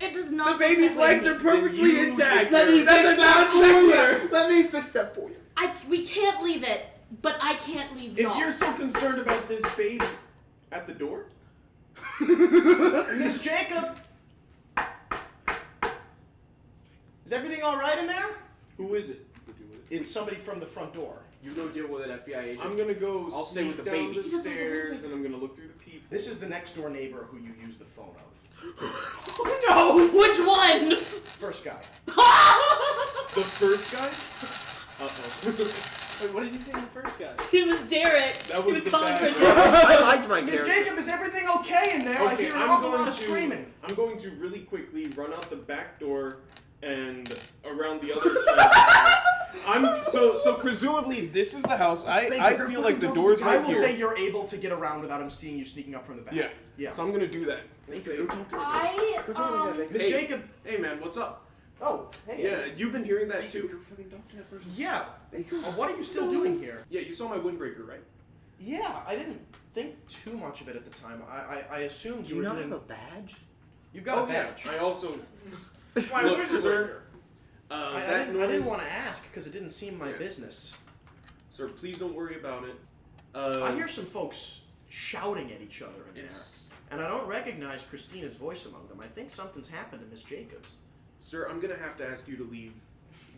It does The not. baby's look like legs are me. perfectly you intact. Let me That's fix a that for non-sequitur. you. Let me fix that for you. We can't leave it, but I can't leave If y'all. you're so concerned about this baby at the door, Miss Jacob! Is everything alright in there? who is it? It's somebody from the front door. You go deal with an FBI agent. I'm gonna go I'll stay sneak with the down baby. the He doesn't have to stairs live and I'm gonna look through the people. This is the next door neighbor who you use the phone of. No! Which one? First guy. The first guy? Uh-oh. Wait, what did you think of the first guy? It was Derek. That He was the calling bad for guy. Derek. I liked my Miss character. Jacob, is everything okay in there? I Okay, hear an I'm awful lot going of to screaming. I'm going to really quickly run out the back door and around the other side. I'm so presumably this is the house. I feel like the door's I right will here. say you're able to get around without him seeing you sneaking up from the back. Yeah. Yeah. So I'm gonna do that. Miss Hey. Jacob. Hey man, what's up? Oh, hey. Yeah, you've been hearing that too. Yeah. What are you still doing here? Yeah, you saw my windbreaker, right? Yeah, I didn't think too much of it at the time. I assumed Do you you were not doing. have a badge? You've got a badge. I also My look, windbreaker. sir. I didn't want to ask because it didn't seem my business. Sir, please don't worry about it. I hear some folks shouting at each other in there. And I don't recognize Christina's voice among them. I think something's happened to Miss Jacobs. Sir, I'm gonna have to ask you to leave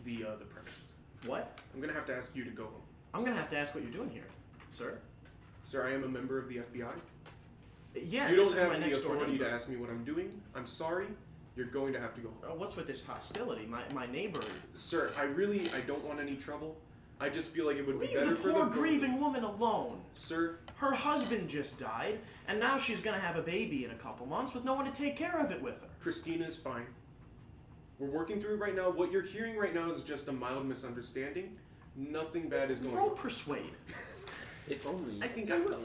the premises. What? I'm gonna have to ask you to go home. I'm gonna have to ask what you're doing here, sir. Sir, I am a member of the FBI. Yeah, You this don't is have my the next door authority neighbor. to ask me what I'm doing. I'm sorry. You're going to have to go home. What's with this hostility? My neighbor. Sir, I don't want any trouble. I just feel like it would be Leave better the for poor the grieving woman alone. Sir, her husband just died, and now she's gonna have a baby in a couple months with no one to take care of it with her. Christina's fine. We're working through it right now. What you're hearing right now is just a mild misunderstanding. Nothing bad is going Roll on. persuade. If only. I think I will.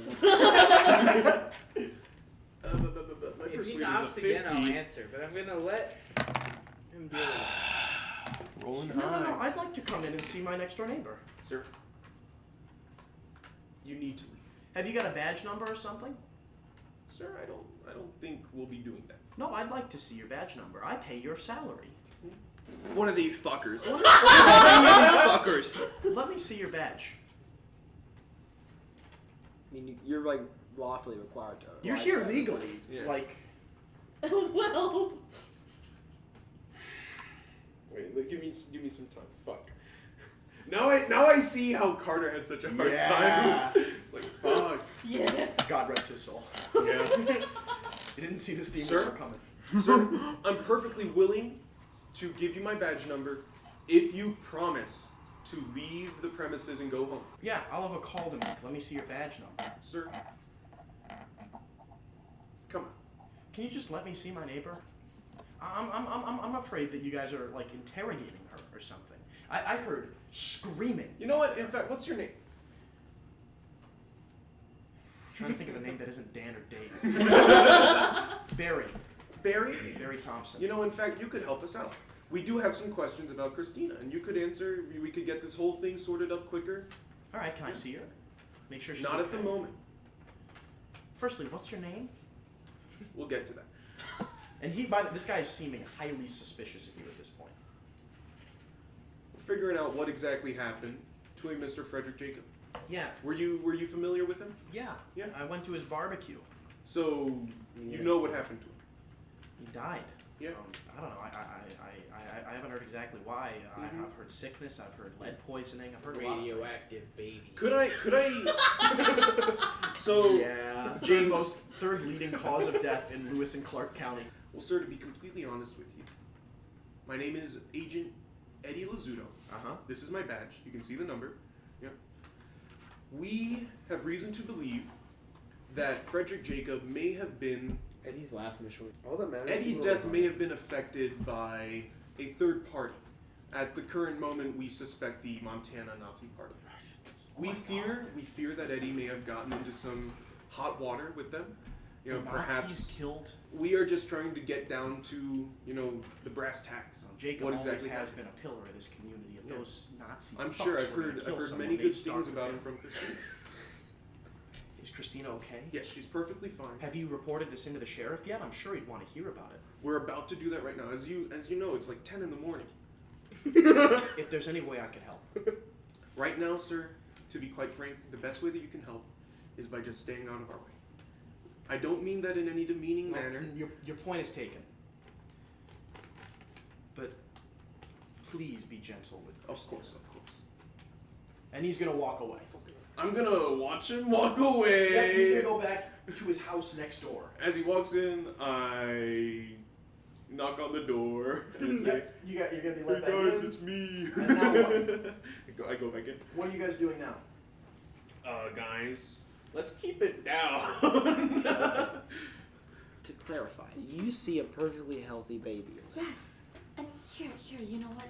My If he persuade knocks is a again, I'll 50. answer, but I'm gonna let him do it. Rolling No, high. I'd like to come in and see my next door neighbor. Sir, you need to leave. Have you got a badge number or something? Sir, I don't think we'll be doing that. No, I'd like to see your badge number. I pay your salary. One of these fuckers. One of these fuckers. Let me see your badge. I mean, you're like lawfully required to. You're lie here to legally. everybody. Yeah. Like, Well. Wait, give me some time. Fuck. Now I see how Carter had such a hard time. Like, fuck. Yeah. God rest his soul. Yeah. You didn't see this demon Sir? coming. Sir, I'm perfectly willing to give you my badge number if you promise to leave the premises and go home. Yeah, I'll have a call to make. Let me see your badge number. Sir, come on. Can you just let me see my neighbor? I'm afraid that you guys are like interrogating her or something. I heard screaming. You know what? In fact, what's your name? I'm trying to think of a name that isn't Dan or Dave. Barry. Barry? Barry Thompson. You know, in fact, you could help us out. We do have some questions about Christina, and you could answer. We could get this whole thing sorted up quicker. All right, can I see her? Make sure she's Not at the okay. moment. Firstly, what's your name? We'll get to that. And this guy is seeming highly suspicious of you at this point. We're figuring out what exactly happened to a Mr. Frederick Jacob. Yeah. Were you familiar with him? Yeah. Yeah. I went to his barbecue. So you know what happened to him? He died. Yeah. I don't know. I haven't heard exactly why. I've heard sickness. I've heard lead poisoning. I've heard a lot of things. Radioactive baby. Could I? So Yeah. Third leading cause of death in Lewis and Clark County. Well, sir, to be completely honest with you, my name is Agent Eddie Lazzuto. This is my badge. You can see the number. Yep. We have reason to believe that Frederick Jacob may have been. Eddie's last mission. All that matters. Eddie's death may have been affected by a third party. At the current moment, we suspect the Montana Nazi Party. We fear that Eddie may have gotten into some hot water with them. You know, The perhaps Nazis killed. we are just trying to get down to, the brass tacks. Jacob What always exactly has happened? been a pillar of this community. If Yeah. those Nazi I'm fucks sure I've were gonna heard kill someone, many good they'd start things with about him. him from Christina. Is Christina okay? Yes, she's perfectly fine. Have you reported this into the sheriff yet? I'm sure he'd want to hear about it. We're about to do that right now. As you know, it's like 10 in the morning. If there's any way I could help. Right now, sir, to be quite frank, the best way that you can help is by just staying out of our way. I don't mean that in any demeaning manner. Your point is taken. But please be gentle with Of Christina. course. And he's gonna walk away. I'm gonna watch him walk away. Yeah, he's gonna go back to his house next door. As he walks in, I knock on the door and say, You're gonna be "Hey let back guys, in. it's me." And now what? I go back in. What are you guys doing now? Guys, let's keep it down. To clarify, you see a perfectly healthy baby. Yes. And here, you know what?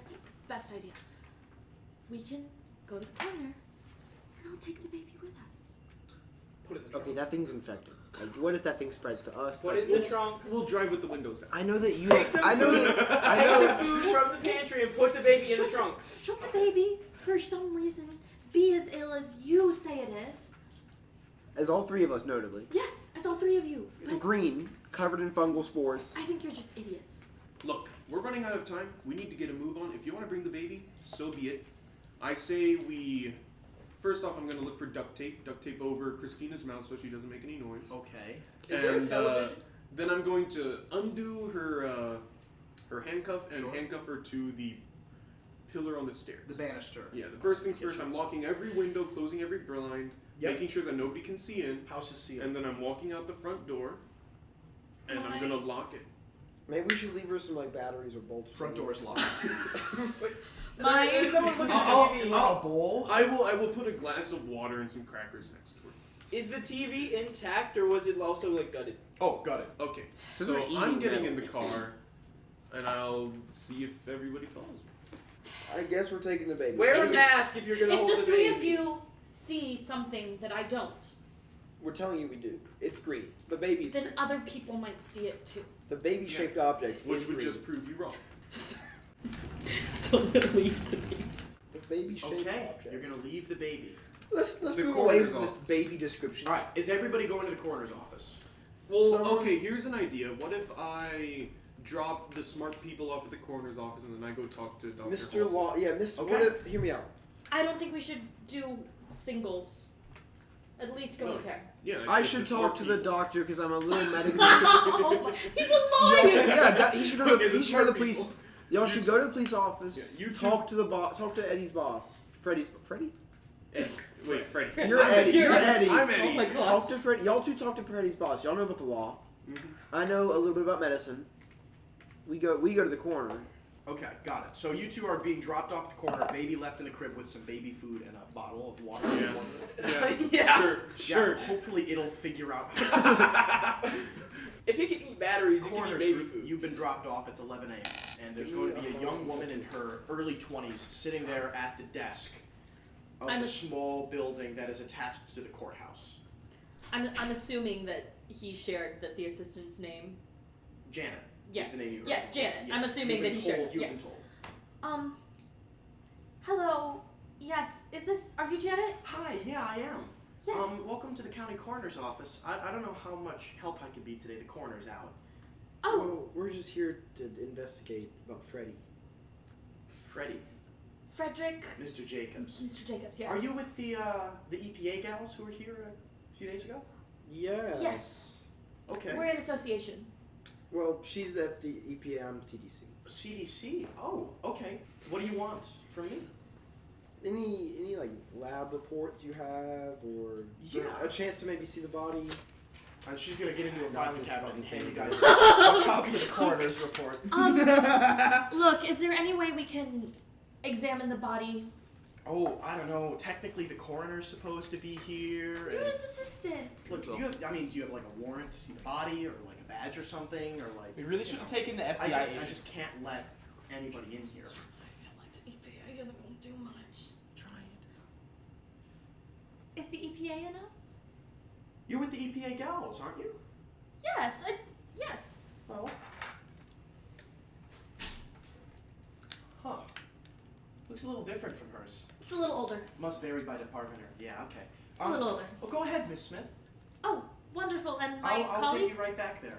Best idea. We can go to the corner, and I'll take the baby with us. Put it in the trunk. Okay, that thing's infected. Like, what if that thing spreads to us? Put Like, it in the trunk. We'll drive with the windows down. I know that you. Take some I know food. that. I Take know. some food from the pantry and put the baby in the trunk. Should the baby, for some reason, be as ill as you say it is? As all three of us, notably. Yes, as all three of you. But Green, covered in fungal spores. I think you're just idiots. Look, we're running out of time. We need to get a move on. If you want to bring the baby, so be it. I say we... First off, I'm going to look for duct tape. Duct tape over Christina's mouth so she doesn't make any noise. Okay. Is there a television? Then I'm going to undo her her handcuff and handcuff her to the pillar on the stairs. The banister. Yeah, the first things first, I'm locking every window, closing every blind, making sure that nobody can see in. House is sealed. And then I'm walking out the front door, and I'm going to lock it. Maybe we should leave her some like batteries or bolts. Front door is locked. There's no one looking at the TV. A bowl? I will put a glass of water and some crackers next to it. Is the TV intact or was it also like gutted? Oh, got it. Okay, So so they're I'm eating getting metal. in the car, and I'll see if everybody follows me. I guess we're taking the baby. Wear a If- mask if you're gonna hold If the the three baby. of you see something that I don't, We're telling you we do. It's green. The baby's then green. other people might see it too. The baby-shaped object Which is would green. just prove you wrong. So we'll leave the baby. The baby-shaped Okay, object. you're gonna leave the baby. Let's The move away coroner's from this office. baby description. All right, is everybody going to the coroner's office? Well, Someone- okay, here's an idea. What if I drop the smart people off at the coroner's office and then I go talk to Dr. Mr. Halsey? Law, yeah, Mr. Okay. What if, hear me out. I don't think we should do singles. At least go in a pair. Yeah, I it's should the talk smart to the people. doctor because I'm a little medically. Oh my, he's a lawyer. Yeah, he should go to Okay, the, the he should go to the smart police. people. Y'all should go to the police office. Yeah, you two- talk to the talk to Eddie's boss. Freddie? Eddie. Wait, Freddie. You're Eddie. You're Eddie. I'm Eddie. Oh my god. Talk to Freddie. Y'all two talk to Freddie's boss. Y'all know about the law. Mhm. I know a little bit about medicine. We go to the coroner. Okay, got it. So you two are being dropped off the corner, baby left in the crib with some baby food and a bottle of water. Yeah. Yeah. Sure. Yeah, hopefully it'll figure out. If you can eat batteries, you can eat Coroner's baby room, food. you've been dropped off. It's 11 a.m. and there's going to be a young woman in her early 20s sitting there at the desk of I'm the a- small building that is attached to the courthouse. I'm assuming that he shared that the assistant's name. Janet. Yes. Is the name you heard. Yes, Janet. Yes. I'm assuming that he shared. You've Yes. been told. Hello. Yes. Are you Janet? Hi, yeah, I am. Yes. Welcome to the county coroner's office. I don't know how much help I could be today. The coroner's out. Oh, Well, we're just here to investigate about Freddie. Freddie, Frederick. Mr. Jacobs. Mr. Jacobs. Yes. Are you with the EPA gals who were here a few days ago? Yeah. Yes. Okay. We're in association. Well, she's at the EPA, I'm TDC. CDC. Oh, okay. What do you want from me? Any like lab reports you have, or Yeah. a chance to maybe see the body? And she's gonna get into a Not filing this cabinet and fucking hand you thing. guys a copy of the coroner's report. Look, is there any way we can examine the body? Oh, I don't know. Technically, the coroner's supposed to be here. You're and- his assistant. Look, do you have like a warrant to see the body, or like a badge or something, or like? We really you should have know, taken the FBI I agent. just can't let anybody in here. I feel like the EPA doesn't do much. Try it. Is the EPA enough? You're with the EPA gals, aren't you? Yes. Yes. Well. Huh. Looks a little different from hers. It's a little older. Must vary by department or yeah, okay. It's a little older. Well, go ahead, Miss Smith. Oh, wonderful. And my I'll colleague? take you right back there.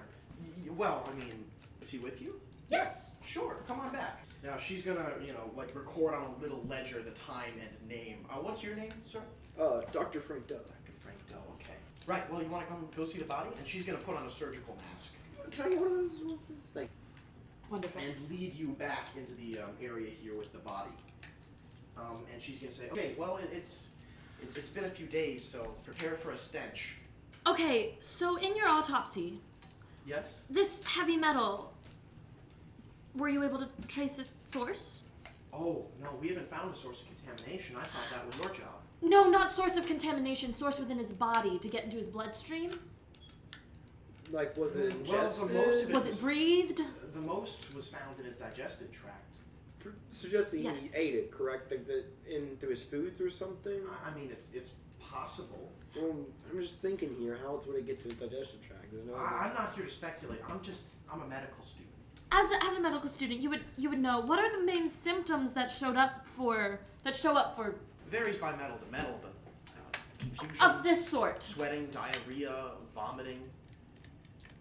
Well, I mean, is he with you? Yes. Sure, come on back. Now she's gonna, like record on a little ledger the time and name. What's your name, sir? Dr. Frank Doe. Dr. Frank Doe. Okay. Right. Well, you want to come go see the body, and she's gonna put on a surgical mask Can I get one of those? Thank Wonderful. and lead you back into the area here with the body. And she's gonna say, okay, well, it's been a few days, so prepare for a stench. Okay, so in your autopsy, Yes. this heavy metal, were you able to trace its source? Oh no, we haven't found a source of contamination. I thought that was your job. No, not source of contamination, source within his body to get into his bloodstream. Like, was it Well, ingested? the most of it Was it breathed? The most was found in his digestive tract. Suggesting Yes. he ate it, correct? Like that in through his foods or something? I mean, it's possible. Well, I'm just thinking here, how else would it get to his digestive tract? There's no I'm not here to speculate. I'm a medical student. As a medical student, you would know what are the main symptoms that show up for Varies by metal to metal, but confusion, of this sort. sweating, diarrhea, vomiting,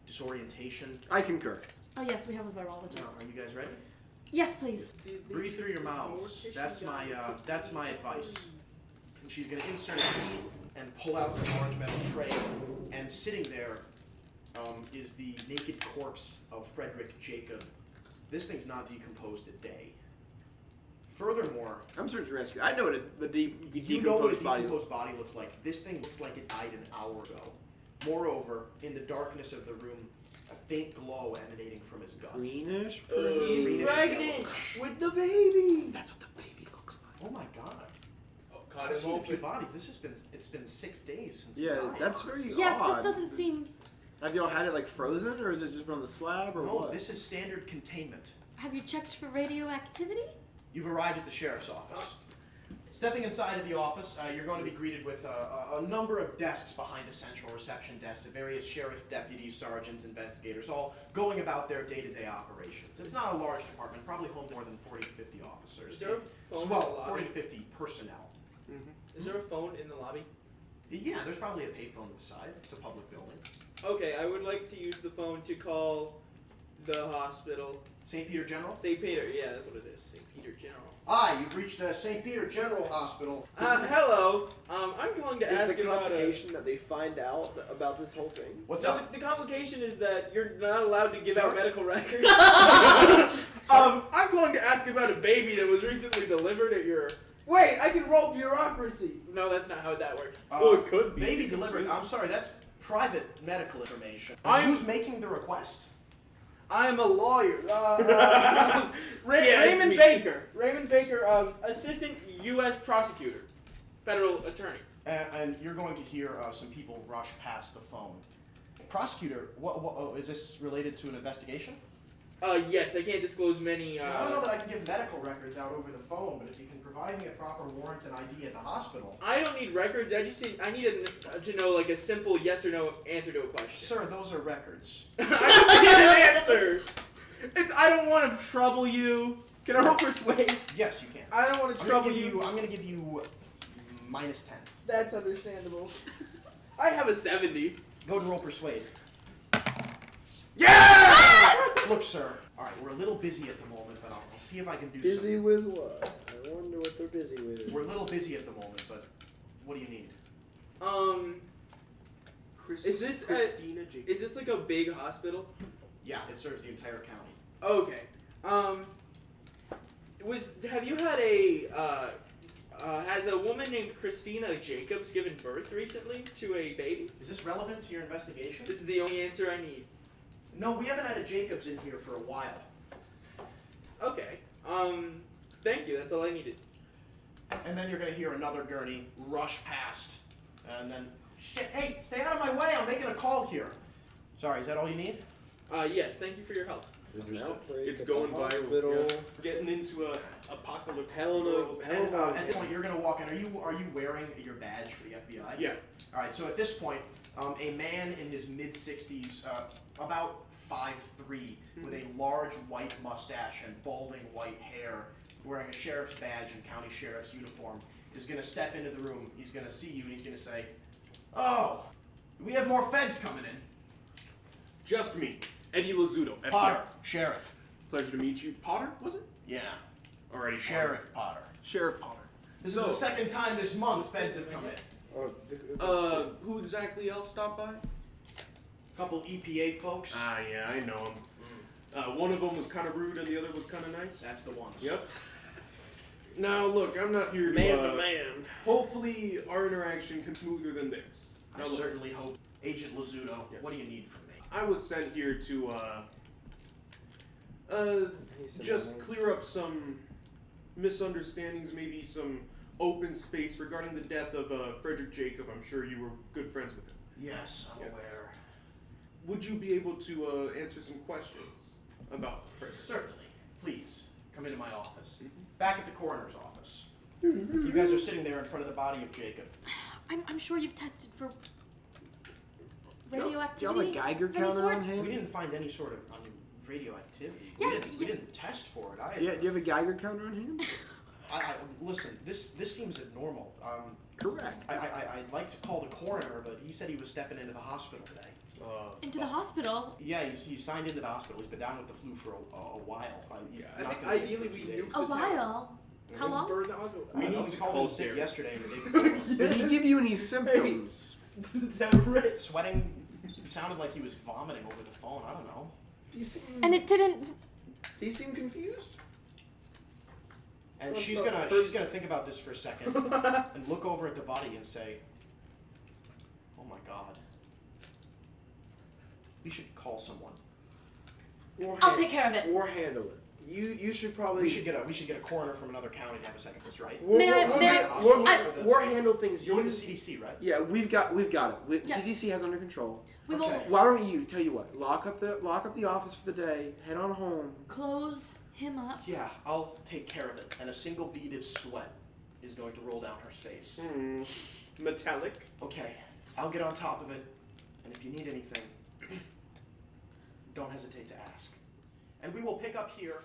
disorientation. I concur. Oh yes, we have a Now, virologist. are you guys ready? Yes, please. Breathe through your mouths. That's my advice. And she's gonna insert a key and pull out the large metal tray, and sitting there is the naked corpse of Frederick Jacob. This thing's not decomposed a day. Furthermore, I'm search and rescue. I know what you know what a decomposed body looks like. This thing looks like it died an hour ago. Moreover, in the darkness of the room, a faint glow emanating from his gut. Greenish. He's Greenish pregnant yellowish. with the baby. That's what the baby looks like. Oh my god. Oh, caught I've him seen a few open. bodies. It's been 6 days since he Yeah, died. that's very Yes, odd. this doesn't seem. Have y'all had it like frozen, or is it just been on the slab, or No, what? this is standard containment. Have you checked for radioactivity? You've arrived at the sheriff's office. Stepping inside of the office, you're going to be greeted with a number of desks behind a central reception desk of various sheriff, deputies, sergeants, investigators, all going about their day-to-day operations. It's not a large department, probably home to more than 40 to 50 officers. Is there a phone in the Well, lobby? 40 to 50 personnel. Is there a phone in the lobby? Yeah, there's probably a payphone to the side. It's a public building. Okay, I would like to use the phone to call the hospital. St. Peter General? St. Peter, yeah, that's what it is. St. Peter General. Hi, you've reached St. Peter General Hospital. Hello. I'm calling to Is ask the about complication that they find out about this whole thing? What's So up? the complication is that you're not allowed to give Sorry? out medical records. I'm calling to ask about a baby that was recently delivered at your. Wait, I can roll bureaucracy. No, that's not how that works. Well, it could be. Baby delivered. I'm sorry, that's private medical information. I'm- Who's making the request? I'm a lawyer. Yeah, it's Raymond me. Baker. Raymond Baker, assistant U.S. prosecutor, federal attorney. And you're going to hear some people rush past the phone. Prosecutor, is this related to an investigation? Yes, I can't disclose many. I don't know that I can give medical records out over the phone, but if you can provide me a proper warrant and ID at the hospital. I don't need records. I need to know like a simple yes or no answer to a question. Sir, those are records. I just need an answer. I don't want to trouble you. Can I roll persuade? Yes, you can. I don't want to I'm gonna trouble give you. I'm gonna give you -10. That's understandable. I have a 70. Go and roll persuade. Yeah! Look, sir. All right, we're a little busy at the moment, but I'll see if I can do Busy something. with what? I wonder what they're busy with. We're a little busy at the moment, but what do you need? Is this Christina Jacobs. is this like a big hospital? Yeah, it serves the entire county. Okay. Have you had has a woman named Christina Jacobs given birth recently to a baby? Is this relevant to your investigation? This is the only answer I need. No, we haven't had a Jacobs in here for a while. Okay. Thank you. That's all I needed. And then you're gonna hear another gurney rush past, and then shit. Hey, stay out of my way! I'm making a call here. Sorry, is that all you need? Yes. Thank you for your help. There's an Understood. outbreak It's at the going viral. hospital. Yeah. Getting into a apocalypse. Helena. world. And at this point, you're gonna walk in. Are you wearing your badge for the FBI? Yeah. All right. So at this point, a man in his mid-60s, about 5'3", with a large white mustache and balding white hair, wearing a sheriff's badge and county sheriff's uniform, is gonna step into the room. He's gonna see you and he's gonna say, "Oh, we have more feds coming in." Just me, Eddie Lazzuto, FBI. Potter, sheriff. Pleasure to meet you. Potter, was it? Yeah, Alrighty, Sheriff Potter. Sheriff Potter. This So- is the second time this month feds have come in. Oh, Who exactly else stopped by? Couple EPA folks. Yeah, I know him. One of them was kind of rude and the other was kind of nice. That's the ones. Yep. Now, look, I'm not here to... man to man. Hopefully, our interaction can smoother than theirs. I Now, look, certainly hope. Agent Lazzuto, Yes. what do you need from me? I was sent here to, just clear up some misunderstandings, maybe some open space regarding the death of Frederick Jacob. I'm sure you were good friends with him. Yes, I'm Yes. aware. Would you be able to answer some questions about Frederick? Certainly. Please, come into my office. Back at the coroner's office. You guys are sitting there in front of the body of Jacob. I'm sure you've tested for Do you have radioactivity. a Geiger of any counter on sorts? hand? We didn't find any sort of radioactivity. Yes, we didn't test for it either. Yeah, do you have a Geiger counter on hand? Listen, this seems abnormal. Correct. I'd like to call the coroner, but he said he was stepping into the hospital today. Into the hospital. Yeah, he's signed into the hospital. He's been down with the flu for a while. He's I not think gonna make it ideally for a we few nuked days. A while. How long? Burn the hospital. We I called him close sick here. yesterday and the day before. Did he give you any symptoms? Is that right? Sweating. He sounded like he was vomiting over the phone. I don't know. And it didn't. He seemed confused. And What she's the gonna think about this for a second and look over at the body and say, "Oh my God, we should call someone. I'll take care of it. Or handle it. You should probably. We should get a coroner from another county to have a second this, right? We'll handle things. You're with the CDC, right? Yeah, we've got it. Yes. CDC has under control. We will Why don't you tell you what? Lock up the office for the day. Head on home. close him up. Yeah, I'll take care of it. And a single bead of sweat is going to roll down her face. Metallic. Okay, I'll get on top of it. And if you need anything, don't hesitate to ask. And we will pick up here